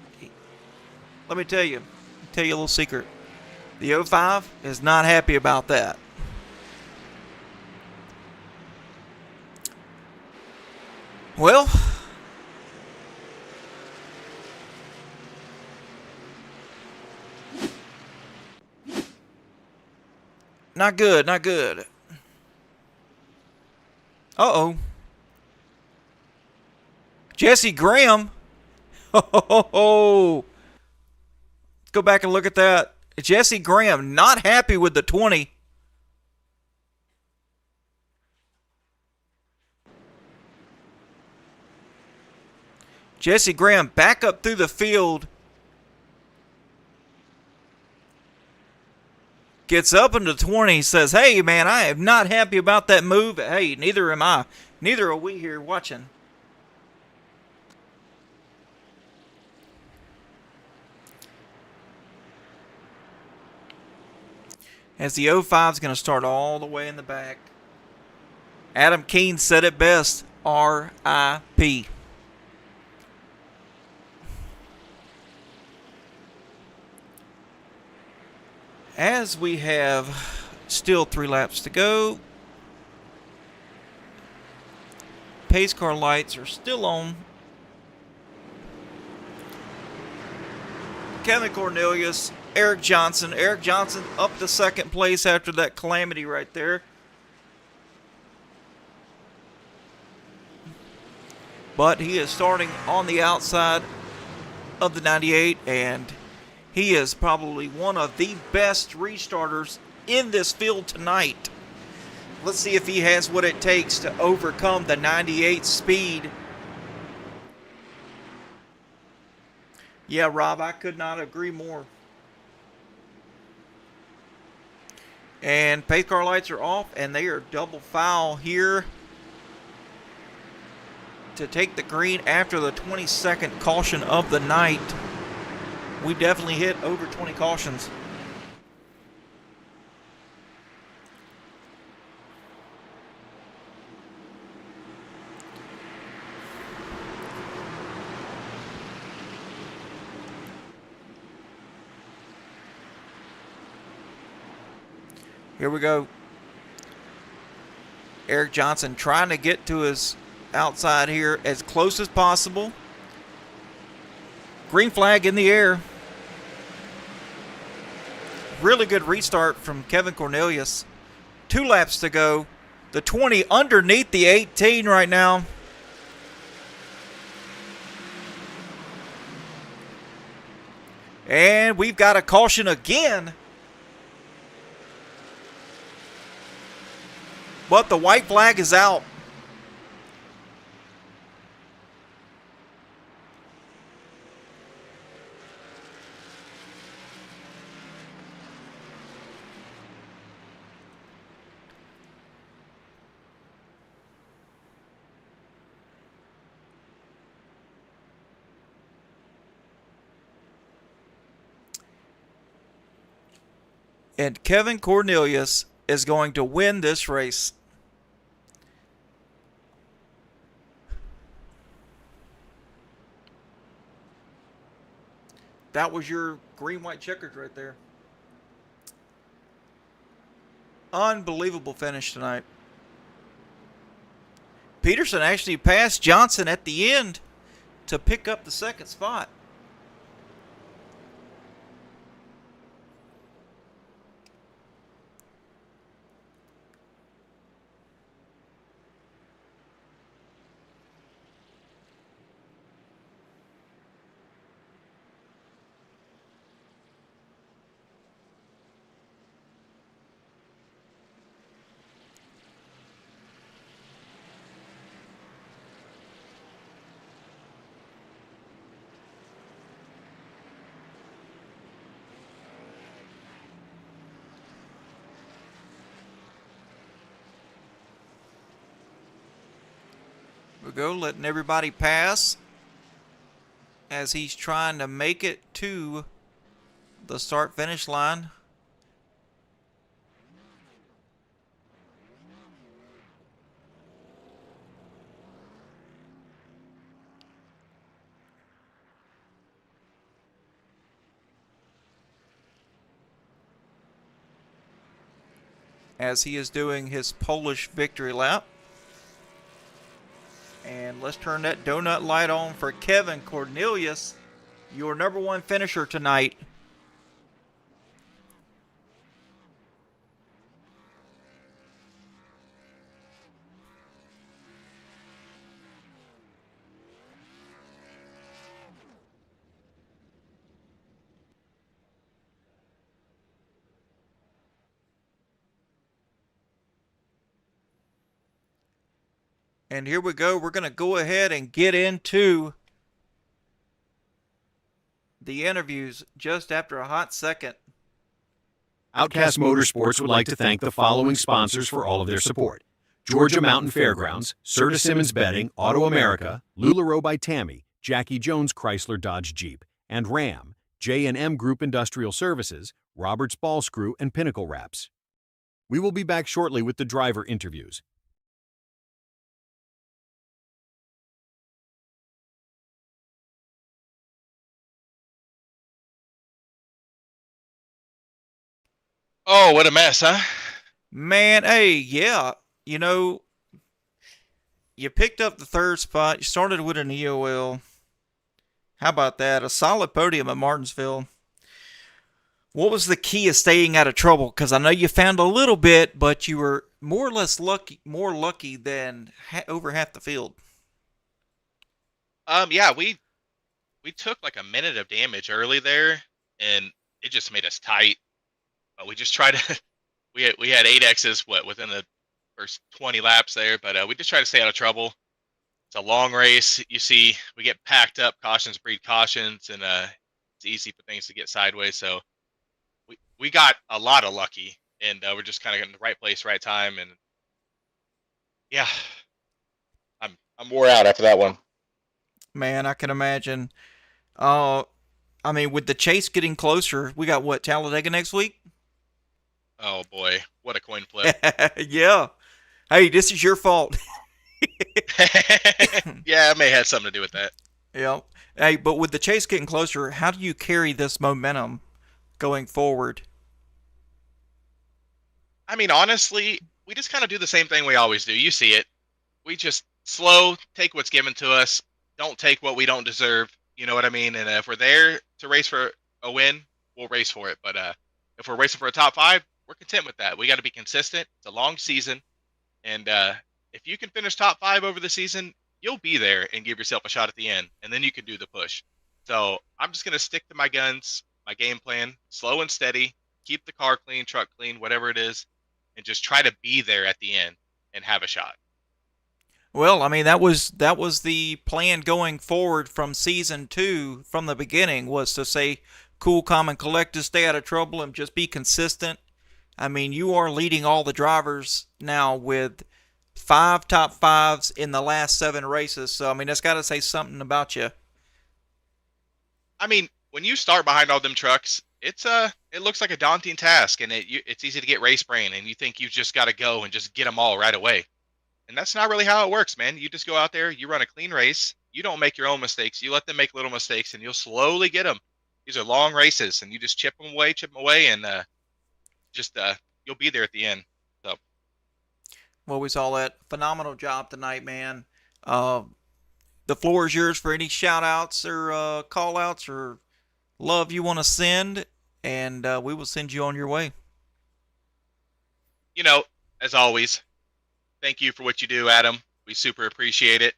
let me tell you a little secret. The 05 is not happy about that. Well, not good, not good. Uh-oh. Jesse Graham. Oh. Let's go back and look at that. Jesse Graham not happy with the 20. Jesse Graham back up through the field. Gets up into 20, says, hey, man, I am not happy about that move. Hey, neither am I. Neither are we here watching. As the 05 is going to start all the way in the back. Adam Keene said it best, R.I.P. As we have still 3 laps to go, pace car lights are still on. Kevin Cornelius, Eric Johnson. Eric Johnson up to second place after that calamity right there. But he is starting on the outside of the 98, and he is probably one of the best restarters in this field tonight. Let's see if he has what it takes to overcome the 98 speed. Yeah, Rob, I could not agree more. And pace car lights are off, and they are double foul here to take the green after the 22nd caution of the night. We definitely hit over 20 cautions. Here we go. Eric Johnson trying to get to his outside here as close as possible. Green flag in the air. Really good restart from Kevin Cornelius. 2 laps to go. The 20 underneath the 18 right now. And we've got a caution again. But the white flag is out. And Kevin Cornelius is going to win this race. That was your green-white checkers right there. Unbelievable finish tonight. Peterson actually passed Johnson at the end to pick up the second spot. We go, letting everybody pass as he's trying to make it to the start-finish line. As he is doing his Polish victory lap. And let's turn that donut light on for Kevin Cornelius, your number 1 finisher tonight. And here we go. We're going to go ahead and get into the interviews just after a hot second. Outcast Motorsports would like to thank the following sponsors for all of their support: Georgia Mountain Fairgrounds, Serta Simmons Bedding, Auto America, LuLaRoe by Tammy, Jackie Jones Chrysler Dodge Jeep, and Ram, J&M Group Industrial Services, Roberts Ball Screw, and Pinnacle Wraps. We will be back shortly with the driver interviews. Oh, what a mess, huh? Man, hey, yeah. You know, you picked up the 3rd spot. You started with an EOL. How about that? A solid podium at Martinsville. What was the key of staying out of trouble? Because I know you found a little bit, but you were more or less more lucky than over half the field. Yeah, we took like a minute of damage early there, and it just made us tight. But we just tried to. We had 8 X's within the first 20 laps there, but we just tried to stay out of trouble. It's a long race. You see, we get packed up. Cautions breed cautions, and it's easy for things to get sideways. So we got a lot of lucky, and we're just kind of in the right place, right time, and yeah, I'm wore out after that one. Man, I can imagine. I mean, with the chase getting closer, we got what, Talladega next week? Oh boy, what a coin flip! Yeah. Hey, this is your fault. Yeah, I may have something to do with that. Yeah. Hey, but with the chase getting closer, how do you carry this momentum going forward? I mean, honestly, we just kind of do the same thing we always do. You see it. We just slow, take what's given to us, don't take what we don't deserve. You know what I mean? And if we're there to race for a win, we'll race for it. But if we're racing for a top 5, we're content with that. We got to be consistent. It's a long season, and if you can finish top 5 over the season, you'll be there and give yourself a shot at the end, and then you can do the push. So I'm just gonna stick to my guns, my game plan, slow and steady, keep the car clean, truck clean, whatever it is, and just try to be there at the end and have a shot. Well, I mean, that was the plan going forward from season 2 from the beginning, was to say cool, calm, and collected, stay out of trouble, and just be consistent. I mean, you are leading all the drivers now with 5 top 5s in the last 7 races. So, I mean, that's got to say something about you. I mean, when you start behind all them trucks, it looks like a daunting task, and it's easy to get race brain, and you think you just got to go and just get them all right away. And that's not really how it works, man. You just go out there, you run a clean race, you don't make your own mistakes, you let them make little mistakes, and you'll slowly get them. These are long races, and you just chip them away, and you'll be there at the end. So, Well, we saw that. Phenomenal job tonight, man. The floor is yours for any shout-outs or call-outs or love you want to send, and we will send you on your way. you know, as always, thank you for what you do, Adam. We super appreciate it.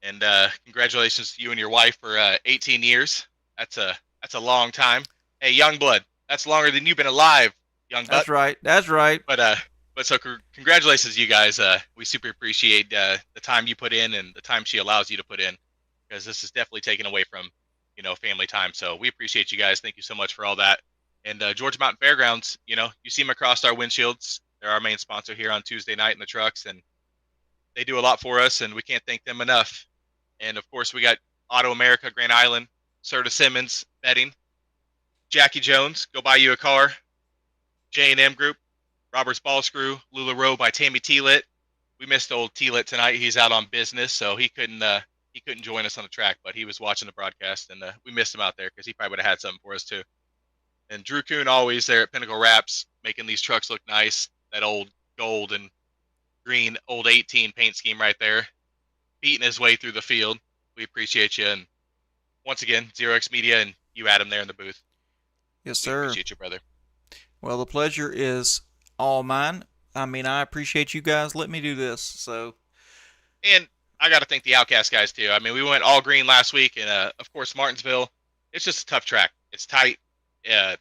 And congratulations to you and your wife for 18 years. That's a long time. Hey, young blood, that's longer than you've been alive, young butt. That's right. That's right. But so congratulations, you guys. We super appreciate the time you put in and the time she allows you to put in, because this is definitely taken away from, family time. So we appreciate you guys. Thank you so much for all that. And Georgia Mountain Fairgrounds, you see them across our windshields. They're our main sponsor here on Tuesday night in the trucks, and they do a lot for us, and we can't thank them enough. And of course, we got Auto America, Grand Island, Serta Simmons Betting, Jackie Jones, Go Buy You a Car, J&M Group, Robert's Ball Screw, Lula Row by Tammy T-Lit. We missed old T-Lit tonight. He's out on business, so he couldn't join us on the track, but he was watching the broadcast, and we missed him out there because he probably would have had something for us too. And Drew Kuhn, always there at Pinnacle Wraps, making these trucks look nice. That old gold and green old 18 paint scheme right there, beating his way through the field. We appreciate you. And once again, Zero X Media and you, Adam, there in the booth. Yes, sir. We appreciate you, brother. Well, the pleasure is all mine. I mean, I appreciate you guys letting me do this. So, and I got to thank the Outcast guys too. I mean, we went all green last week, and of course, Martinsville. It's just a tough track. It's tight. The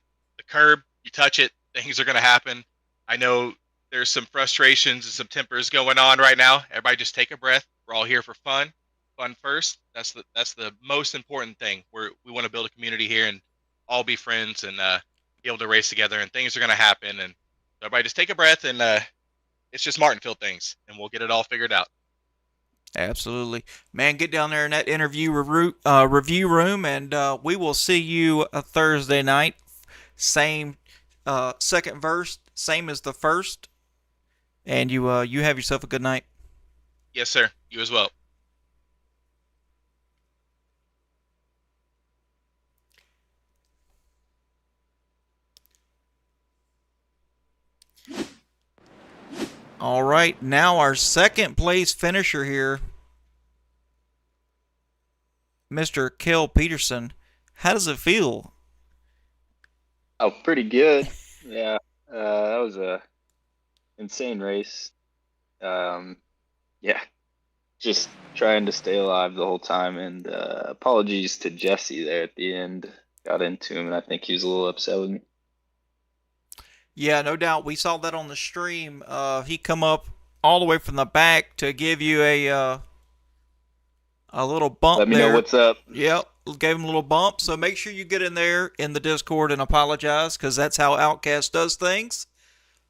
curb, you touch it, things are going to happen. I know there's some frustrations and some tempers going on right now. Everybody just take a breath. We're all here for fun. Fun first. That's the most important thing. We want to build a community here and all be friends and be able to race together, and things are going to happen. And everybody just take a breath, and it's just Martinsville things, and we'll get it all figured out. Absolutely. Man, get down there in that review room, and we will see you a Thursday night. Same second verse, same as the first. And you have yourself a good night. Yes, sir. You as well. All right, now our second place finisher here, Mr. Kel Peterson. How does it feel? Oh, pretty good. Yeah, that was a insane race. Yeah, just trying to stay alive the whole time. And apologies to Jesse there at the end. Got into him, and I think he was a little upset with me. Yeah, no doubt. We saw that on the stream. He come up all the way from the back to give you a a little bump Let me there. know what's up. Yep, gave him a little bump. So make sure you get in there in the Discord and apologize, because that's how Outcast does things.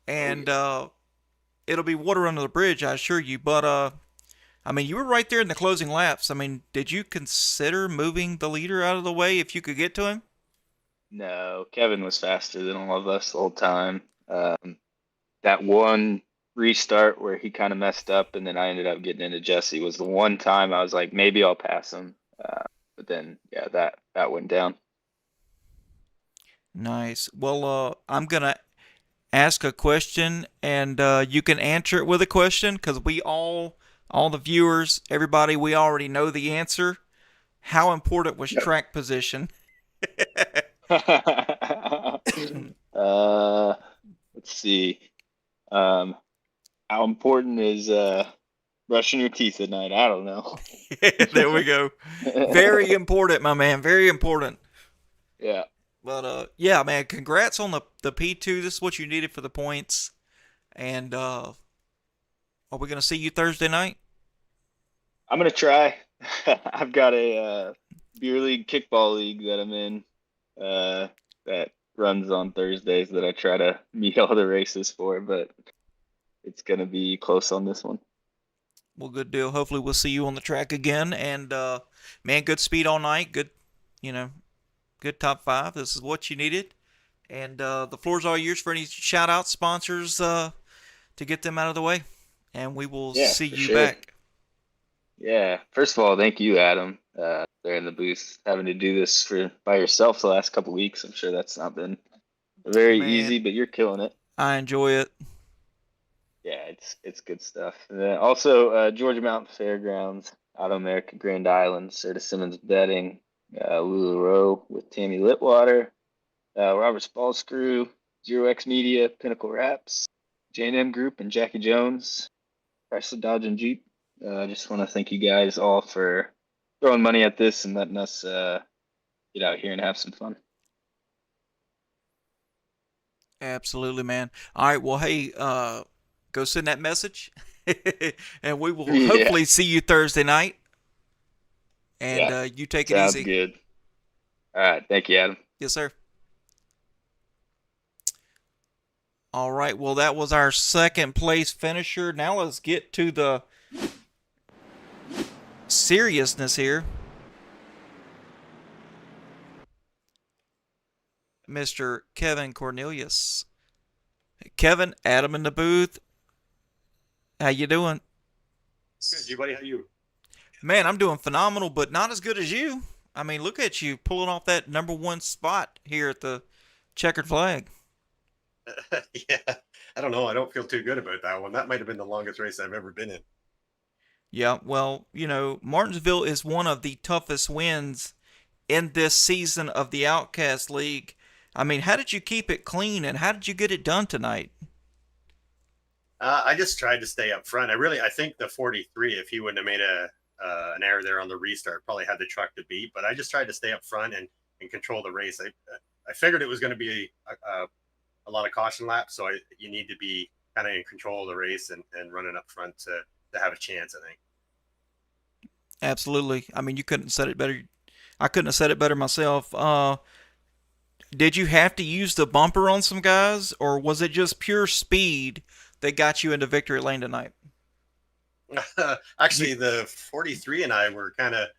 And it'll be water under the bridge, I assure you. But I mean, you were right there in the closing laps. I mean, did you consider moving the leader out of the way if you could get to him? No, Kevin was faster than all of us the whole time. That one restart where he kind of messed up, and then I ended up getting into Jesse was the one time I was like, maybe I'll pass him. But then, yeah, that went down. Nice. Well, I'm gonna ask a question, and you can answer it with a question, because we all the viewers, everybody, we already know the answer. How important was track position? Let's see. How important is brushing your teeth at night? I don't know. There we go. Very important, my man. Very important. Yeah. But yeah, man, congrats on the P2. This is what you needed for the points. And are we gonna see you Thursday night? I'm gonna try. I've got a beer league kickball league that I'm in that runs on Thursdays that I try to meet all the races for, but it's gonna be close on this one. Well, good deal. Hopefully we'll see you on the track again. And man, good speed all night. Good, good top 5. This is what you needed. And the floor's all yours for any shout outs, sponsors, to get them out of the way. And we will see you back. Yeah. First of all, thank you, Adam. There in the booth, having to do this by yourself the last couple weeks. I'm sure that's not been very easy, but you're killing it. I enjoy it. Yeah, it's good stuff. And then also Georgia Mountain Fairgrounds, Auto America Grand Island, Serta Simmons Betting, LuLaRoe with Tammy Litwater, Robert's Ball Screw, Zero X Media, Pinnacle Wraps, J&M Group, and Jackie Jones, Chrysler Dodge and Jeep. I just want to thank you guys all for throwing money at this and letting us get out here and have some fun. Absolutely, man. All right, well, hey, go send that message, and we will hopefully see you Thursday night. And you take it easy. Sounds good. All right, thank you, Adam. Yes, sir. All right, well, that was our second place finisher. Now let's get to the seriousness here. Mr. Kevin Cornelius. Kevin, Adam in the booth. How you doing? Good, you buddy. How you? Man, I'm doing phenomenal, but not as good as you. I mean, look at you pulling off that #1 spot here at the checkered flag. Yeah, I don't know. I don't feel too good about that one. That might have been the longest race I've ever been in. Yeah, well, Martinsville is one of the toughest wins in this season of the Outcast League. I mean, how did you keep it clean, and how did you get it done tonight? I just tried to stay up front. I think the 43, if he wouldn't have made an error there on the restart, probably had the truck to beat. But I just tried to stay up front and control the race. I figured it was going to be a lot of caution laps, so you need to be kind of in control of the race and running up front to have a chance, I think. Absolutely. I mean, you couldn't have said it better. I couldn't have said it better myself. Did you have to use the bumper on some guys, or was it just pure speed that got you into victory lane tonight? Actually, the 43 and I were kind of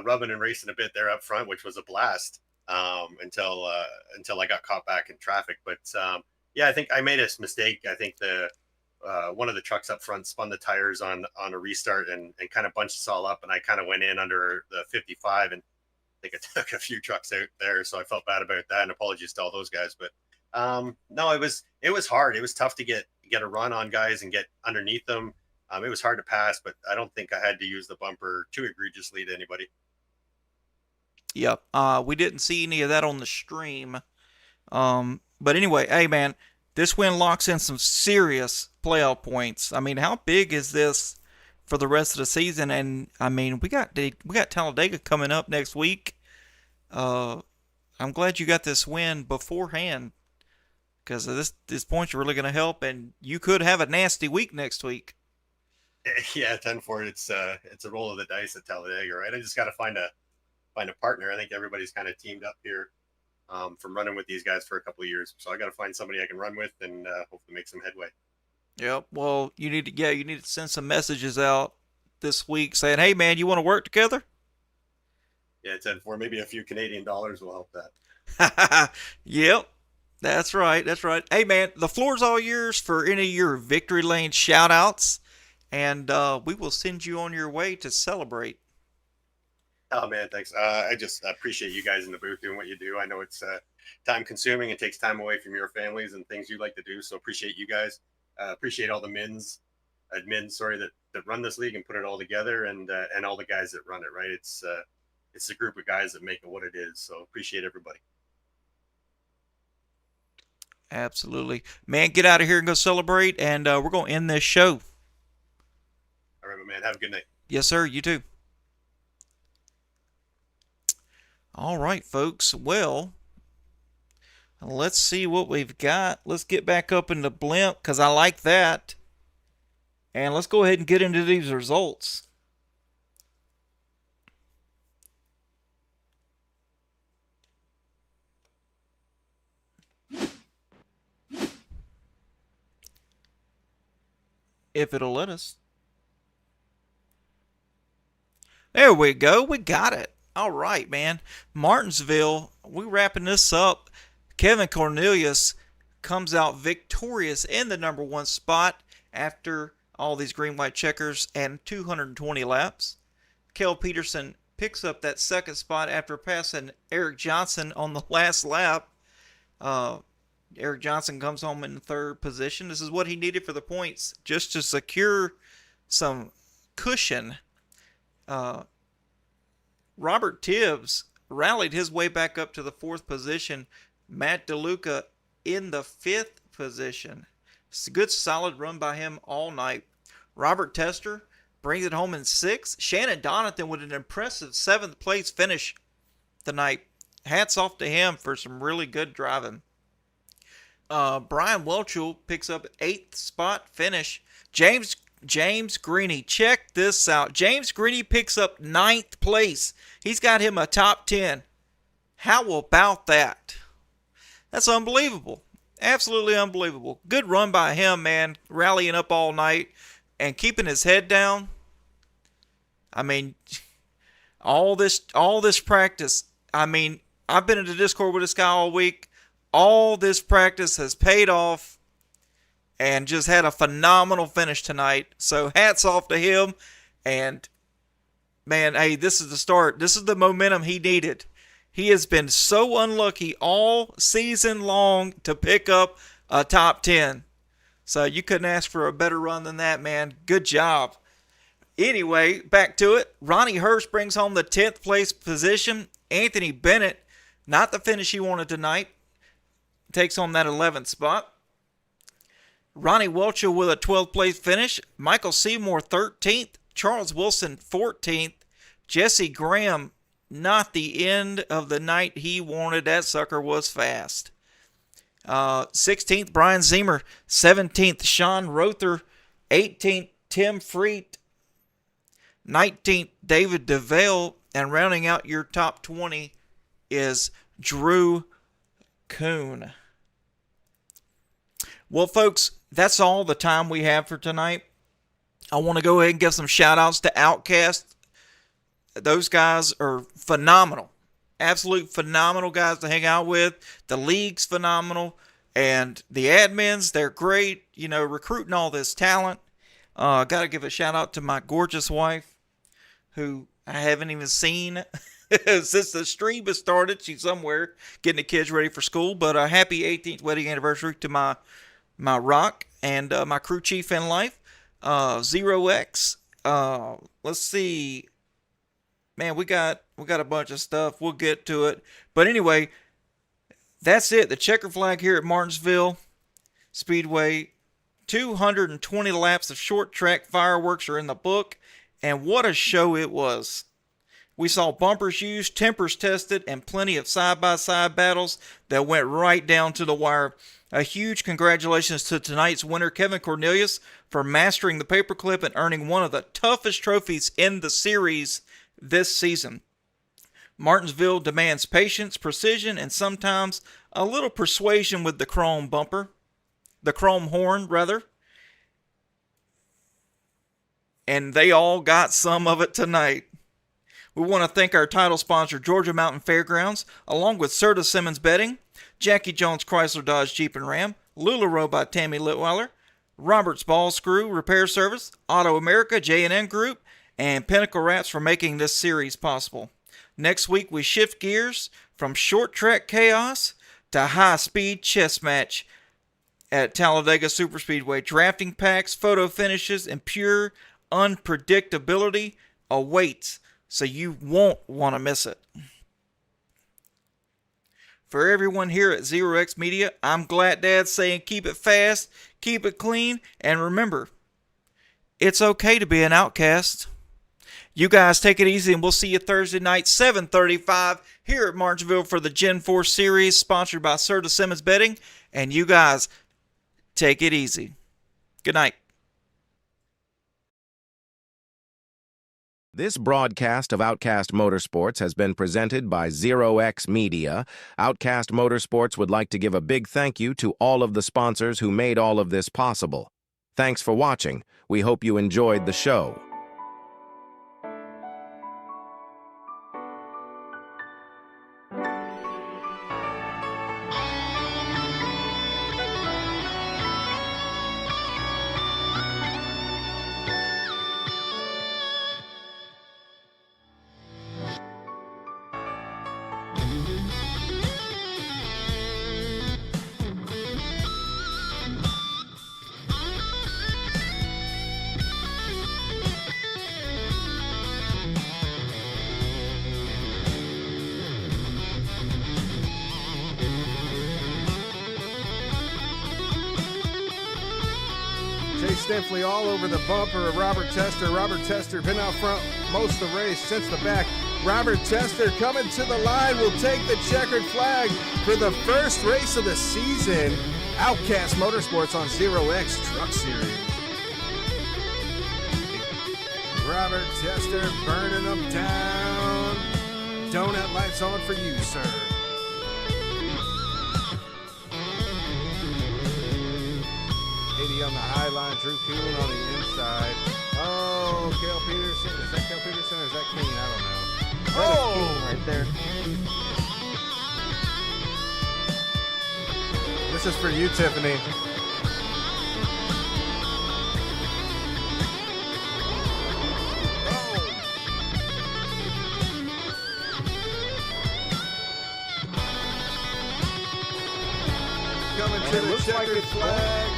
rubbing and racing a bit there up front, which was a blast until I got caught back in traffic. But yeah, I think I made a mistake. I think the one of the trucks up front spun the tires on a restart and kind of bunched us all up, and I kind of went in under the 55, and I think I took a few trucks out there, so I felt bad about that, and apologies to all those guys. But no, it was hard. It was tough to get a run on guys and get underneath them. It was hard to pass, but I don't think I had to use the bumper too egregiously to anybody. Yep. We didn't see any of that on the stream. But anyway, hey man, this win locks in some serious playoff points. I mean, how big is this for the rest of the season? And I mean, we got Talladega coming up next week. I'm glad you got this win beforehand, because this points are really going to help, and you could have a nasty week next week. Yeah, 10-4. It's a roll of the dice at Talladega, right? I just got to find a partner. I think everybody's kind of teamed up here from running with these guys for a couple of years. So I got to find somebody I can run with and hopefully make some headway. Yep. Well, you need to send some messages out this week saying, "Hey, man, you want to work together?" Yeah, 10-4. Maybe a few Canadian dollars will help that. Yep. That's right. That's right. Hey, man, the floor's all yours for any of your Victory Lane shout outs, and we will send you on your way to celebrate. Oh, man, thanks. I just appreciate you guys in the booth doing what you do. I know it's time consuming. It takes time away from your families and things you like to do. So appreciate you guys. Appreciate all the admins, that run this league and put it all together, and all the guys that run it, right? It's a group of guys that make it what it is. So appreciate everybody. Absolutely. Man, get out of here and go celebrate, and we're going to end this show. All right, my man. Have a good night. Yes, sir. You too. All right, folks. Well, let's see what we've got. Let's get back up into Blimp because I like that. And let's go ahead and get into these results. If it'll let us. There we go. We got it. All right, man. Martinsville, we're wrapping this up. Kevin Cornelius comes out victorious in the number 1 spot after all these green-white checkers and 220 laps. Kel Peterson picks up that 2nd spot after passing Eric Johnson on the last lap. Eric Johnson comes home in 3rd position. This is what he needed for the points, just to secure some cushion. Robert Tibbs rallied his way back up to the 4th position. Matt DeLuca in the 5th position. It's a good solid run by him all night. Robert Tester brings it home in 6th. Shannon Donathan with an impressive 7th place finish tonight. Hats off to him for some really good driving. Brian Welchel picks up 8th spot finish. James Greeny, check this out. James Greeny picks up 9th place. He's got him a top 10. How about that? That's unbelievable. Absolutely unbelievable. Good run by him, man. Rallying up all night and keeping his head down. I mean, all this practice. I mean, I've been in the Discord with this guy all week. All this practice has paid off and just had a phenomenal finish tonight. So hats off to him. And, man, hey, this is the start. This is the momentum he needed. He has been so unlucky all season long to pick up a top 10. So you couldn't ask for a better run than that, man. Good job. Anyway, back to it. Ronnie Hurst brings home the 10th place position. Anthony Bennett, not the finish he wanted tonight, takes home that 11th spot. Ronnie Welchel with a 12th place finish. Michael Seymour 13th. Charles Wilson 14th. Jesse Graham, not the end of the night he wanted. That sucker was fast. 16th, Brian Zemer. 17th, Sean Rother. 18th, Tim Freet. 19th, David DeVale. And rounding out your top 20 is Drew Kuhn. Well, folks, that's all the time we have for tonight. I want to go ahead and give some shout-outs to Outcast. Those guys are phenomenal. Absolute phenomenal guys to hang out with. The league's phenomenal. And the admins, they're great. You know, recruiting all this talent. Got to give a shout-out to my gorgeous wife, who I haven't even seen since the stream has started. She's somewhere getting the kids ready for school. But a happy 18th wedding anniversary to my rock and my crew chief in life, 0X. Let's see. Man, we got a bunch of stuff. We'll get to it. But anyway, that's it. The checker flag here at Martinsville Speedway. 220 laps of short track fireworks are in the book. And what a show it was. We saw bumpers used, tempers tested, and plenty of side-by-side battles that went right down to the wire. A huge congratulations to tonight's winner, Kevin Cornelius, for mastering the paperclip and earning one of the toughest trophies in the series this season. Martinsville demands patience, precision, and sometimes a little persuasion with the chrome horn, rather. And they all got some of it tonight. We want to thank our title sponsor, Georgia Mountain Fairgrounds, along with Serta Simmons Bedding, Jackie Jones Chrysler Dodge Jeep and Ram, LuLaRoe by Tammy Litweiler, Roberts Ball Screw Repair Service, Auto America, J&N Group, and Pinnacle Wraps for making this series possible. Next week, we shift gears from short track chaos to high-speed chess match at Talladega Superspeedway. Drafting packs, photo finishes, and pure unpredictability awaits, so you won't want to miss it. For everyone here at Zero X Media, I'm Glad Dad saying keep it fast, keep it clean, and remember, it's okay to be an outcast. You guys take it easy, and we'll see you Thursday night, 7:35, here at Martinsville for the Gen 4 Series, sponsored by Serta Simmons Bedding. And you guys, take it easy. Good night. This broadcast of Outcast Motorsports has been presented by Zero X Media. Outcast Motorsports would like to give a big thank you to all of the sponsors who made all of this possible. Thanks for watching. We hope you enjoyed the show. Stinfley all over the bumper of Robert Tester. Robert Tester been out front most of the race, since the back. Robert Tester coming to the line will take the checkered flag for the first race of the season. Outcast Motorsports on Zero X Truck Series. Robert Tester burning them down. Donut lights on for you, sir. On the high line, Drew Kuhn on the inside. Oh, Cale Peterson. Is that Cale Peterson or is that King? I don't know. That is King right there. This is for you, Tiffany. Coming to the checkered flag.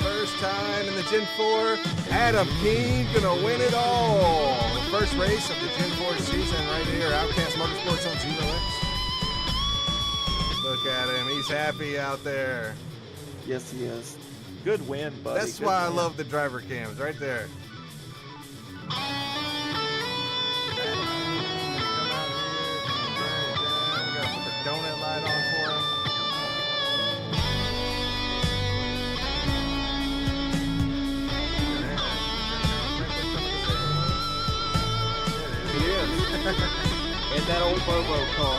First time in the Gen 4, Adam King gonna win it all. First race of the Gen 4 season right here, Outcast Motorsports on Zero X. Look at him, he's happy out there. Yes, he is. Good win, buddy. That's Good why win. I love the driver cams, right there. Come out here, turn it down. We gotta put the donut light on for him. In that old Bobo car.